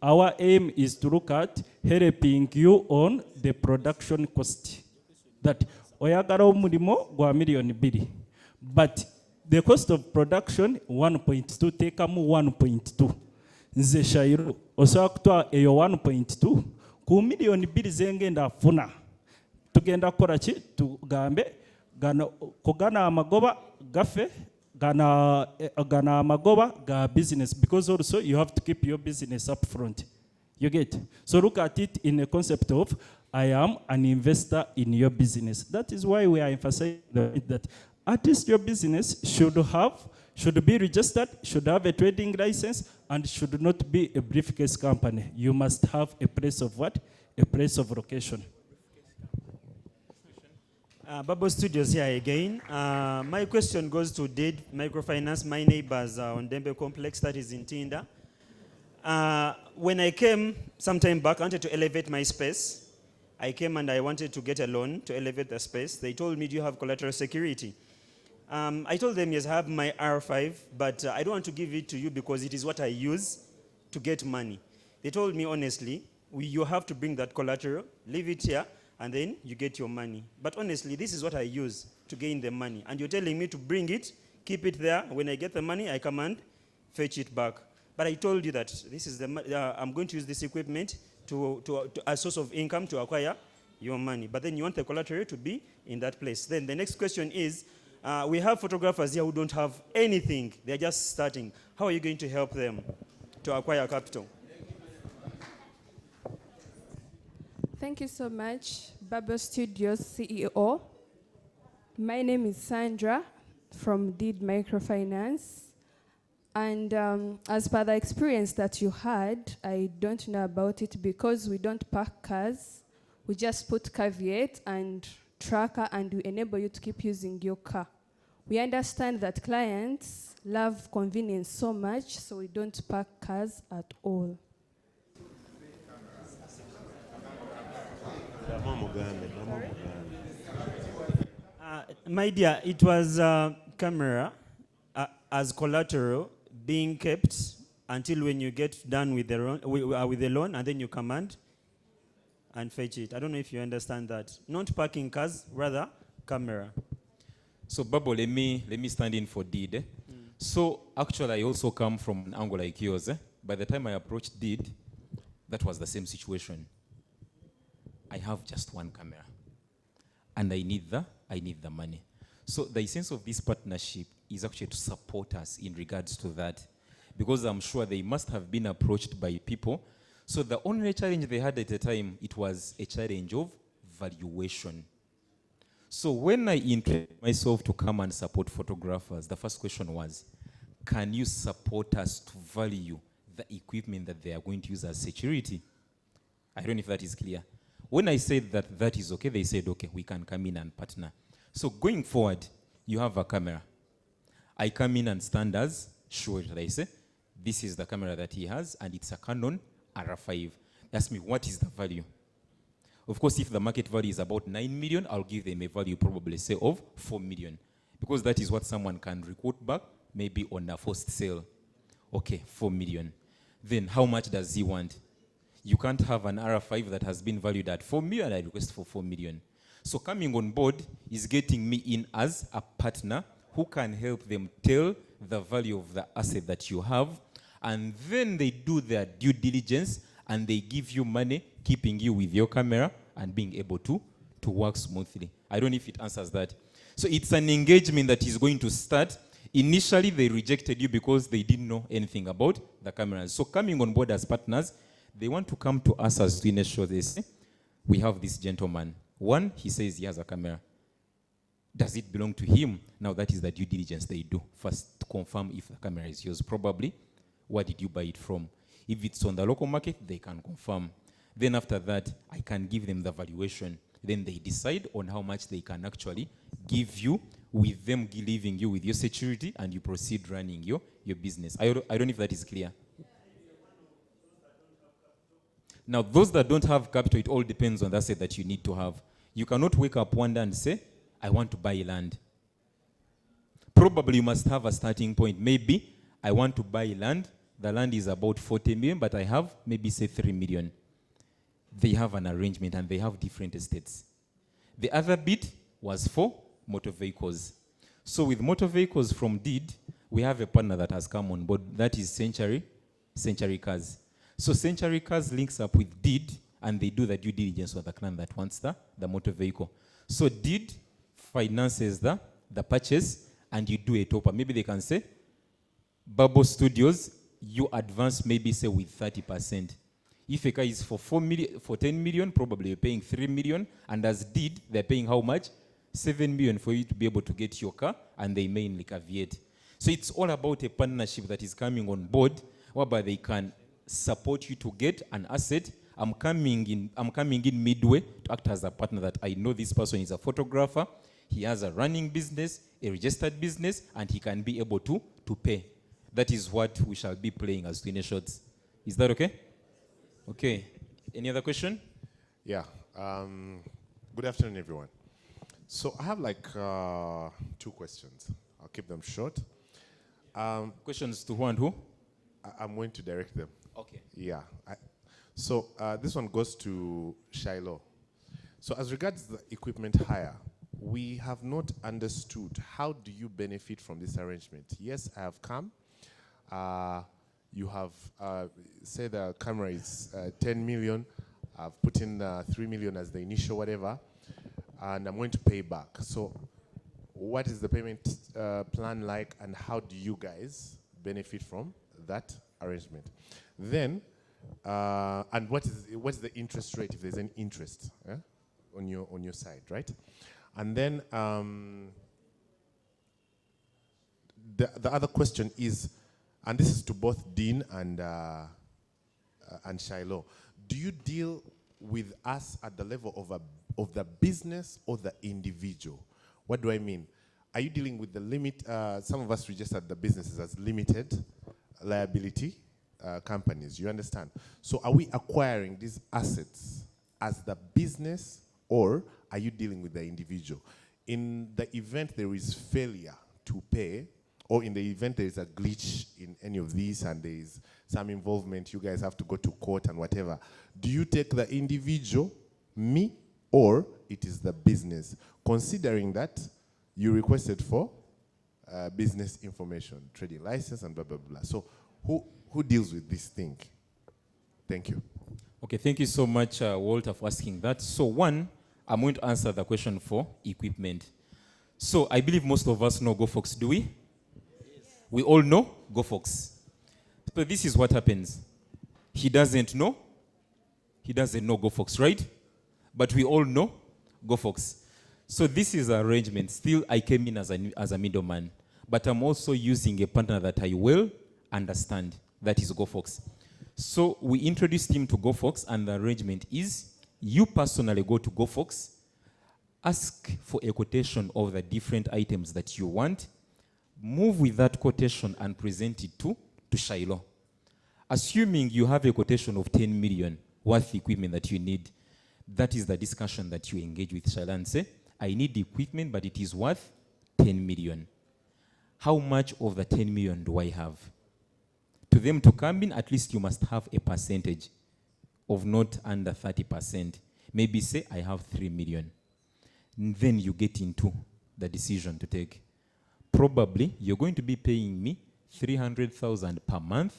Our aim is to look at helping you on the production cost. That oyagala omulimo gwa $1,200,000. But the cost of production 1.2, take mu 1.2. Nze Shairo osobola kutwala eyo 1.2 ku $2,000,000 zengenda afuna. Tugenda kukola ki? Tugambe kugana amagoba gafe, gana amagoba ga business, because also you have to keep your business up front. You get? So look at it in a concept of I am an investor in your business. That is why we are emphasizing that at least your business should be registered, should have a trading license, and should not be a briefcase company. You must have a place of what? A place of location. Bubble Studios here again. My question goes to Deed Microfinance, my neighbors on Dembe Complex, that is in Tinda. When I came some time back, I wanted to elevate my space. I came and I wanted to get a loan to elevate the space. They told me, do you have collateral security? I told them, yes, I have my R5, but I don't want to give it to you because it is what I use to get money. They told me, honestly, you have to bring that collateral, leave it here, and then you get your money. But honestly, this is what I use to gain the money. And you're telling me to bring it, keep it there. When I get the money, I come and fetch it back. But I told you that this is I'm going to use this equipment to a source of income to acquire your money. But then you want the collateral to be in that place. Then the next question is, we have photographers here who don't have anything. They're just starting. How are you going to help them to acquire capital? Thank you so much, Bubble Studios CEO. My name is Sandra from Deed Microfinance. And as per the experience that you had, I don't know about it because we don't park cars. We just put caveat and tracker and we enable you to keep using your car. We understand that clients love convenience so much, so we don't park cars at all. My dear, it was camera as collateral being kept until when you get done with the loan, and then you command and fetch it. I don't know if you understand that. Not parking cars, rather camera. So, Babo, let me stand in for deed. So, actually, I also come from an angle like yours. By the time I approached deed, that was the same situation. I have just one camera, and I need the money. So, the essence of this partnership is actually to support us in regards to that, because I'm sure they must have been approached by people. So, the only challenge they had at the time, it was a challenge of valuation. So when I introduced myself to come and support photographers, the first question was, can you support us to value the equipment that they are going to use as security? I don't know if that is clear. When I said that that is okay, they said, okay, we can come in and partner. So going forward, you have a camera. I come in and stand as, show it, I say, this is the camera that he has, and it's a Canon R5. Ask me, what is the value? Of course, if the market value is about 9 million, I'll give them a value probably, say, of 4 million. Because that is what someone can record back, maybe on a first sale. Okay, 4 million. Then how much does he want? You can't have an R5 that has been valued at 4 million, and I request for 4 million. So coming on board is getting me in as a partner who can help them tell the value of the asset that you have, and then they do their due diligence, and they give you money, keeping you with your camera and being able to work smoothly. I don't know if it answers that. So it's an engagement that is going to start. Initially, they rejected you because they didn't know anything about the cameras. So coming on board as partners, they want to come to us as Twine Shots. They say, we have this gentleman. One, he says he has a camera. Does it belong to him? Now that is the due diligence they do. First, to confirm if the camera is yours. Probably, where did you buy it from? If it's on the local market, they can confirm. Then after that, I can give them the valuation. Then they decide on how much they can actually give you, with them leaving you with your security, and you proceed running your business. I don't know if that is clear. Now, those that don't have capital, it all depends on the asset that you need to have. You cannot wake up one day and say, I want to buy land. Probably you must have a starting point. Maybe I want to buy land. The land is about 40 million, but I have maybe say 3 million. They have an arrangement and they have different estates. The other bit was for motor vehicles. So with motor vehicles from deed, we have a partner that has come on board. That is Century Cars. So Century Cars links up with deed, and they do the due diligence of the client that wants the motor vehicle. So deed finances the purchase, and you do a top-up. Maybe they can say, Babo Studios, you advance maybe say with 30%. If a car is for 10 million, probably you're paying 3 million, and as deed, they're paying how much? 7 million for you to be able to get your car, and they mainly caveat. So it's all about a partnership that is coming on board, whereby they can support you to get an asset. I'm coming in midway to act as a partner that I know this person is a photographer, he has a running business, a registered business, and he can be able to pay. That is what we shall be playing as Twine Shots. Is that okay? Okay. Any other question? Yeah. Good afternoon, everyone. So I have like 2 questions. I'll keep them short. Questions to who and who? I'm going to direct them. Okay. Yeah. So this one goes to Skylo. So as regards the equipment hire, we have not understood how do you benefit from this arrangement. Yes, I have come. You have say the camera is 10 million. I've put in 3 million as the initial whatever, and I'm going to pay back. So what is the payment plan like, and how do you guys benefit from that arrangement? Then, and what is the interest rate, if there's any interest on your side, right? And then the other question is, and this is to both Dean and Skylo. Do you deal with us at the level of the business or the individual? What do I mean? Are you dealing with the limit? Some of us registered the businesses as limited liability companies, you understand? So are we acquiring these assets as the business, or are you dealing with the individual? In the event there is failure to pay, or in the event there is a glitch in any of these and there is some involvement, you guys have to go to court and whatever, do you take the individual, me, or it is the business? Considering that you requested for business information, trading license and blah, blah, blah. So who deals with this thing? Thank you. Okay, thank you so much, Walter, for asking that. So one, I'm going to answer the question for equipment. So I believe most of us know GoFox, do we? Yes. We all know GoFox. So this is what happens. He doesn't know GoFox, right? But we all know GoFox. So this is an arrangement. Still, I came in as a middleman, but I'm also using a partner that I will understand. That is GoFox. So we introduced him to GoFox, and the arrangement is you personally go to GoFox, ask for a quotation of the different items that you want, move with that quotation and present it to Skylo. Assuming you have a quotation of 10 million worth equipment that you need, that is the discussion that you engage with Skylo and say, I need equipment, but it is worth 10 million. How much of the 10 million do I have? To them to come in, at least you must have a percentage of not under 30%. Maybe say, I have 3 million. And then you get into the decision to take. Probably, you're going to be paying me 300,000 per month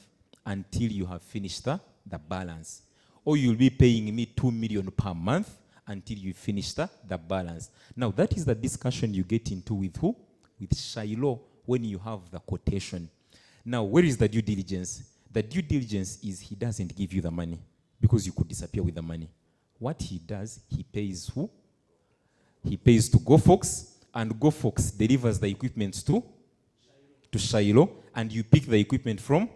until you have finished the balance. Or you'll be paying me 2 million per month until you finish the balance. Now, that is the discussion you get into with who? With Skylo when you have the quotation. Now, where is the due diligence? The due diligence is he doesn't give you the money because you could disappear with the money. What he does, he pays who? He pays to GoFox, and GoFox delivers the equipment to Skylo, and you pick the equipment from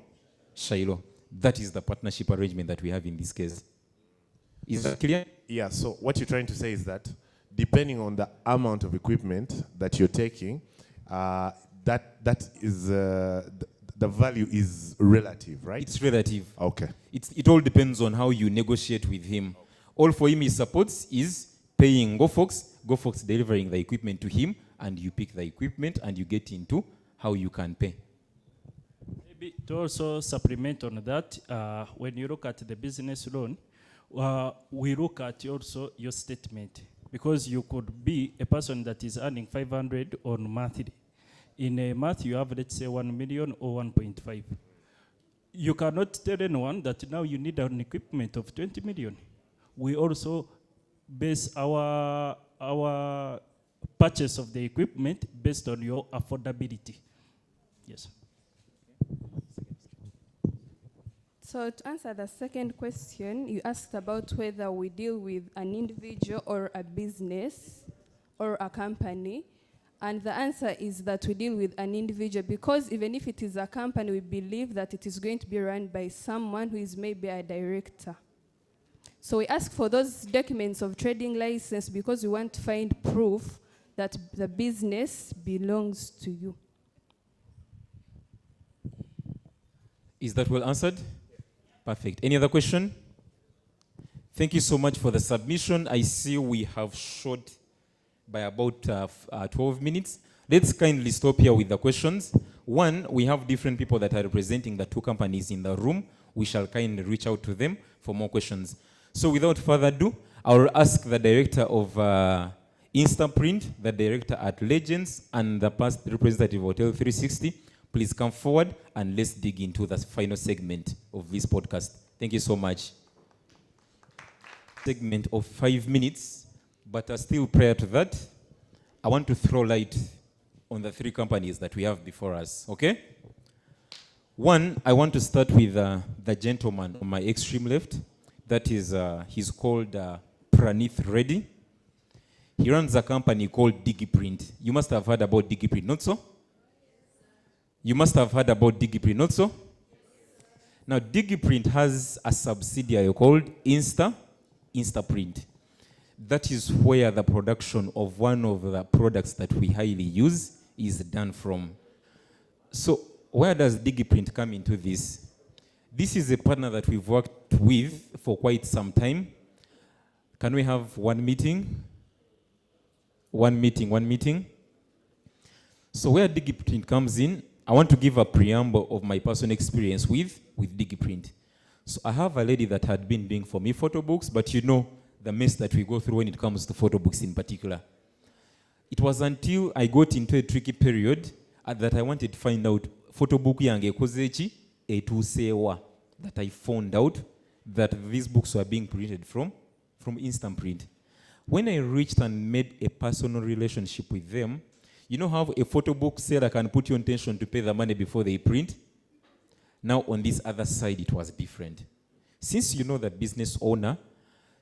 Skylo. That is the partnership arrangement that we have in this case. Is that clear? Yeah, so what you're trying to say is that depending on the amount of equipment that you're taking, that is the value is relative, right? It's relative. Okay. It all depends on how you negotiate with him. All for him he supports is paying GoFox delivering the equipment to him, and you pick the equipment and you get into how you can pay. Maybe to also supplement on that, when you look at the business loan, we look at also your statement, because you could be a person that is earning 500 on monthly. In a month, you have, let's say, 1 million or 1.5. You cannot tell anyone that now you need an equipment of 20 million. We also base our purchase of the equipment based on your affordability. Yes. So to answer the second question, you asked about whether we deal with an individual or a business or a company. And the answer is that we deal with an individual, because even if it is a company, we believe that it is going to be run by someone who is maybe a director. So we ask for those documents of trading license because we want to find proof that the business belongs to you. Is that well answered? Perfect. Any other question? Thank you so much for the submission. I see we have short by about 12 minutes. Let's kindly stop here with the questions. One, we have different people that are representing the two companies in the room. We shall kindly reach out to them for more questions. So without further ado, I'll ask the director of Instaprint, the director at Legends, and the past representative of Hotel 360. Please come forward and let's dig into the final segment of this podcast. Thank you so much. Segment of 5 minutes, but still prior to that, I want to throw light on the three companies that we have before us, okay? One, I want to start with the gentleman on my extreme left. That is, he's called Pranith Reddy. He runs a company called DigiPrint. You must have heard about DigiPrint, not so? You must have heard about DigiPrint, not so? Now, Digiprint has a subsidiary called Instaprint. That is where the production of one of the products that we highly use is done from. So where does Digiprint come into this? This is a partner that we've worked with for quite some time. Can we have one meeting? One meeting. So where Digiprint comes in, I want to give a preamble of my personal experience with Digiprint. So I have a lady that had been doing for me photo books, but you know the mess that we go through when it comes to photo books in particular. It was until I got into a tricky period that I wanted to find out photo book yange kozechi etusewa, that I found out that these books were being printed from Instaprint. When I reached and made a personal relationship with them, you know how a photo book seller can put you on tension to pay the money before they print? Now on this other side, it was different. Since you know the business owner,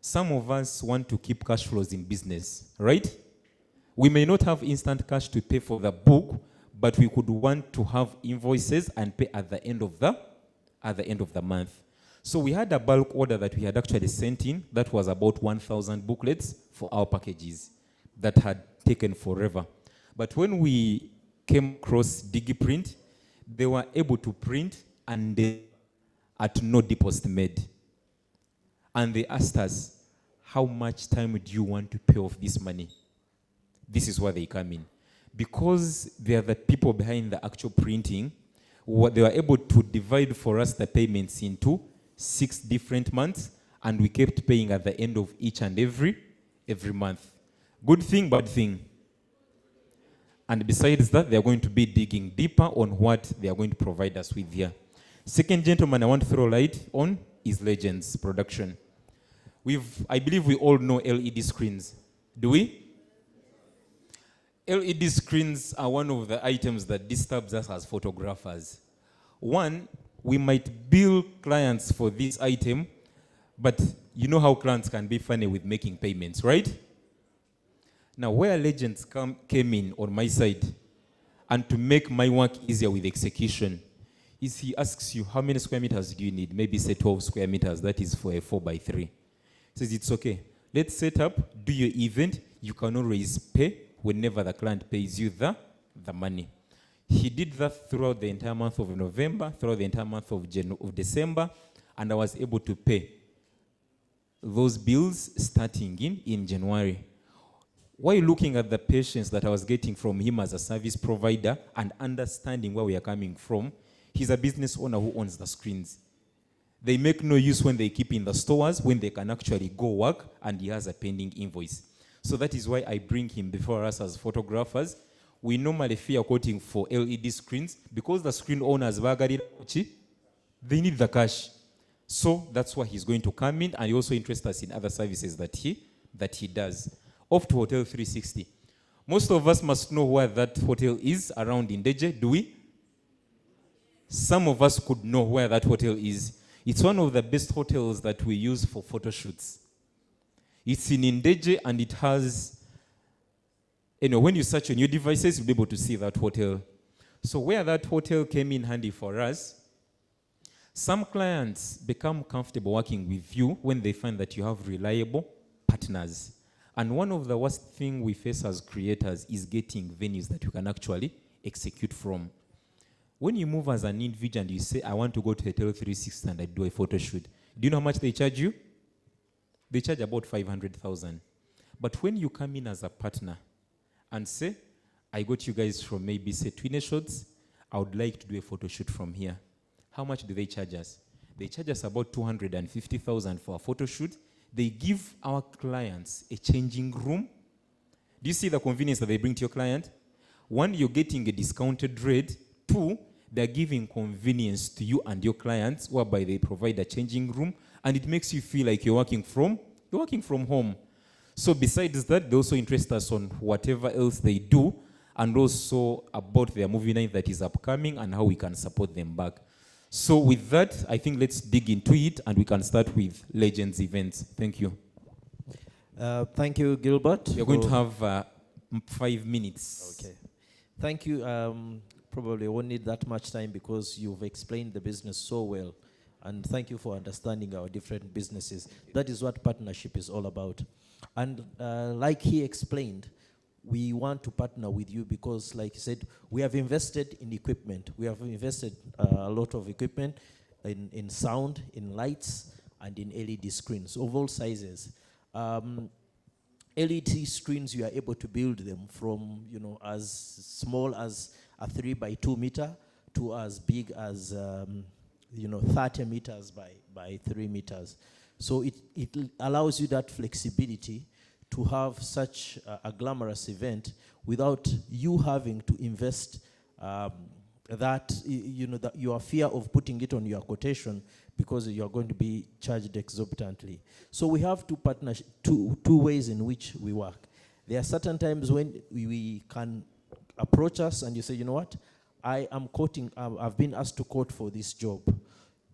some of us want to keep cash flows in business, right? We may not have instant cash to pay for the book, but we could want to have invoices and pay at the end of the month. So we had a bulk order that we had actually sent in that was about 1,000 booklets for our packages that had taken forever. But when we came across Digiprint, they were able to print and at no deposit made. And they asked us, how much time do you want to pay off this money? This is where they come in. Because they are the people behind the actual printing, they were able to divide for us the payments into 6 different months, and we kept paying at the end of each and every month. Good thing, bad thing. And besides that, they are going to be digging deeper on what they are going to provide us with here. Second gentleman I want to throw light on is Legends Production. I believe we all know LED screens. Do we? LED screens are one of the items that disturbs us as photographers. One, we might bill clients for this item, but you know how clients can be funny with making payments, right? Now, where Legends came in on my side, and to make my work easier with execution, is he asks you, how many square meters do you need? Maybe say 12 square meters, that is for a 4x3. He says, it's okay. Let's set up, do your event, you can always pay whenever the client pays you the money. He did that throughout the entire month of November, throughout the entire month of December, and I was able to pay those bills starting in January. While looking at the patience that I was getting from him as a service provider and understanding where we are coming from, he's a business owner who owns the screens. They make no use when they keep in the stores, when they can actually go work, and he has a pending invoice. So that is why I bring him before us as photographers. We normally fear quoting for LED screens because the screen owners, they need the cash. So that's why he's going to come in, and he also interests us in other services that he does. Off to Hotel 360. Most of us must know where that hotel is around Indeje, do we? Some of us could know where that hotel is. It's one of the best hotels that we use for photo shoots. It's in Indeje, and it has, when you search on your devices, you'll be able to see that hotel. So where that hotel came in handy for us, some clients become comfortable working with you when they find that you have reliable partners. And one of the worst things we face as creators is getting venues that you can actually execute from. When you move as an individual and you say, I want to go to Hotel 360 and I do a photo shoot, do you know how much they charge you? They charge about 500,000. But when you come in as a partner and say, I got you guys from maybe say Twine Shots, I would like to do a photo shoot from here. How much do they charge us? They charge us about 250,000 for a photo shoot. They give our clients a changing room. Do you see the convenience that they bring to your client? One, you're getting a discounted rate. Two, they're giving convenience to you and your clients, whereby they provide a changing room, and it makes you feel like you're working from home. So besides that, they also interest us on whatever else they do, and also about their movie night that is upcoming and how we can support them back. So with that, I think let's dig into it, and we can start with Legends events. Thank you. Thank you, Gilbert. You're going to have 5 minutes. Okay. Thank you. Probably won't need that much time because you've explained the business so well. And thank you for understanding our different businesses. That is what partnership is all about. And like he explained, we want to partner with you because, like he said, we have invested in equipment. We have invested a lot of equipment in sound, in lights, and in LED screens of all sizes. LED screens, you are able to build them from, as small as a 3x2 meter to as big as 30 meters by 3 meters. So it allows you that flexibility to have such a glamorous event without you having to invest that your fear of putting it on your quotation because you're going to be charged exorbitantly. So we have two ways in which we work. There are certain times when we can approach us and you say, you know what, I am quoting, I've been asked to quote for this job.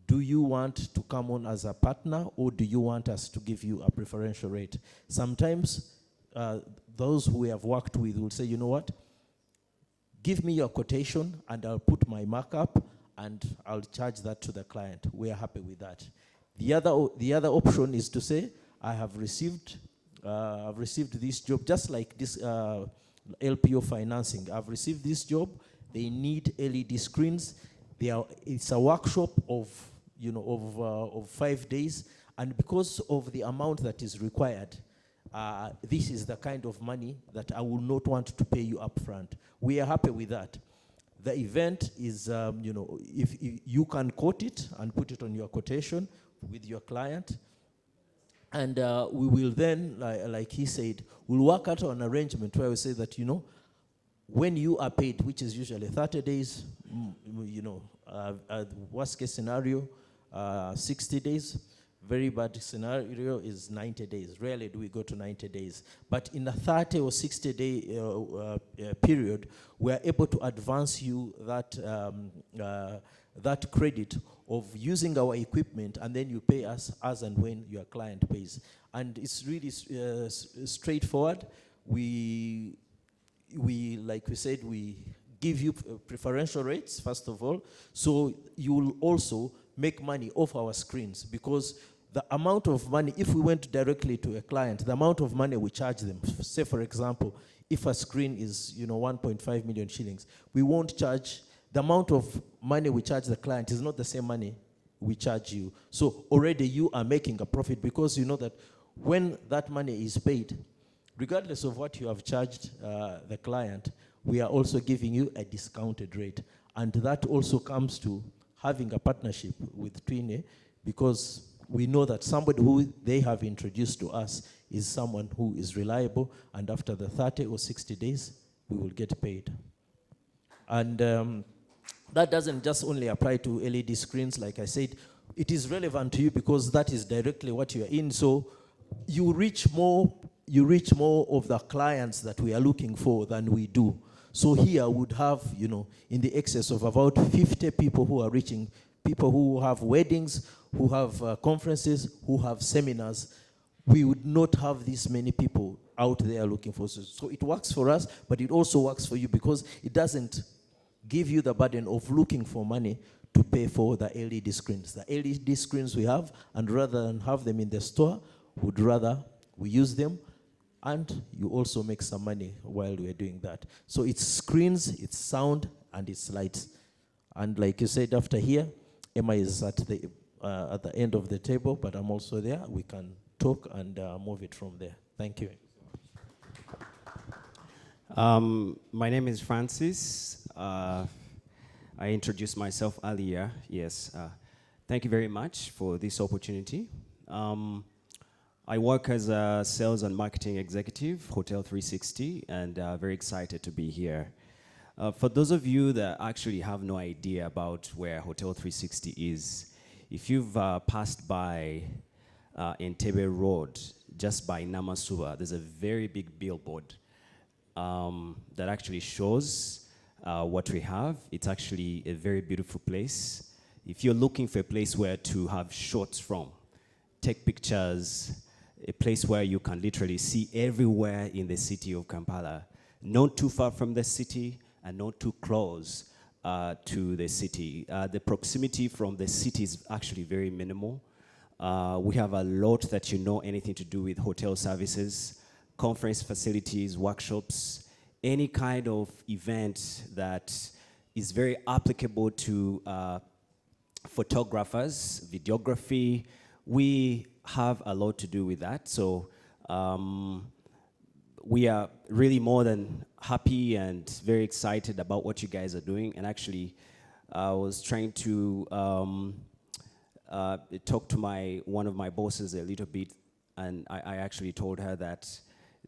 Do you want to come on as a partner or do you want us to give you a preferential rate? Sometimes those who we have worked with will say, you know what, give me your quotation and I'll put my markup and I'll charge that to the client. We are happy with that. The other option is to say, I have received this job, just like this LPO financing. I've received this job. They need LED screens. It's a workshop of 5 days, and because of the amount that is required, this is the kind of money that I will not want to pay you upfront. We are happy with that. The event is, if you can quote it and put it on your quotation with your client, and we will then, like he said, we'll work out an arrangement where we say that, when you are paid, which is usually 30 days, worst case scenario, 60 days. Very bad scenario is 90 days. Rarely do we go to 90 days. But in a 30 or 60 day period, we are able to advance you that credit of using our equipment, and then you pay us as and when your client pays. And it's really straightforward. We, like we said, we give you preferential rates, first of all, so you will also make money off our screens, because the amount of money, if we went directly to a client, the amount of money we charge them, say for example, if a screen is 1.5 million shillings, we won't charge, the amount of money we charge the client is not the same money we charge you. So already you are making a profit, because you know that when that money is paid, regardless of what you have charged the client, we are also giving you a discounted rate. And that also comes to having a partnership with Twine, because we know that somebody who they have introduced to us is someone who is reliable, and after the 30 or 60 days, we will get paid. And that doesn't just only apply to LED screens, like I said. It is relevant to you because that is directly what you are in. So you reach more of the clients that we are looking for than we do. So here would have, in the excess of about 50 people who are reaching, people who have weddings, who have conferences, who have seminars. We would not have this many people out there looking for. So it works for us, but it also works for you, because it doesn't give you the burden of looking for money to pay for the LED screens. The LED screens we have, and rather than have them in the store, would rather we use them, and you also make some money while we're doing that. So it's screens, it's sound, and it's lights. And like you said, after here, Emma is at the end of the table, but I'm also there. We can talk and move it from there. Thank you. My name is Francis. I introduced myself earlier. Yes. Thank you very much for this opportunity. I work as a sales and marketing executive, Hotel 360, and very excited to be here. For those of you that actually have no idea about where Hotel 360 is, if you've passed by Entebbe Road, just by Namasuba, there's a very big billboard that actually shows what we have. It's actually a very beautiful place. If you're looking for a place where to have shots from, take pictures, a place where you can literally see everywhere in the city of Kampala, not too far from the city and not too close. to the city. The proximity from the city is actually very minimal. We have a lot that you know anything to do with hotel services, conference facilities, workshops, any kind of event that is very applicable to photographers, videography. We have a lot to do with that. So we are really more than happy and very excited about what you guys are doing. And actually, I was trying to talk to one of my bosses a little bit, and I actually told her that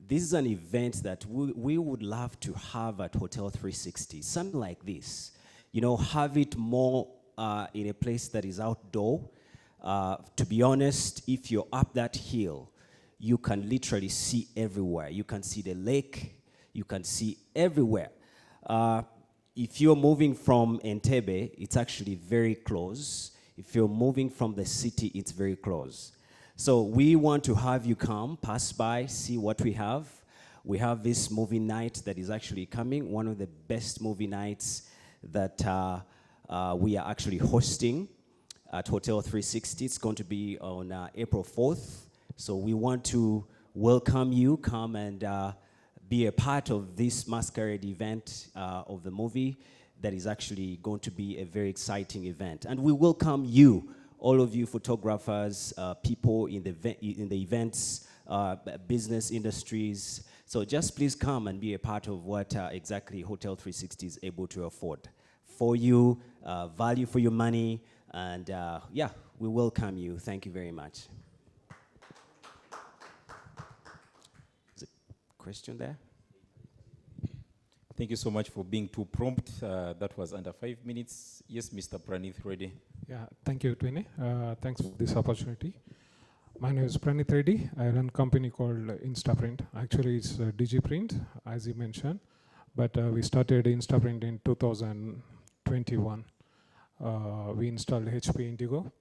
this is an event that we would love to have at Hotel 360, something like this. You know, have it more in a place that is outdoor. To be honest, if you're up that hill, you can literally see everywhere. You can see the lake, you can see everywhere. If you're moving from Entebbe, it's actually very close. If you're moving from the city, it's very close. So we want to have you come, pass by, see what we have. We have this movie night that is actually coming, one of the best movie nights that we are actually hosting at Hotel 360. It's going to be on April 4th. So we want to welcome you, come and be a part of this masquerade event of the movie that is actually going to be a very exciting event. And we welcome you, all of you photographers, people in the events, business industries. So just please come and be a part of what exactly Hotel 360 is able to afford for you, value for your money, and yeah, we welcome you. Thank you very much. Is there a question there? Thank you so much for being too prompt. That was under 5 minutes. Yes, Mr. Pranith Reddy. Yeah, thank you, Twine. Thanks for this opportunity. My name is Pranith Reddy. I run a company called Instaprint. Actually, it's DigiPrint, as you mentioned. But we started Instaprint in 2021. We installed HP Indigo,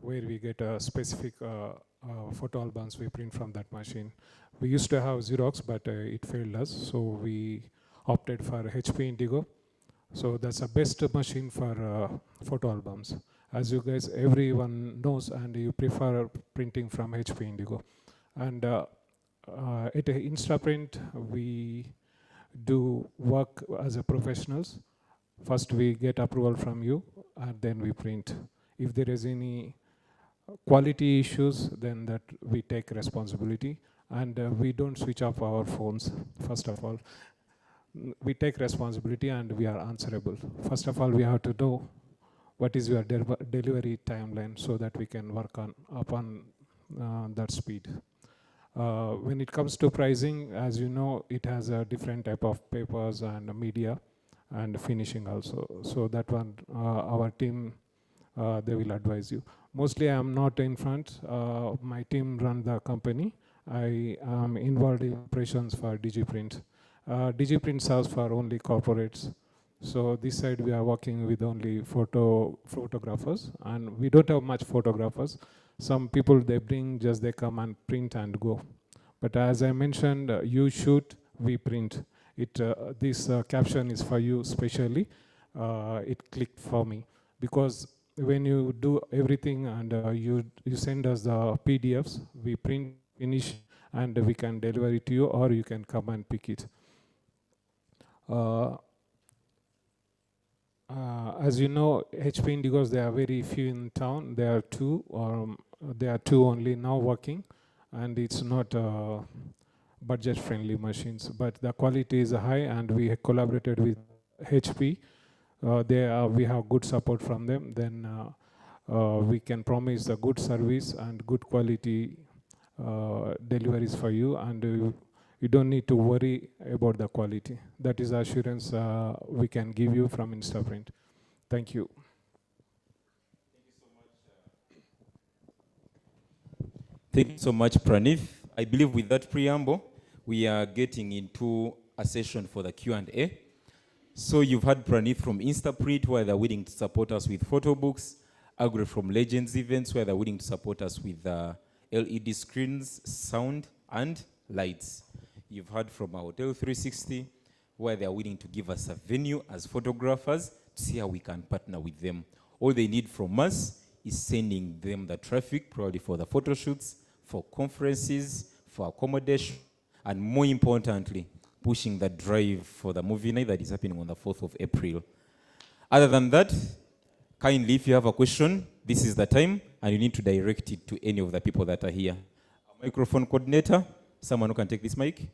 where we get a specific photo albums we print from that machine. We used to have Xerox, but it failed us, so we opted for HP Indigo. So that's the best machine for photo albums. As you guys, everyone knows, and you prefer printing from HP Indigo. And at Instaprint, we do work as a professionals. First we get approval from you, and then we print. If there is any quality issues, then that we take responsibility. And we don't switch off our phones, first of all. We take responsibility and we are answerable. First of all, we have to know what is your delivery timeline so that we can work upon that speed. When it comes to pricing, as you know, it has a different type of papers and media and finishing also. So that one, our team, they will advise you. Mostly I am not in front. My team run the company. I am involved in operations for DigiPrint. DigiPrint serves for only corporates. So this side we are working with only photographers, and we don't have much photographers. Some people they bring, just they come and print and go. But as I mentioned, you shoot, we print. This caption is for you specially. It clicked for me because when you do everything and you send us the PDFs, we print, finish, and we can deliver it to you, or you can come and pick it. As you know, HP Indigos, there are very few in town. There are two, or there are two only now working, and it's not budget-friendly machines. But the quality is high, and we have collaborated with HP. We have good support from them. Then we can promise a good service and good quality deliveries for you, and you don't need to worry about the quality. That is assurance we can give you from Instaprint. Thank you. Thank you so much, Pranith. I believe with that preamble, we are getting into a session for the Q&A. So you've had Pranith from Instaprint, where they're willing to support us with photo books, Agre from Legends Events, where they're willing to support us with LED screens, sound, and lights. You've heard from our Hotel 360, where they're willing to give us a venue as photographers see how we can partner with them. All they need from us is sending them the traffic, probably for the photo shoots, for conferences, for accommodation, and more importantly, pushing the drive for the movie night that is happening on the 4th of April. Other than that, kindly, if you have a question, this is the time, and you need to direct it to any of the people that are here. A microphone coordinator, someone who can take this mic.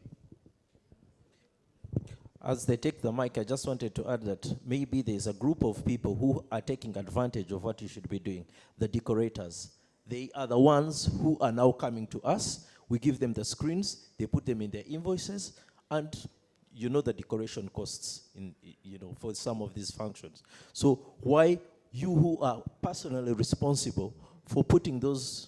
As they take the mic, I just wanted to add that maybe there's a group of people who are taking advantage of what you should be doing, the decorators. They are the ones who are now coming to us. We give them the screens, they put them in their invoices, and you know the decoration costs for some of these functions. So why you who are personally responsible for putting those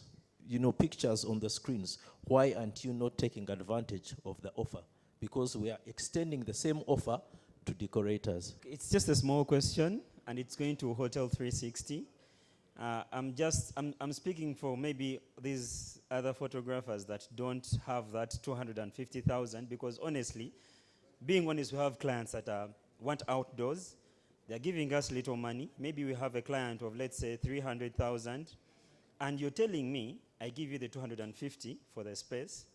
pictures on the screens, why aren't you not taking advantage of the offer? Because we are extending the same offer to decorators. It's just a small question, and it's going to Hotel 360. I'm speaking for maybe these other photographers that don't have that 250,000, because honestly, being honest, we have clients that want outdoors. They're giving us little money. Maybe we have a client of, let's say, 300,000, and you're telling me, I give you the 250 for the space.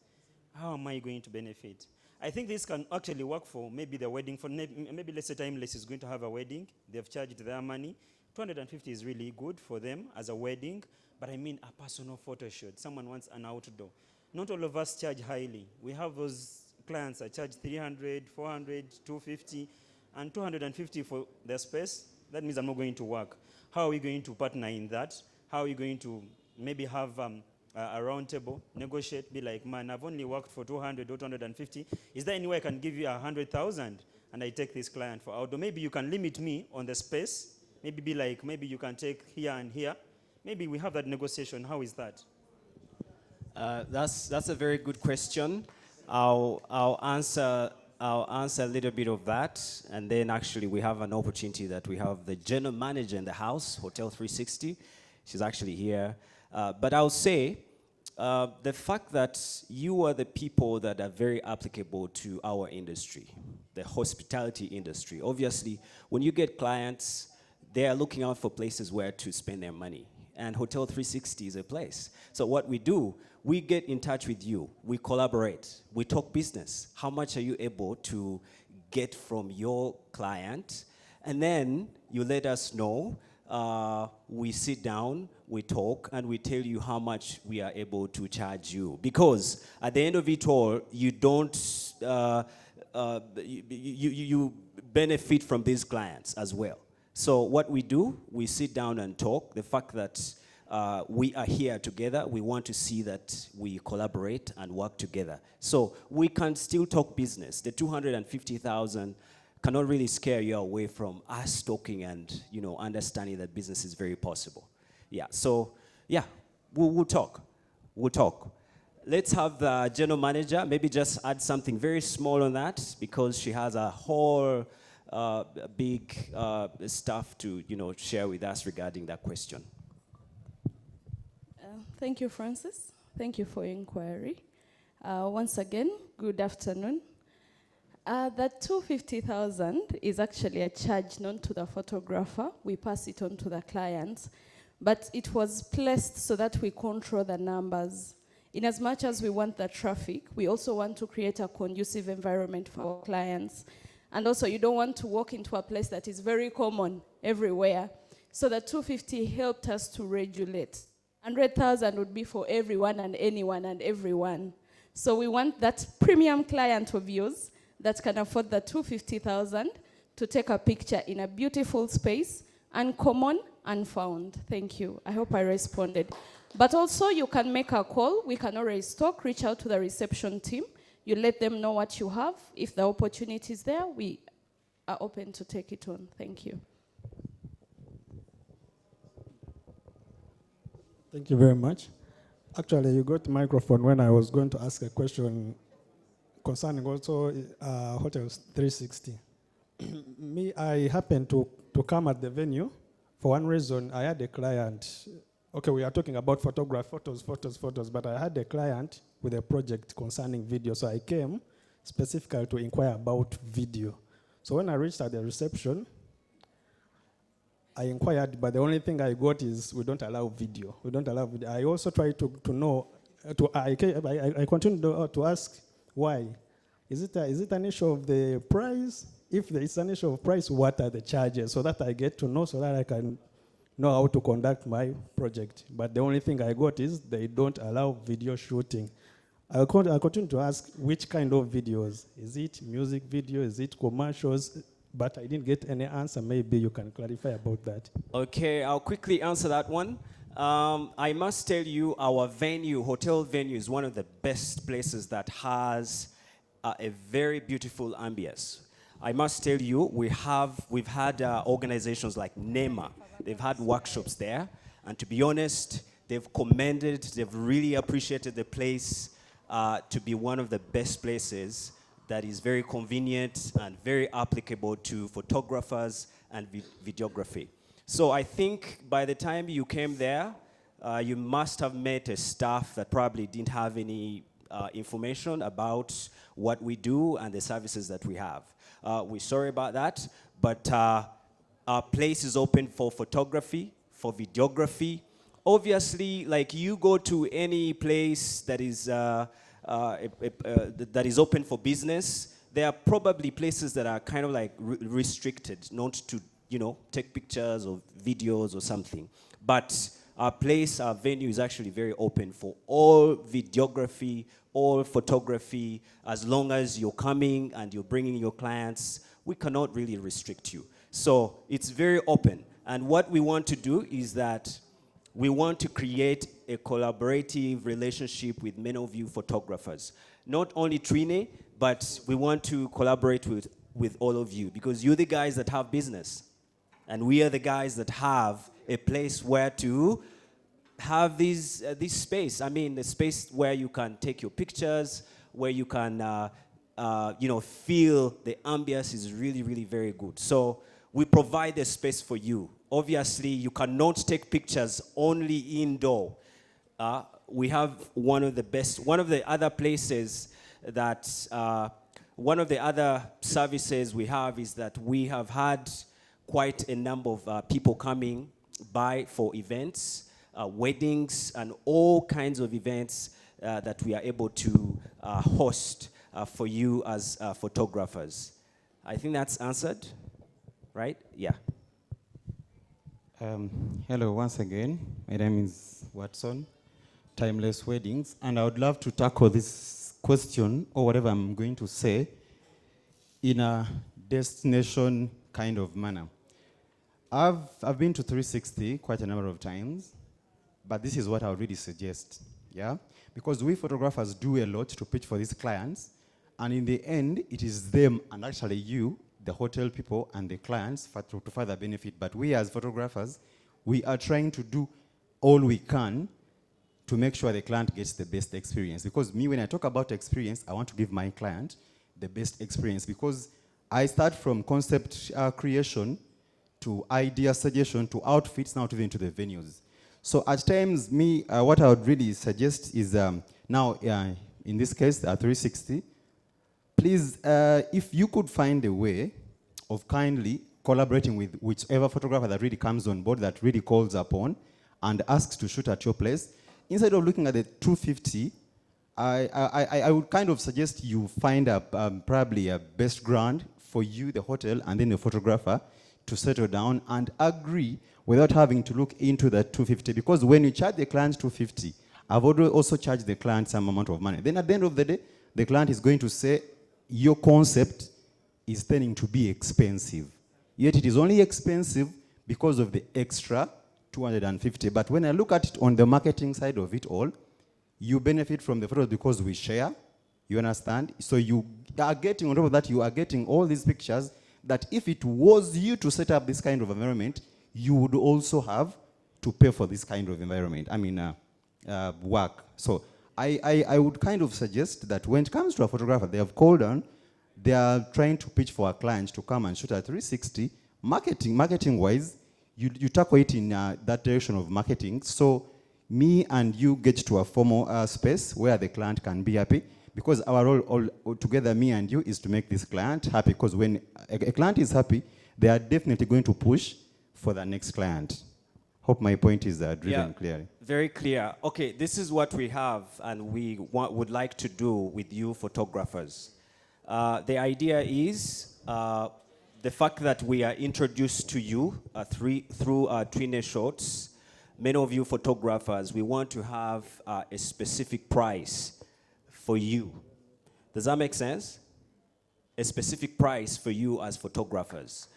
How am I going to benefit? I think this can actually work for maybe the wedding. For maybe let's say Timeless is going to have a wedding. They've charged their money. 250 is really good for them as a wedding. But I mean a personal photo shoot. Someone wants an outdoor. Not all of us charge highly. We have those clients that charge 300, 400, 250, and 250 for their space. That means I'm not going to work. How are we going to partner in that? How are we going to maybe have a round table, negotiate, be like, man, I've only worked for 200 or 250. Is there any way I can give you 100,000 and I take this client for outdoor? Maybe you can limit me on the space. Maybe be like, maybe you can take here and here. Maybe we have that negotiation. How is that? That's a very good question. I'll answer a little bit of that, and then actually we have an opportunity that we have the general manager in the house, Hotel 360. She's actually here. But I'll say the fact that you are the people that are very applicable to our industry, the hospitality industry. Obviously, when you get clients, they are looking out for places where to spend their money. And Hotel 360 is a place. So what we do, we get in touch with you. We collaborate. We talk business. How much are you able to get from your client? And then you let us know. We sit down, we talk, and we tell you how much we are able to charge you. Because at the end of it all, you don't, you benefit from these clients as well. So what we do, we sit down and talk. The fact that we are here together, we want to see that we collaborate and work together. So we can still talk business. The 250,000 cannot really scare you away from us talking and understanding that business is very possible. Yeah, so yeah, we'll talk. We'll talk. Let's have the general manager maybe just add something very small on that, because she has a whole big stuff to share with us regarding that question. Thank you, Francis. Thank you for your inquiry. Once again, good afternoon. That 250,000 is actually a charge not to the photographer. We pass it on to the clients. But it was placed so that we control the numbers. In as much as we want the traffic, we also want to create a conducive environment for our clients. And also, you don't want to walk into a place that is very common everywhere. So the 250 helped us to regulate. 100,000 would be for everyone and anyone and everyone. So we want that premium client of yours that can afford the 250,000 to take a picture in a beautiful space, uncommon, unfound. Thank you. I hope I responded. But also, you can make a call. We can always talk. Reach out to the reception team. You let them know what you have. If the opportunity is there, we are open to take it on. Thank you. Thank you very much. Actually, you got the microphone when I was going to ask a question concerning also Hotels 360. Me, I happened to come at the venue. For one reason, I had a client. Okay, we are talking about photos, but I had a client with a project concerning video. So I came specifically to inquire about video. So when I reached at the reception, I inquired, but the only thing I got is we don't allow video. We don't allow video. I also tried to know, I continue to ask why. Is it an issue of the price? If it's an issue of price, what are the charges? So that I get to know, so that I can know how to conduct my project. But the only thing I got is they don't allow video shooting. I continue to ask which kind of videos. Is it music video? Is it commercials? But I didn't get any answer. Maybe you can clarify about that. Okay, I'll quickly answer that one. I must tell you, our venue, hotel venue, is one of the best places that has a very beautiful ambience. I must tell you, we've had organizations like NEMA. They've had workshops there, and to be honest, they've really appreciated the place to be one of the best places that is very convenient and very applicable to photographers and videography. So I think by the time you came there, you must have met a staff that probably didn't have any information about what we do and the services that we have. We're sorry about that, but our place is open for photography, for videography. Obviously, like you go to any place that is open for business, there are probably places that are kind of like restricted, not to, take pictures or videos or something. But our venue is actually very open for all videography, all photography. As long as you're coming and you're bringing your clients, we cannot really restrict you. So it's very open. And what we want to do is that we want to create a collaborative relationship with many of you photographers. Not only Twine, but we want to collaborate with all of you, because you're the guys that have business. And we are the guys that have a place where to have this space. I mean, a space where you can take your pictures, where you can feel the ambience is really, really very good. So we provide a space for you. Obviously, you cannot take pictures only indoor. We have one of the other places that, one of the other services we have is that we have had quite a number of people coming by for events, weddings, and all kinds of events that we are able to host for you as photographers. I think that's answered, right? Yeah. Hello, once again. My name is Watson, Timeless Weddings, and I would love to tackle this question, or whatever I'm going to say, in a destination kind of manner. I've been to 360 quite a number of times, but this is what I would really suggest, yeah? Because we photographers do a lot to pitch for these clients, and in the end, it is them and actually you, the hotel people and the clients, to further benefit. But we as photographers, we are trying to do all we can to make sure the client gets the best experience. Because me, when I talk about experience, I want to give my client the best experience, because I start from concept creation to idea suggestion to outfits, now to even to the venues. So at times, me, what I would really suggest is now, in this case, 360, please, if you could find a way of kindly collaborating with whichever photographer that really comes on board, that really calls upon and asks to shoot at your place, instead of looking at the 250, I would kind of suggest you find probably a best ground for you, the hotel, and then the photographer to settle down and agree without having to look into that 250. Because when you charge the client 250, I've also charged the client some amount of money. Then at the end of the day, the client is going to say, your concept is tending to be expensive. Yet it is only expensive because of the extra 250. But when I look at it on the marketing side of it all, you benefit from the photos because we share, you understand? So you are getting, on top of that, you are getting all these pictures that if it was you to set up this kind of environment, you would also have to pay for this kind of environment, work. So I would kind of suggest that when it comes to a photographer, they have called on, they are trying to pitch for a client to come and shoot at 360. Marketing-wise, you tackle it in that direction of marketing. So me and you get to a formal space where the client can be happy, because our role all together, me and you, is to make this client happy, because when a client is happy, they are definitely going to push for the next client. Hope my point is driven clearly. Very clear. Okay, this is what we have and we would like to do with you photographers. The idea is the fact that we are introduced to you through Twine Shots. Many of you photographers, we want to have a specific price for you. Does that make sense? A specific price for you as photographers,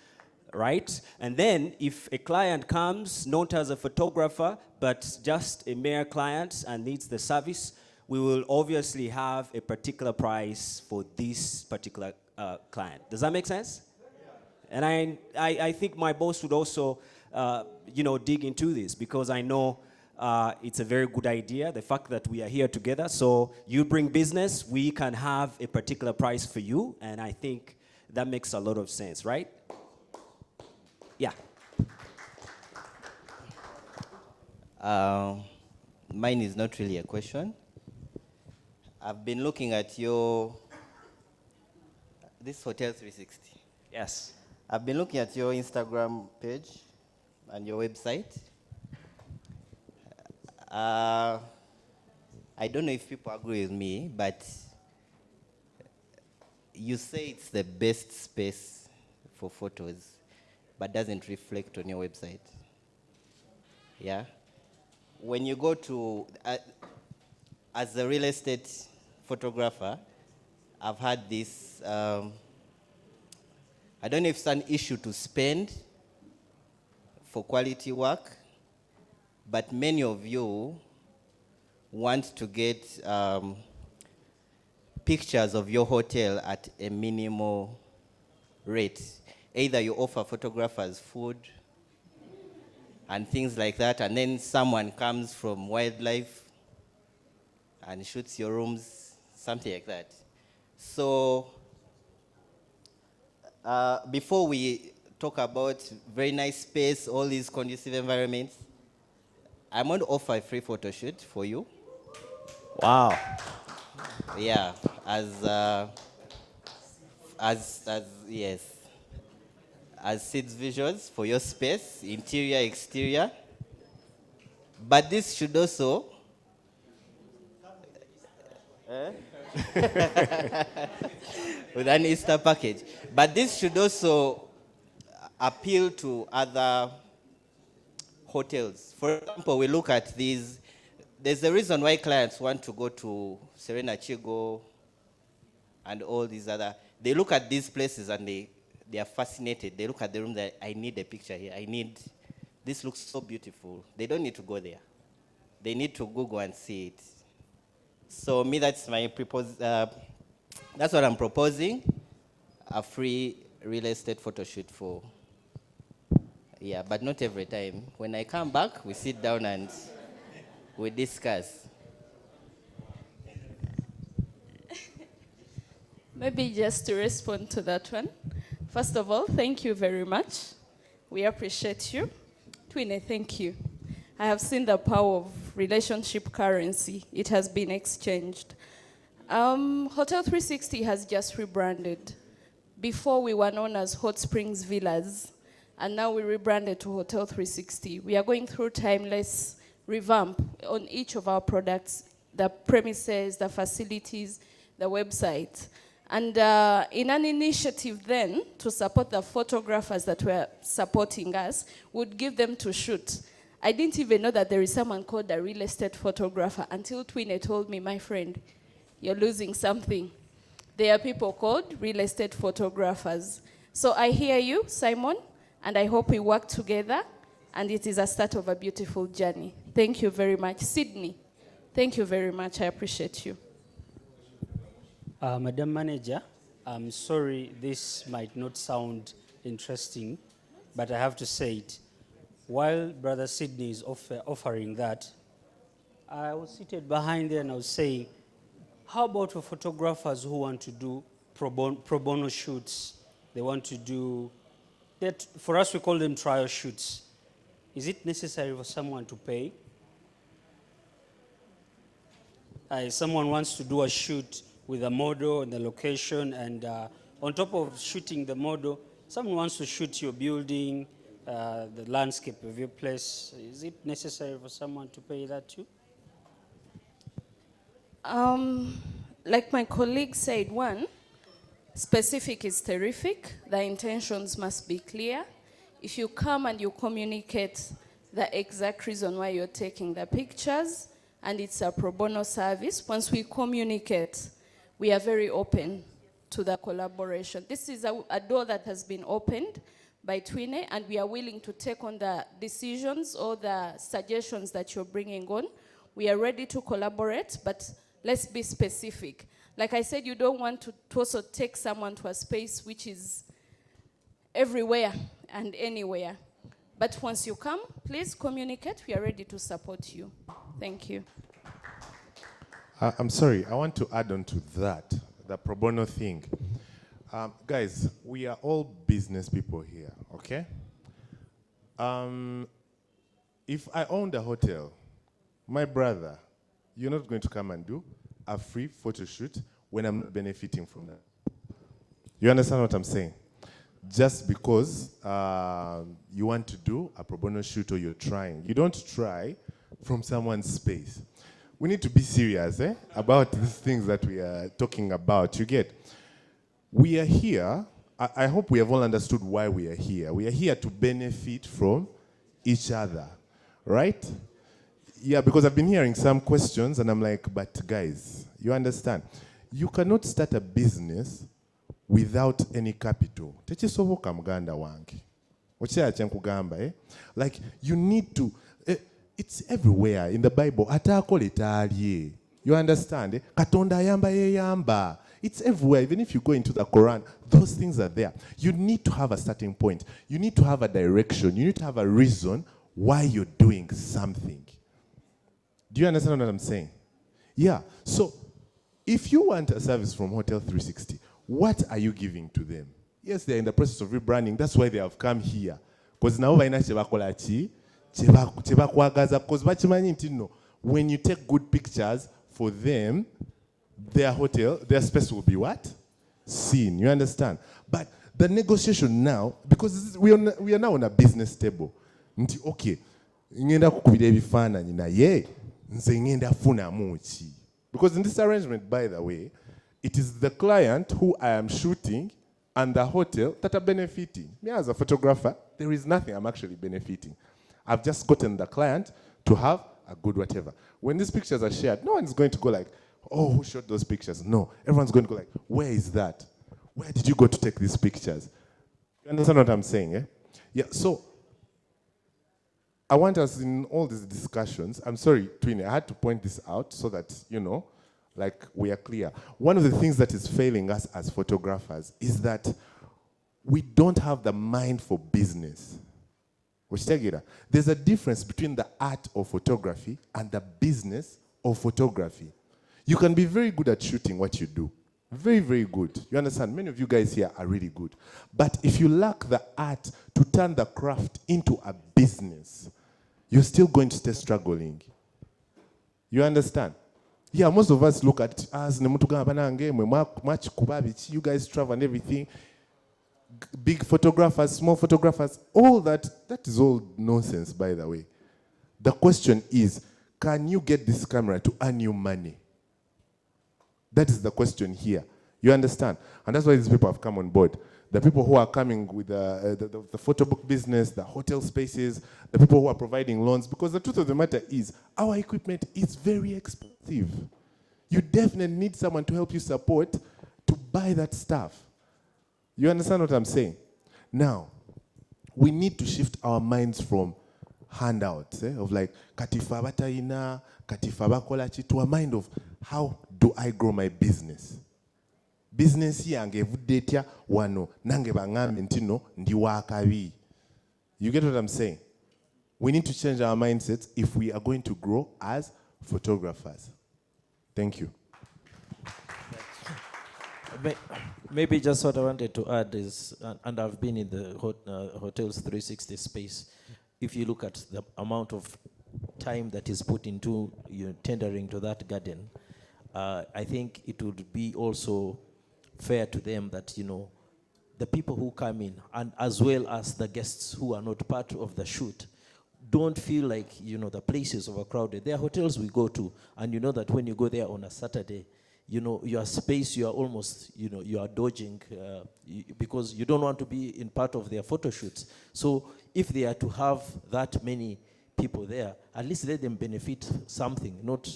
right? And then if a client comes, not as a photographer, but just a mere client and needs the service, we will obviously have a particular price for this particular client. Does that make sense? And I think my boss would also dig into this, because I know it's a very good idea, the fact that we are here together. So you bring business, we can have a particular price for you, and I think that makes a lot of sense, right? Yeah. Mine is not really a question. I've been looking at this Hotel 360. Yes. I've been looking at your Instagram page and your website. I don't know if people agree with me, but you say it's the best space for photos, but doesn't reflect on your website. Yeah? When you go to, as a real estate photographer, I've had this, I don't know if it's an issue to spend for quality work, but many of you want to get pictures of your hotel at a minimal rate. Either you offer photographers food and things like that, and then someone comes from wildlife and shoots your rooms, something like that. So before we talk about very nice space, all these conducive environments, I'm going to offer a free photo shoot for you. Wow. Yeah, yes, as seeds visuals for your space, interior, exterior. But this should also with an Easter package. But this should also appeal to other hotels. For example, we look at these. There's a reason why clients want to go to Serena Chigo and all these other. They look at these places and they are fascinated. They look at the room that I need a picture here. This looks so beautiful. They don't need to go there. They need to Google and see it. So that's what I'm proposing, a free real estate photo shoot for. Yeah, but not every time. When I come back, we sit down and we discuss. Maybe just to respond to that one. First of all, thank you very much. We appreciate you. Twine, thank you. I have seen the power of relationship currency. It has been exchanged. Hotel 360 has just rebranded. Before we were known as Hot Springs Villas, and now we rebranded to Hotel 360. We are going through timeless revamp on each of our products, the premises, the facilities, the website. And in an initiative then to support the photographers that were supporting us, would give them to shoot. I didn't even know that there is someone called a real estate photographer until Twine told me, my friend, you're losing something. There are people called real estate photographers. So I hear you, Simon, and I hope we work together, and it is a start of a beautiful journey. Thank you very much. Sydney, thank you very much. I appreciate you. Madam Manager, I'm sorry this might not sound interesting, but I have to say it. While Brother Sydney is offering that, I was seated behind there and I was saying, how about for photographers who want to do pro bono shoots? They want to do, that, for us we call them trial shoots. Is it necessary for someone to pay? Someone wants to do a shoot with a model and the location, and on top of shooting the model, someone wants to shoot your building, the landscape of your place, is it necessary for someone to pay that too? Like my colleague said, one, specific is terrific. The intentions must be clear. If you come and you communicate the exact reason why you're taking the pictures, and it's a pro bono service, once we communicate, we are very open to the collaboration. This is a door that has been opened by Twine, and we are willing to take on the decisions or the suggestions that you're bringing on. We are ready to collaborate, but let's be specific. Like I said, you don't want to also take someone to a space which is everywhere and anywhere. But once you come, please communicate. We are ready to support you. Thank you. I'm sorry, I want to add on to that, the pro bono thing. Guys, we are all business people here, okay? If I owned a hotel, my brother, you're not going to come and do a free photo shoot when I'm not benefiting from that. You understand what I'm saying? Just because you want to do a pro bono shoot or you're trying. You don't try from someone's space. We need to be serious about these things that we are talking about. You get? We are here. I hope we have all understood why we are here. We are here to benefit from each other, right? Yeah, because I've been hearing some questions and I'm like, but guys, you understand? You cannot start a business without any capital. Tekisoboka muganda wange. Okyala kyenkugamba, Like, you need to, it's everywhere in the Bible. Atakola etaalye. You understand? Katonda ayamba yeyamba. It's everywhere. Even if you go into the Quran, those things are there. You need to have a starting point. You need to have a direction. You need to have a reason why you're doing something. Do you understand what I'm saying? Yeah. So, if you want a service from Hotel 360, what are you giving to them? Yes, they're in the process of rebranding. That's why they have come here. Because now they know when you take good pictures for them, their hotel, their space will be what? Seen. You understand? But the negotiation now, because we are now on a business table. Okay, because in this arrangement, by the way, it is the client who I am shooting and the hotel that are benefiting. Me as a photographer, there is nothing I'm actually benefiting. I've just gotten the client to have a good whatever. When these pictures are shared, no one's going to go like, oh, who shot those pictures? No, everyone's going to go like, where is that? Where did you go to take these pictures? You understand what I'm saying, Yeah, so I want us in all these discussions, I'm sorry, Twine, I had to point this out so that, like we are clear. One of the things that is failing us as photographers is that we don't have the mind for business. There's a difference between the art of photography and the business of photography. You can be very good at shooting what you do. Very, very good. You understand? Many of you guys here are really good. But if you lack the art to turn the craft into a business, you're still going to stay struggling. You understand? Yeah, most of us look at us, you guys travel and everything. Big photographers, small photographers, all that is all nonsense, by the way. The question is, can you get this camera to earn you money? That is the question here. You understand? And that's why these people have come on board. The people who are coming with the photo book business, the hotel spaces, the people who are providing loans, because the truth of the matter is, our equipment is very expensive. You definitely need someone to help you support to buy that stuff. You understand what I'm saying? Now, we need to shift our minds from handouts, of like, katifa bataina, katifa bakolachi, to a mind of, how do I grow my business? Business yange vudetia wano nange bangambe ntino ndi wakabi. You get what I'm saying? We need to change our mindsets if we are going to grow as photographers. Thank you. Maybe just what I wanted to add is, and I've been in the Hotels 360 space, if you look at the amount of time that is put into tendering to that garden, I think it would be also fair to them that, the people who come in, and as well as the guests who are not part of the shoot, don't feel like, the place is overcrowded. There are hotels we go to, and you know that when you go there on a Saturday, your space, you are almost, you are dodging because you don't want to be in part of their photo shoots. So if they are to have that many people there, at least let them benefit something, not,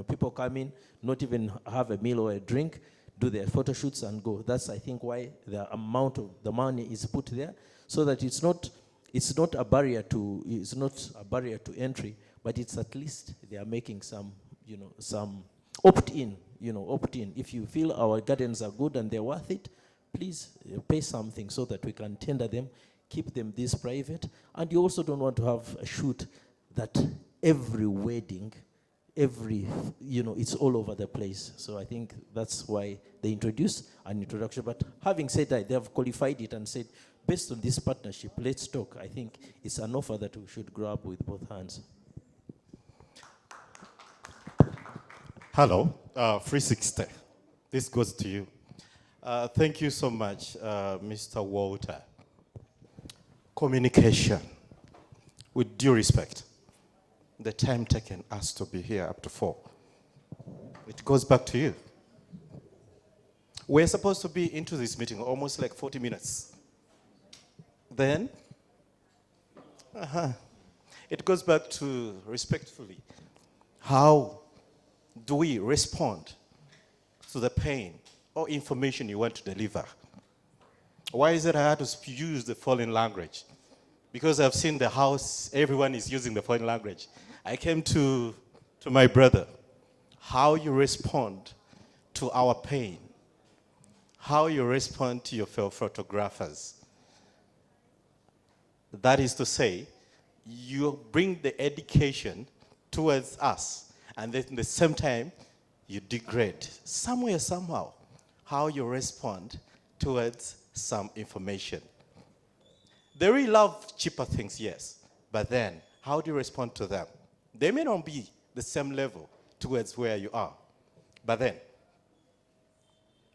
people come in, not even have a meal or a drink, do their photo shoots and go. That's, I think, why the amount of the money is put there, so that it's not a barrier to entry, but it's at least they are making some opt-in. If you feel our gardens are good and they're worth it, please pay something so that we can tender them, keep them this private. And you also don't want to have a shoot that every wedding, it's all over the place. So I think that's why they introduced an introduction. But having said that, they have qualified it and said, based on this partnership, let's talk. I think it's an offer that we should grab with both hands. Hello, 360. This goes to you. Thank you so much, Mr. Walter. Communication. With due respect, the time taken us to be here up to 4. It goes back to you. We're supposed to be into this meeting almost like 40 minutes. Then, it goes back to respectfully. How do we respond to the pain or information you want to deliver? Why is it hard to use the foreign language? Because I've seen the house, everyone is using the foreign language. I came to my brother. How you respond to our pain. How you respond to your fellow photographers. That is to say, you bring the education towards us, and then at the same time, you degrade somewhere, somehow, how you respond towards some information. They really love cheaper things, yes, but then, how do you respond to them? They may not be the same level towards where you are, but then,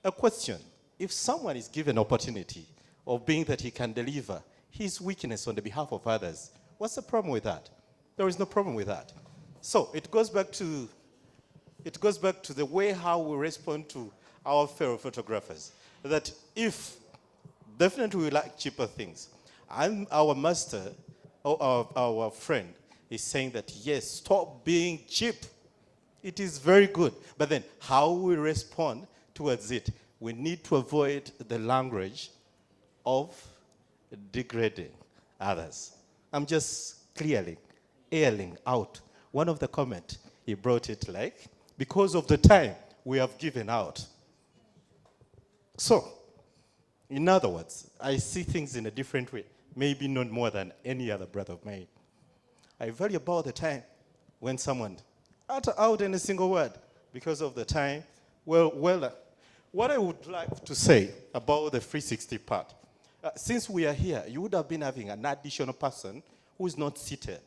a question, if someone is given opportunity of being that he can deliver his weakness on the behalf of others, what's the problem with that? There is no problem with that. So it goes back to the way how we respond to our fellow photographers. That if definitely we like cheaper things, and our master or our friend is saying that yes, stop being cheap. It is very good. But then how we respond towards it, we need to avoid the language of degrading others. I'm just clearly airing out one of the comment he brought it like, because of the time we have given out. So, in other words, I see things in a different way, maybe not more than any other brother of mine. I value about the time when someone utter out any single word because of the time. Well, what I would like to say about the 360 part, since we are here, you would have been having an additional person who is not seated.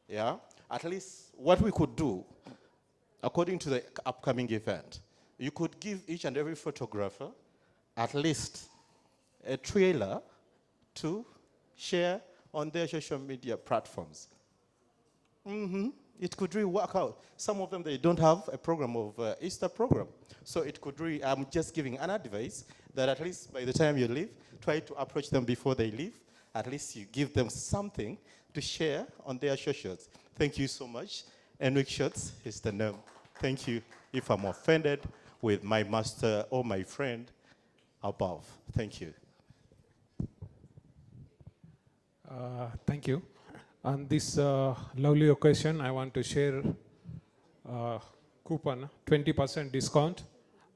Yeah? At least what we could do, according to the upcoming event, you could give each and every photographer at least a trailer to share on their social media platforms. It could really work out. Some of them, they don't have a program of Easter program. So it could really, I'm just giving an advice that at least by the time you leave, try to approach them before they leave. At least you give them something to share on their socials. Thank you so much. Enric Shots is the name. Thank you. If I'm offended with my master or my friend above. Thank you. Thank you. On this lovely occasion, I want to share coupon, 20% discount.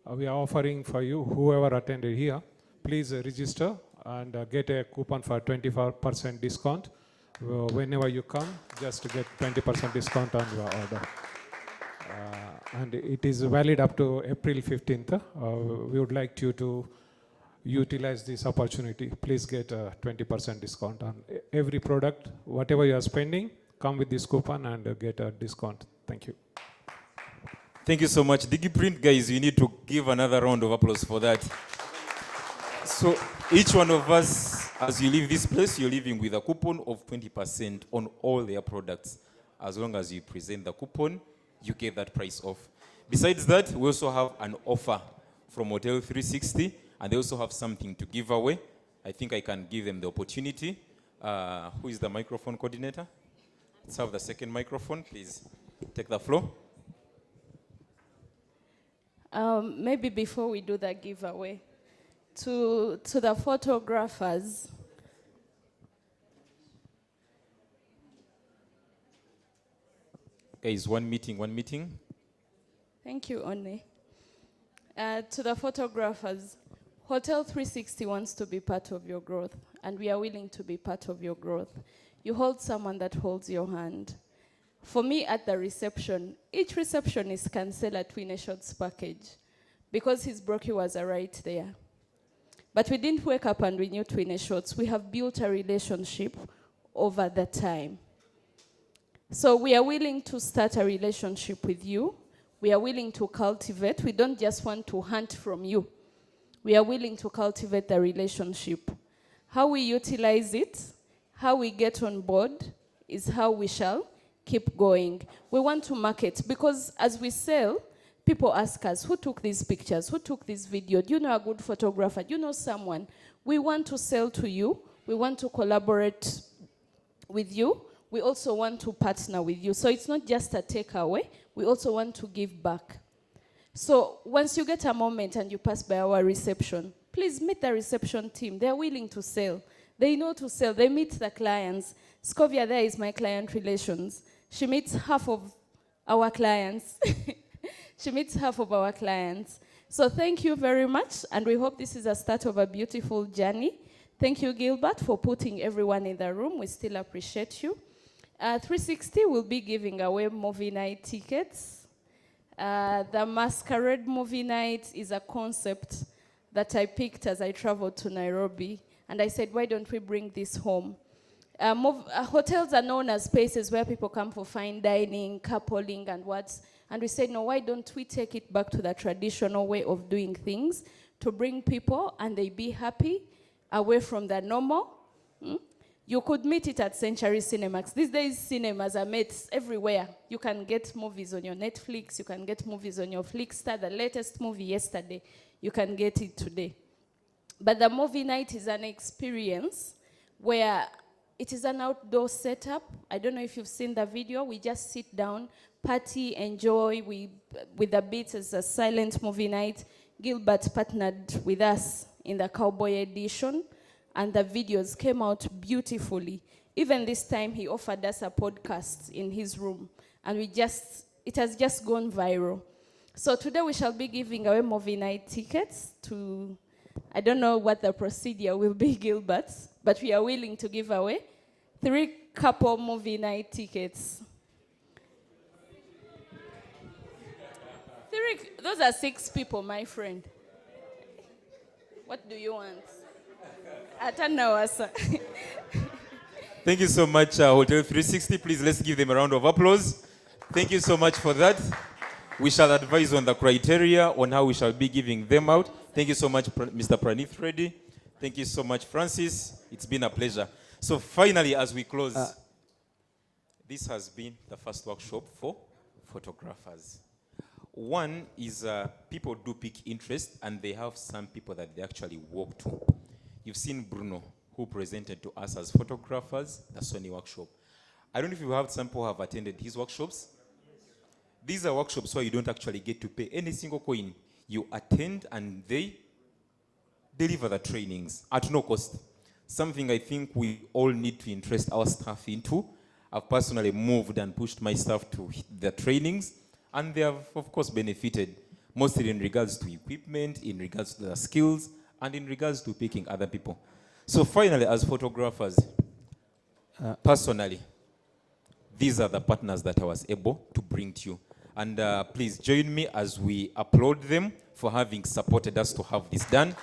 We are offering for you, whoever attended here. Please register and get a coupon for 25% discount. Whenever you come, just get 20% discount on your order. And it is valid up to April 15th. We would like you to utilize this opportunity. Please get a 20% discount on every product. Whatever you are spending, come with this coupon and get a discount. Thank you. Thank you so much. Digiprint guys, you need to give another round of applause for that. So each one of us, as you leave this place, you're leaving with a coupon of 20% on all their products. As long as you present the coupon, you get that price off. Besides that, we also have an offer from Hotel 360, and they also have something to give away. I think I can give them the opportunity. Who is the microphone coordinator? Let's have the second microphone, please. Take the floor. Maybe before we do the giveaway, to the photographers, Guys, one meeting. Thank you, One. To the photographers, Hotel 360 wants to be part of your growth, and we are willing to be part of your growth. You hold someone that holds your hand. For me, at the reception, each receptionist can sell a Twine Shots package because his brochures are right there. But we didn't wake up and we knew Twine Shots. We have built a relationship over the time. So we are willing to start a relationship with you. We are willing to cultivate. We don't just want to hunt from you. We are willing to cultivate the relationship. How we utilize it, how we get on board, is how we shall keep going. We want to market because as we sell, people ask us, who took these pictures? Who took this video? Do you know a good photographer? Do you know someone? We want to sell to you. We want to collaborate with you. We also want to partner with you. So it's not just a takeaway. We also want to give back. So once you get a moment and you pass by our reception, please meet the reception team. They're willing to sell. They know to sell. They meet the clients. Scovia there is my client relations. She meets half of our clients. She meets half of our clients. So thank you very much, and we hope this is a start of a beautiful journey. Thank you, Gilbert, for putting everyone in the room. We still appreciate you. 360 will be giving away movie night tickets. The Masquerade movie night is a concept that I picked as I traveled to Nairobi, and I said, why don't we bring this home? Hotels are known as spaces where people come for fine dining, coupling, and what's. And we said, no, why don't we take it back to the traditional way of doing things to bring people and they be happy away from the normal? You could meet it at Century Cinemax. These days, cinemas are made everywhere. You can get movies on your Netflix. You can get movies on your Flickster. The latest movie yesterday, you can get it today. But the movie night is an experience where it is an outdoor setup. I don't know if you've seen the video. We just sit down, party, enjoy. With the beats, it's a silent movie night. Gilbert partnered with us in the Cowboy edition, and the videos came out beautifully. Even this time, he offered us a podcast in his room, and it has just gone viral. So today we shall be giving away movie night tickets to, I don't know what the procedure will be, Gilbert, but we are willing to give away 3 couple movie night tickets. Those are 6 people, my friend. What do you want? I don't know, sir. Thank you so much, Hotel 360. Please, let's give them a round of applause. Thank you so much for that. We shall advise on the criteria on how we shall be giving them out. Thank you so much, Mr. Pranith Reddy. Thank you so much, Francis. It's been a pleasure. So finally, as we close, this has been the first workshop for photographers. One is people do pick interest, and they have some people that they actually walk to. You've seen Bruno, who presented to us as photographers, the Sony workshop. I don't know if you have some people who have attended his workshops. These are workshops where you don't actually get to pay any single coin. You attend and they deliver the trainings at no cost. Something I think we all need to interest our staff into. I've personally moved and pushed my staff to the trainings, and they have, of course, benefited, mostly in regards to equipment, in regards to the skills, and in regards to picking other people. So finally, as photographers, personally, these are the partners that I was able to bring to you. And please join me as we applaud them for having supported us to have this done.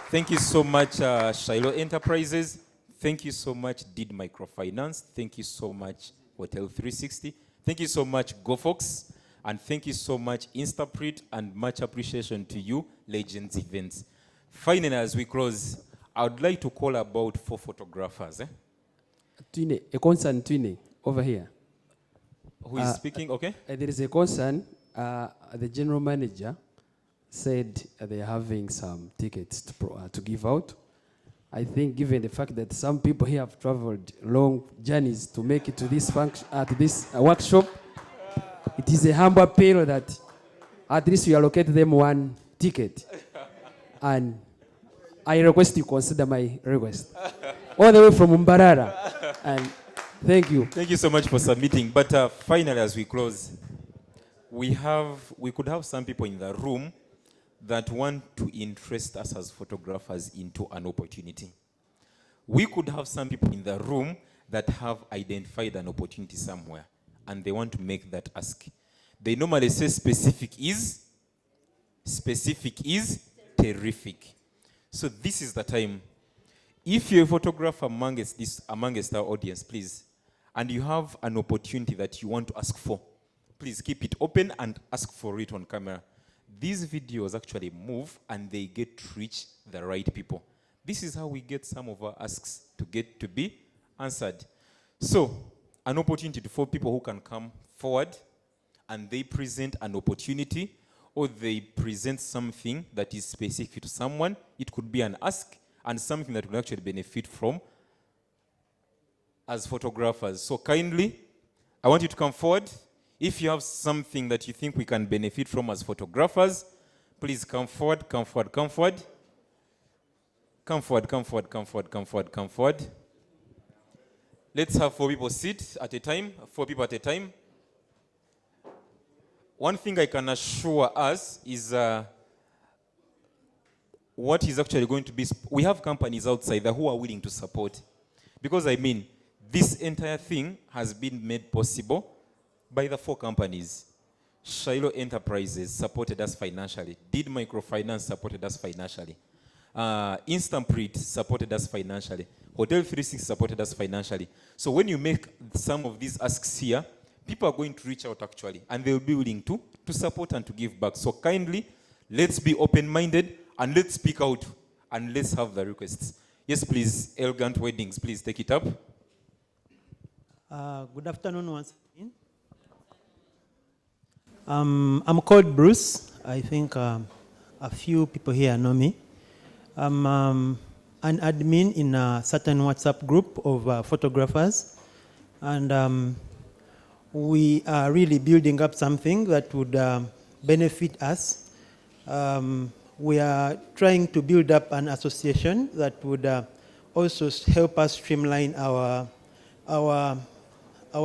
Thank you so much, Skylo Enterprises. Thank you so much, Did Microfinance. Thank you so much, Hotel 360. Thank you so much, GoFox. And thank you so much, Instaprint, and much appreciation to you, Legends Events. Finally, as we close, I would like to call about 4 photographers. Twine, a concern, Twine, over here. Who is speaking? Okay. There is a concern. The general manager said they're having some tickets to give out. I think, given the fact that some people here have traveled long journeys to make it to this function, to this workshop, it is a humble appeal that at least you allocate them 1 ticket. And I request you consider my request. All the way from Mbarara. And thank you. Thank you so much for submitting. But finally, as we close, we could have some people in the room that want to interest us as photographers into an opportunity. We could have some people in the room that have identified an opportunity somewhere and they want to make that ask. They normally say specific is terrific. So this is the time. If you're a photographer amongst our audience, please, and you have an opportunity that you want to ask for, please keep it open and ask for it on camera. These videos actually move and they get to reach the right people. This is how we get some of our asks to get to be answered. So, an opportunity for people who can come forward and they present an opportunity or they present something that is specific to someone. It could be an ask and something that will actually benefit from as photographers. So kindly, I want you to come forward. If you have something that you think we can benefit from as photographers, please come forward, come forward, come forward. Come forward, come forward, come forward, come forward, come forward. Let's have 4 people sit at a time, 4 people at a time. One thing I can assure us is what is actually going to be, we have companies outside there who are willing to support. Because I mean, this entire thing has been made possible by the 4 companies. Skylo Enterprises supported us financially. Did Microfinance supported us financially. Instaprint supported us financially. Hotel 360 supported us financially. So when you make some of these asks here, people are going to reach out actually, and they will be willing to support and to give back. So kindly, let's be open-minded and let's speak out and let's have the requests. Yes, please, Elegant Weddings, please take it up. Good afternoon once again. I'm called Bruce. I think a few people here know me. I'm an admin in a certain WhatsApp group of photographers. And we are really building up something that would benefit us. We are trying to build up an association that would also help us streamline our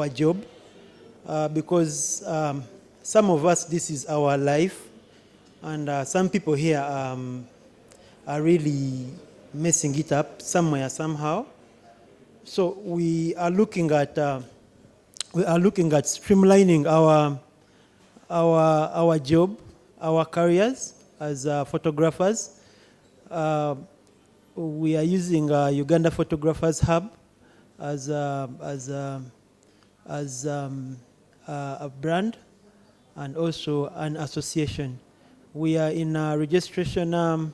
job, because some of us, this is our life, and some people here are really messing it up somewhere, somehow. So we are looking at streamlining our job, our careers as photographers. We are using Uganda Photographers Hub as a brand and also an association. We are in a registration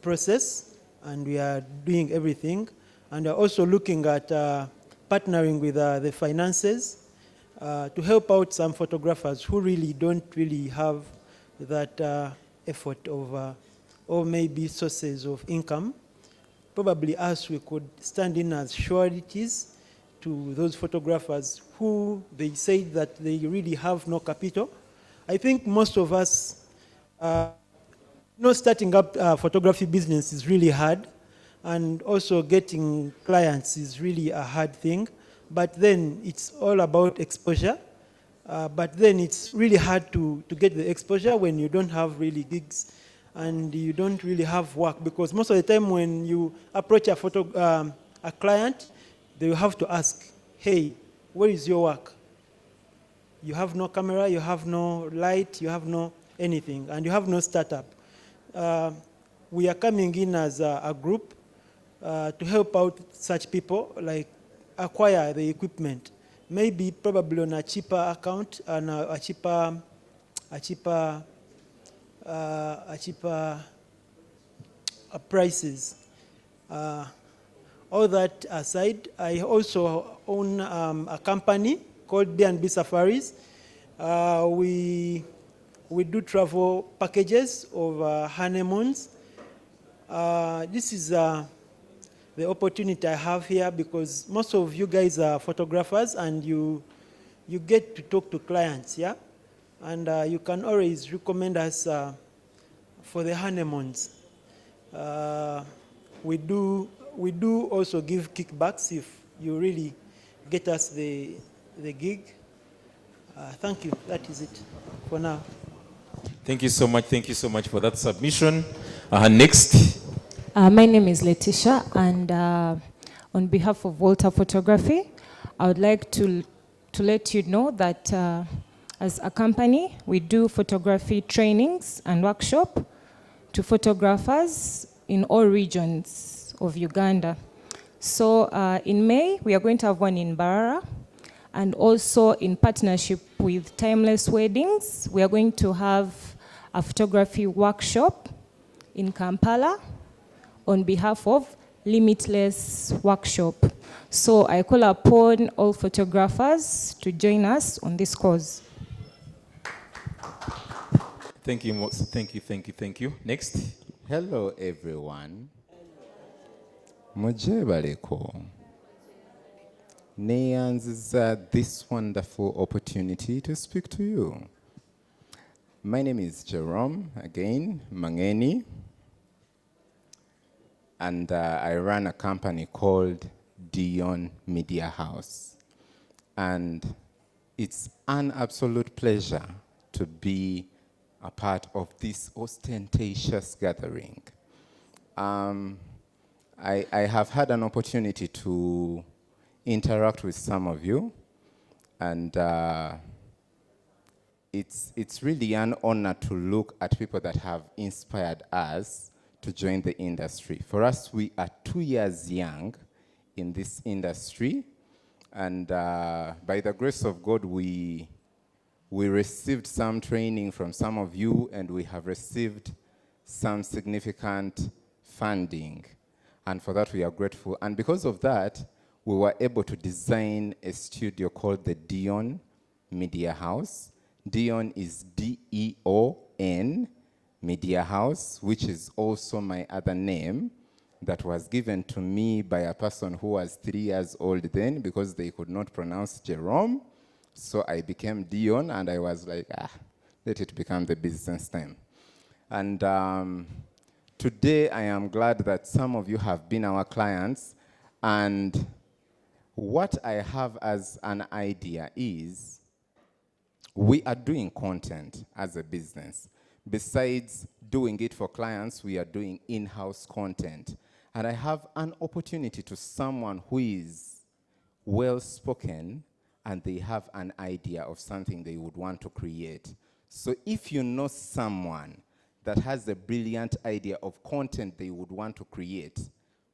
process, and we are doing everything. And we are also looking at partnering with the finances to help out some photographers who really don't really have that effort of, or maybe sources of income. Probably us, we could stand in as sureties to those photographers who they say that they really have no capital. I think most of us, starting up a photography business is really hard, and also getting clients is really a hard thing. But then it's all about exposure. But then it's really hard to get the exposure when you don't have really gigs and you don't really have work, because most of the time when you approach a client, they will have to ask, hey, where is your work? You have no camera, you have no light, you have no anything, and you have no startup. We are coming in as a group to help out such people, like acquire the equipment, maybe probably on a cheaper account and a cheaper prices. All that aside, I also own a company called B&B Safaris. We do travel packages of honeymoons. This is the opportunity I have here because most of you guys are photographers and you get to talk to clients, yeah? And you can always recommend us for the honeymoons. We do also give kickbacks if you really get us the gig. Thank you. That is it for now. Thank you so much. Thank you so much for that submission. Next. My name is Letitia, and on behalf of Walter Photography, I would like to let you know that as a company, we do photography trainings and workshop to photographers in all regions of Uganda. So in May, we are going to have one in Barara, and also in partnership with Timeless Weddings, we are going to have a photography workshop in Kampala on behalf of Limitless Workshop. So I call upon all photographers to join us on this cause. Thank you, thank you. Next. Hello, everyone. Mujebaleko. Neyanziza this wonderful opportunity to speak to you. My name is Jerome, again, Mangeni. And I run a company called Dion Media House. And it's an absolute pleasure to be a part of this ostentatious gathering. I have had an opportunity to interact with some of you, and it's really an honor to look at people that have inspired us to join the industry. For us, we are 2 years young in this industry, and by the grace of God, we received some training from some of you, and we have received some significant funding, and for that we are grateful. And because of that, we were able to design a studio called the Dion Media House. Dion is D-E-O-N Media House, which is also my other name that was given to me by a person who was 3 years old then because they could not pronounce Jerome. So I became Dion, and I was like, let it become the business name. And today I am glad that some of you have been our clients, and what I have as an idea is we are doing content as a business. Besides doing it for clients, we are doing in-house content. And I have an opportunity to someone who is well-spoken and they have an idea of something they would want to create. So if you know someone that has a brilliant idea of content they would want to create,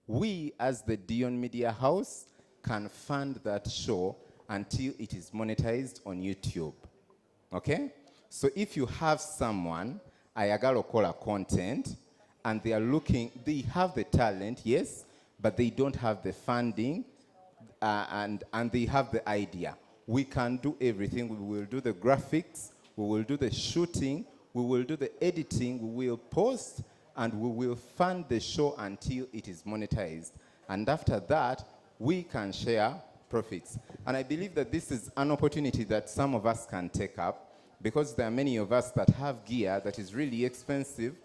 we as the Dion Media House can fund that show until it is monetized on YouTube. Okay? So if you have someone, ayagala okola content, and they are looking, they have the talent, yes, but they don't have the funding, and they have the idea. We can do everything. We will do the graphics, we will do the shooting, we will do the editing, we will post, and we will fund the show until it is monetized. And after that, we can share profits. And I believe that this is an opportunity that some of us can take up, because there are many of us that have gear that is really expensive.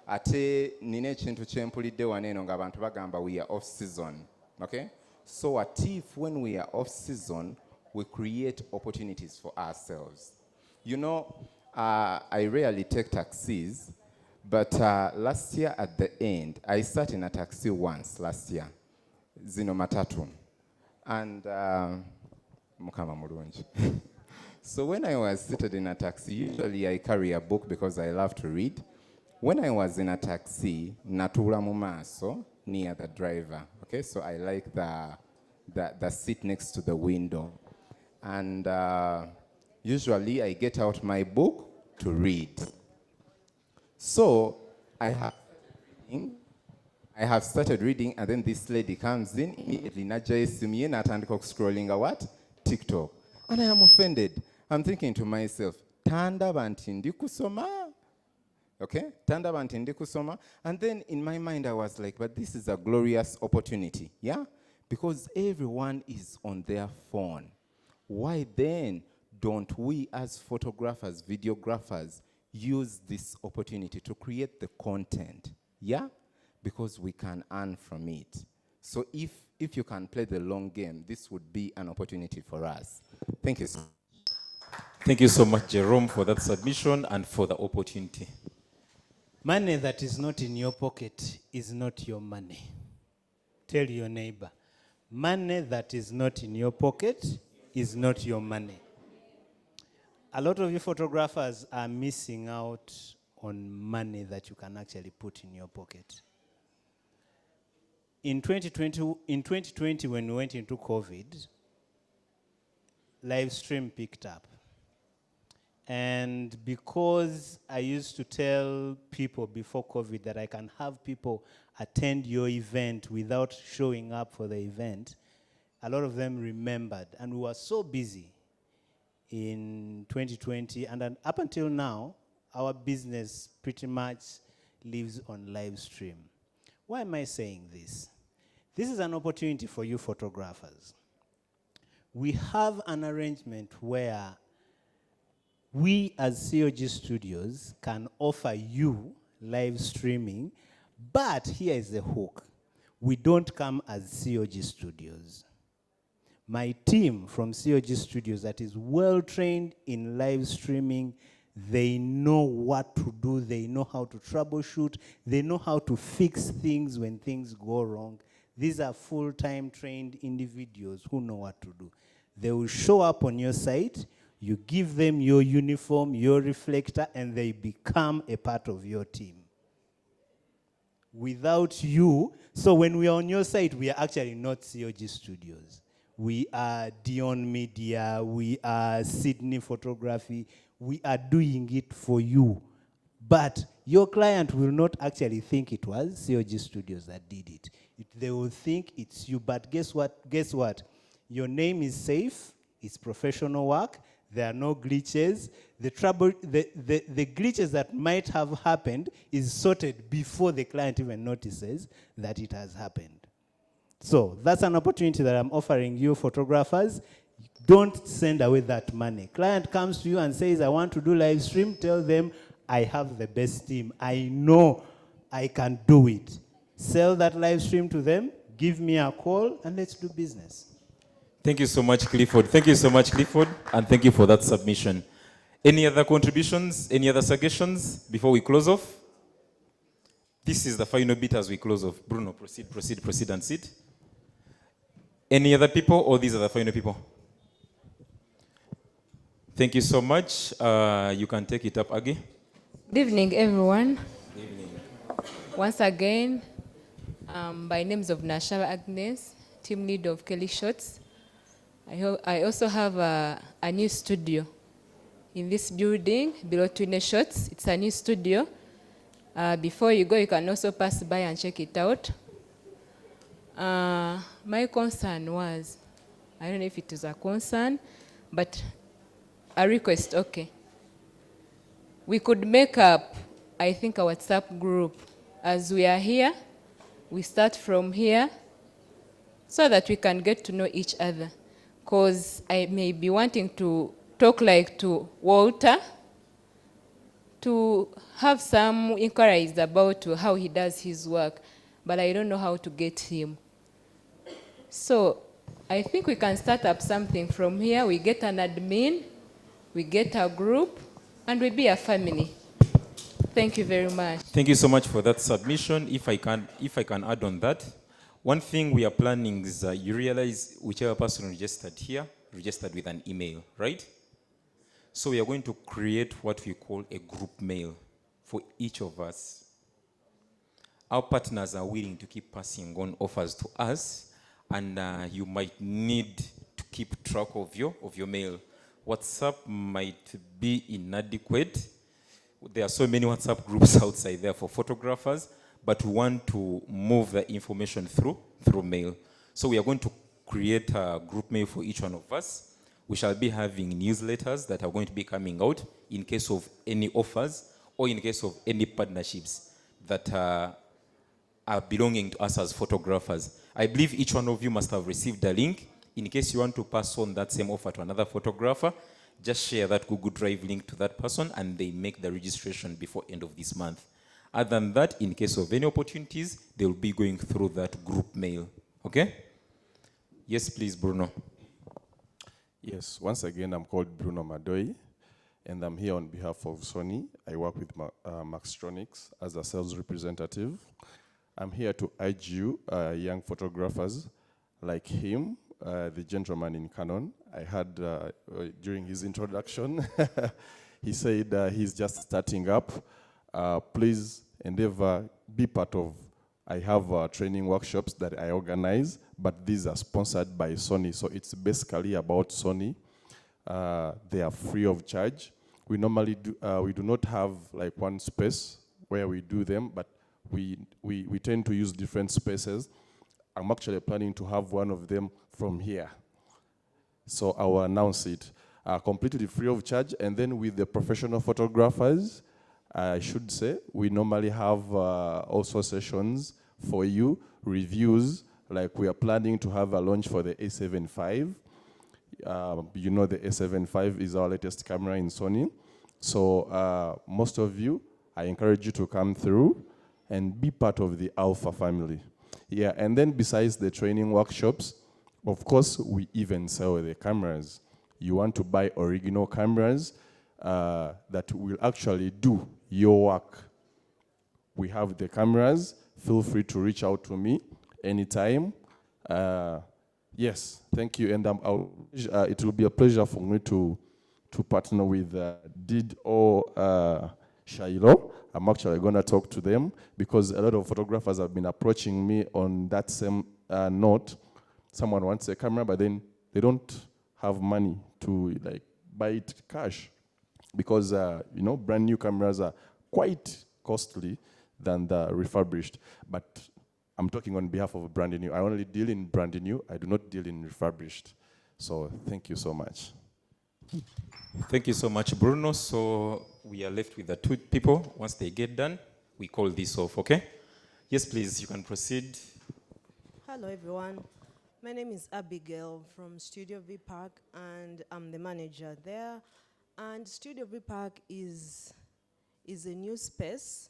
Ate nine chintu chempulidde waneno nga abantu bagamba we are off season. Okay? So what if when we are off season, we create opportunities for ourselves? You know, I rarely take taxis, but last year at the end, I sat in a taxi once last year, Zino Matatu, and Mukama Mulungi. So when I was seated in a taxi, usually I carry a book because I love to read. When I was in a taxi, natula mu maaso near the driver. Okay, so I like the seat next to the window. And usually I get out my book to read. So I have started reading, and then this lady comes in immediately. Scrolling what? TikTok. And I am offended. I'm thinking to myself, Tanda bantindi kusoma. Okay? Tanda bantindi kusoma. And then in my mind I was like, but this is a glorious opportunity. Yeah? Because everyone is on their phone. Why then don't we as photographers, videographers, use this opportunity to create the content? Yeah? Because we can earn from it. So if you can play the long game, this would be an opportunity for us. Thank you. Thank you so much, Jerome, for that submission and for the opportunity. Money that is not in your pocket is not your money. Tell your neighbor, money that is not in your pocket is not your money. A lot of you photographers are missing out on money that you can actually put in your pocket. In 2020, when we went into COVID, live stream picked up. And because I used to tell people before COVID that I can have people attend your event without showing up for the event, a lot of them remembered. And we were so busy in 2020. And then up until now, our business pretty much lives on live stream. Why am I saying this? This is an opportunity for you photographers. We have an arrangement where we as COG Studios can offer you live streaming, but here is the hook. We don't come as COG Studios. My team from COG Studios that is well trained in live streaming, they know what to do, they know how to troubleshoot, they know how to fix things when things go wrong. These are full-time trained individuals who know what to do. They will show up on your site, you give them your uniform, your reflector, and they become a part of your team. Without you, so when we are on your site, we are actually not COG Studios. We are Dion Media, we are Sydney Photography, we are doing it for you. But your client will not actually think it was COG Studios that did it. They will think it's you, but guess what? Guess what? Your name is safe, it's professional work, there are no glitches. The glitches that might have happened is sorted before the client even notices that it has happened. So that's an opportunity that I'm offering you photographers. Don't send away that money. Client comes to you and says, I want to do live stream, tell them, I have the best team. I know I can do it. Sell that live stream to them, give me a call, and let's do business. Thank you so much, Clifford. Thank you so much, Clifford, and thank you for that submission. Any other contributions, any other suggestions before we close off? This is the final bit as we close off. Bruno, proceed and sit. Any other people, or these are the final people? Thank you so much. You can take it up, Agi. Good evening, everyone. Good evening. Once again, by names of Nashava Agnes, team lead of Kelly Shots. I also have a new studio in this building below Twine Shots. It's a new studio. Before you go, you can also pass by and check it out. My concern was, I don't know if it was a concern, but a request, okay. We could make up, I think, a WhatsApp group. As we are here, we start from here so that we can get to know each other. Because I may be wanting to talk like to Walter, to have some inquiries about how he does his work, but I don't know how to get him. So I think we can start up something from here. We get an admin, we get a group, and we be a family. Thank you very much. Thank you so much for that submission. If I can add on that, one thing we are planning is you realize whichever person registered here, registered with an email, right? So we are going to create what we call a group mail for each of us. Our partners are willing to keep passing on offers to us, and you might need to keep track of your mail. WhatsApp might be inadequate. There are so many WhatsApp groups outside there for photographers, but we want to move the information through mail. So we are going to create a group mail for each one of us. We shall be having newsletters that are going to be coming out in case of any offers or in case of any partnerships that are belonging to us as photographers. I believe each one of you must have received a link. In case you want to pass on that same offer to another photographer, just share that Google Drive link to that person and they make the registration before end of this month. Other than that, in case of any opportunities, they will be going through that group mail. Okay? Yes, please, Bruno. Yes, once again, I'm called Bruno Madoi, and I'm here on behalf of Sony. I work with Maxtronics as a sales representative. I'm here to urge you, young photographers like him, the gentleman in Canon. I heard during his introduction, he said he's just starting up. Please endeavor, be part of. I have training workshops that I organize, but these are sponsored by Sony, so it's basically about Sony. They are free of charge. We normally we do not have like one space where we do them, but we tend to use different spaces. I'm actually planning to have one of them from here. So I will announce it completely free of charge. And then with the professional photographers, I should say, we normally have also sessions for you, reviews, like we are planning to have a launch for the A7 IV. You know the A7 V is our latest camera in Sony. So most of you, I encourage you to come through and be part of the Alpha family. Yeah, and then besides the training workshops, of course, we even sell the cameras. You want to buy original cameras that will actually do your work. We have the cameras. Feel free to reach out to me anytime. Yes, thank you. And it will be a pleasure for me to partner with Did or Skylo. I'm actually going to talk to them because a lot of photographers have been approaching me on that same note. Someone wants a camera, but then they don't have money to like buy it cash because you know, brand new cameras are quite costly than the refurbished. But I'm talking on behalf of brand new. I only deal in brand new. I do not deal in refurbished. So thank you so much. Thank you so much, Bruno. So we are left with the two people. Once they get done, we call this off, okay? Yes, please, you can proceed. Hello, everyone. My name is Abigail from Studio V Park, and I'm the manager there. And Studio V Park is a new space.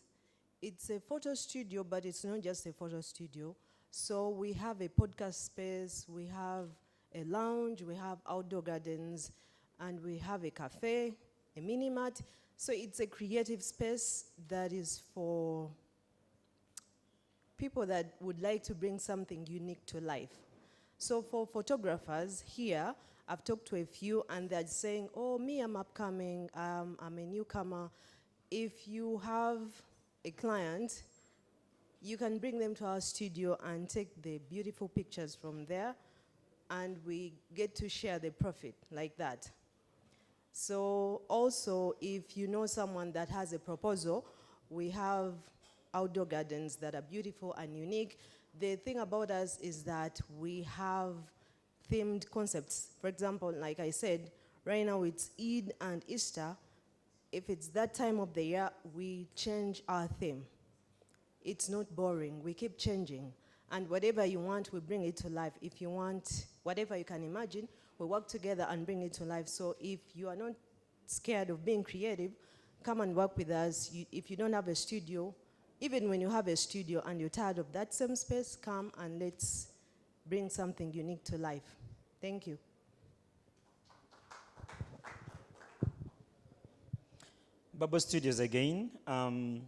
It's a photo studio, but it's not just a photo studio. So we have a podcast space, we have a lounge, we have outdoor gardens, and we have a cafe, a mini mart. So it's a creative space that is for people that would like to bring something unique to life. So for photographers here, I've talked to a few and they're saying, oh, me, I'm upcoming, I'm a newcomer. If you have a client, you can bring them to our studio and take the beautiful pictures from there, and we get to share the profit like that. So also, if you know someone that has a proposal, we have outdoor gardens that are beautiful and unique. The thing about us is that we have themed concepts. For example, like I said, right now it's Eid and Easter. If it's that time of the year, we change our theme. It's not boring. We keep changing. And whatever you want, we bring it to life. If you want whatever you can imagine, we work together and bring it to life. So if you are not scared of being creative, come and work with us. If you don't have a studio, even when you have a studio and you're tired of that same space, come and let's bring something unique to life. Thank you. Bubble Studios again. I'm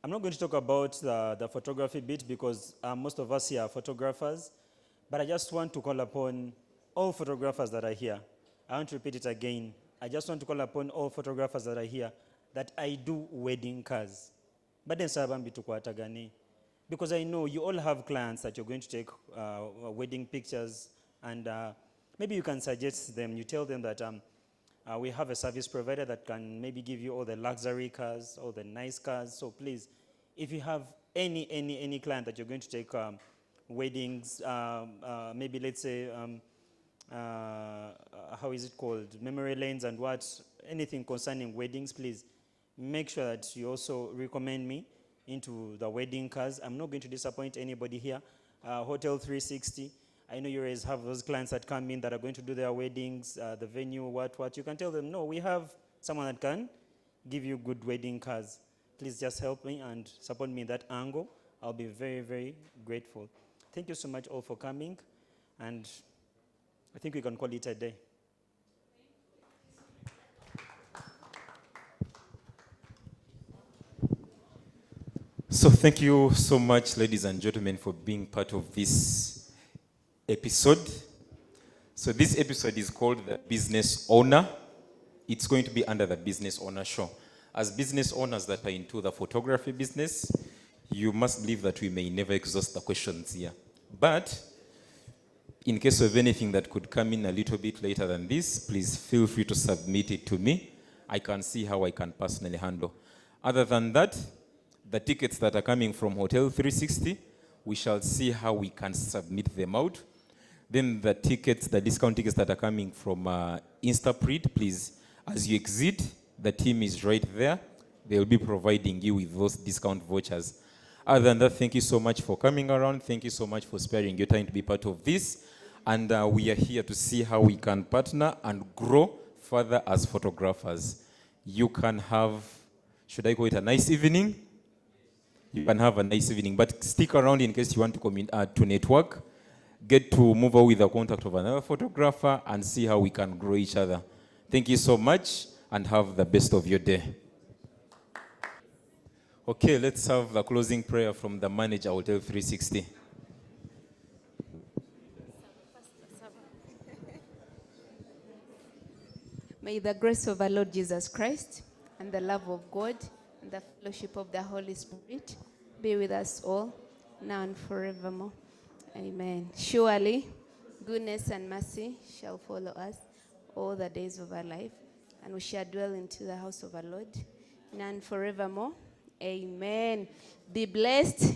not going to talk about the photography bit because most of us here are photographers, but I just want to call upon all photographers that are here. I want to repeat it again. I just want to call upon all photographers that are here that I do wedding cars. Because I know you all have clients that you're going to take wedding pictures, and maybe you can suggest them. You tell them that we have a service provider that can maybe give you all the luxury cars, all the nice cars. So please, if you have any client that you're going to take weddings, maybe let's say, how is it called? Memory lanes and what, anything concerning weddings, please make sure that you also recommend me into the wedding cars. I'm not going to disappoint anybody here. Hotel 360, I know you guys have those clients that come in that are going to do their weddings, the venue, what. You can tell them, no, we have someone that can give you good wedding cars. Please just help me and support me in that angle. I'll be very, very grateful. Thank you so much all for coming, and I think we can call it a day. So thank you so much, ladies and gentlemen, for being part of this episode. So this episode is called The Business Owner. It's going to be under the Business Owner Show. As business owners that are into the photography business, you must believe that we may never exhaust the questions here. But in case of anything that could come in a little bit later than this, please feel free to submit it to me. I can see how I can personally handle. Other than that, the tickets that are coming from Hotel 360, we shall see how we can submit them out. Then the tickets, the discount tickets that are coming from Instaprint, please, as you exit, the team is right there. They'll be providing you with those discount vouchers. Other than that, thank you so much for coming around. Thank you so much for sparing your time to be part of this. And we are here to see how we can partner and grow further as photographers. You can have, should I call it a nice evening? You can have a nice evening, but stick around in case you want to network, get to move on with the contact of another photographer and see how we can grow each other. Thank you so much and have the best of your day. Okay, let's have the closing prayer from the manager, Hotel 360. May the grace of our Lord Jesus Christ and the love of God and the fellowship of the Holy Spirit be with us all, now and forevermore. Amen. Surely, goodness and mercy shall follow us all the days of our life, and we shall dwell into the house of our Lord, now and forevermore. Amen. Be blessed.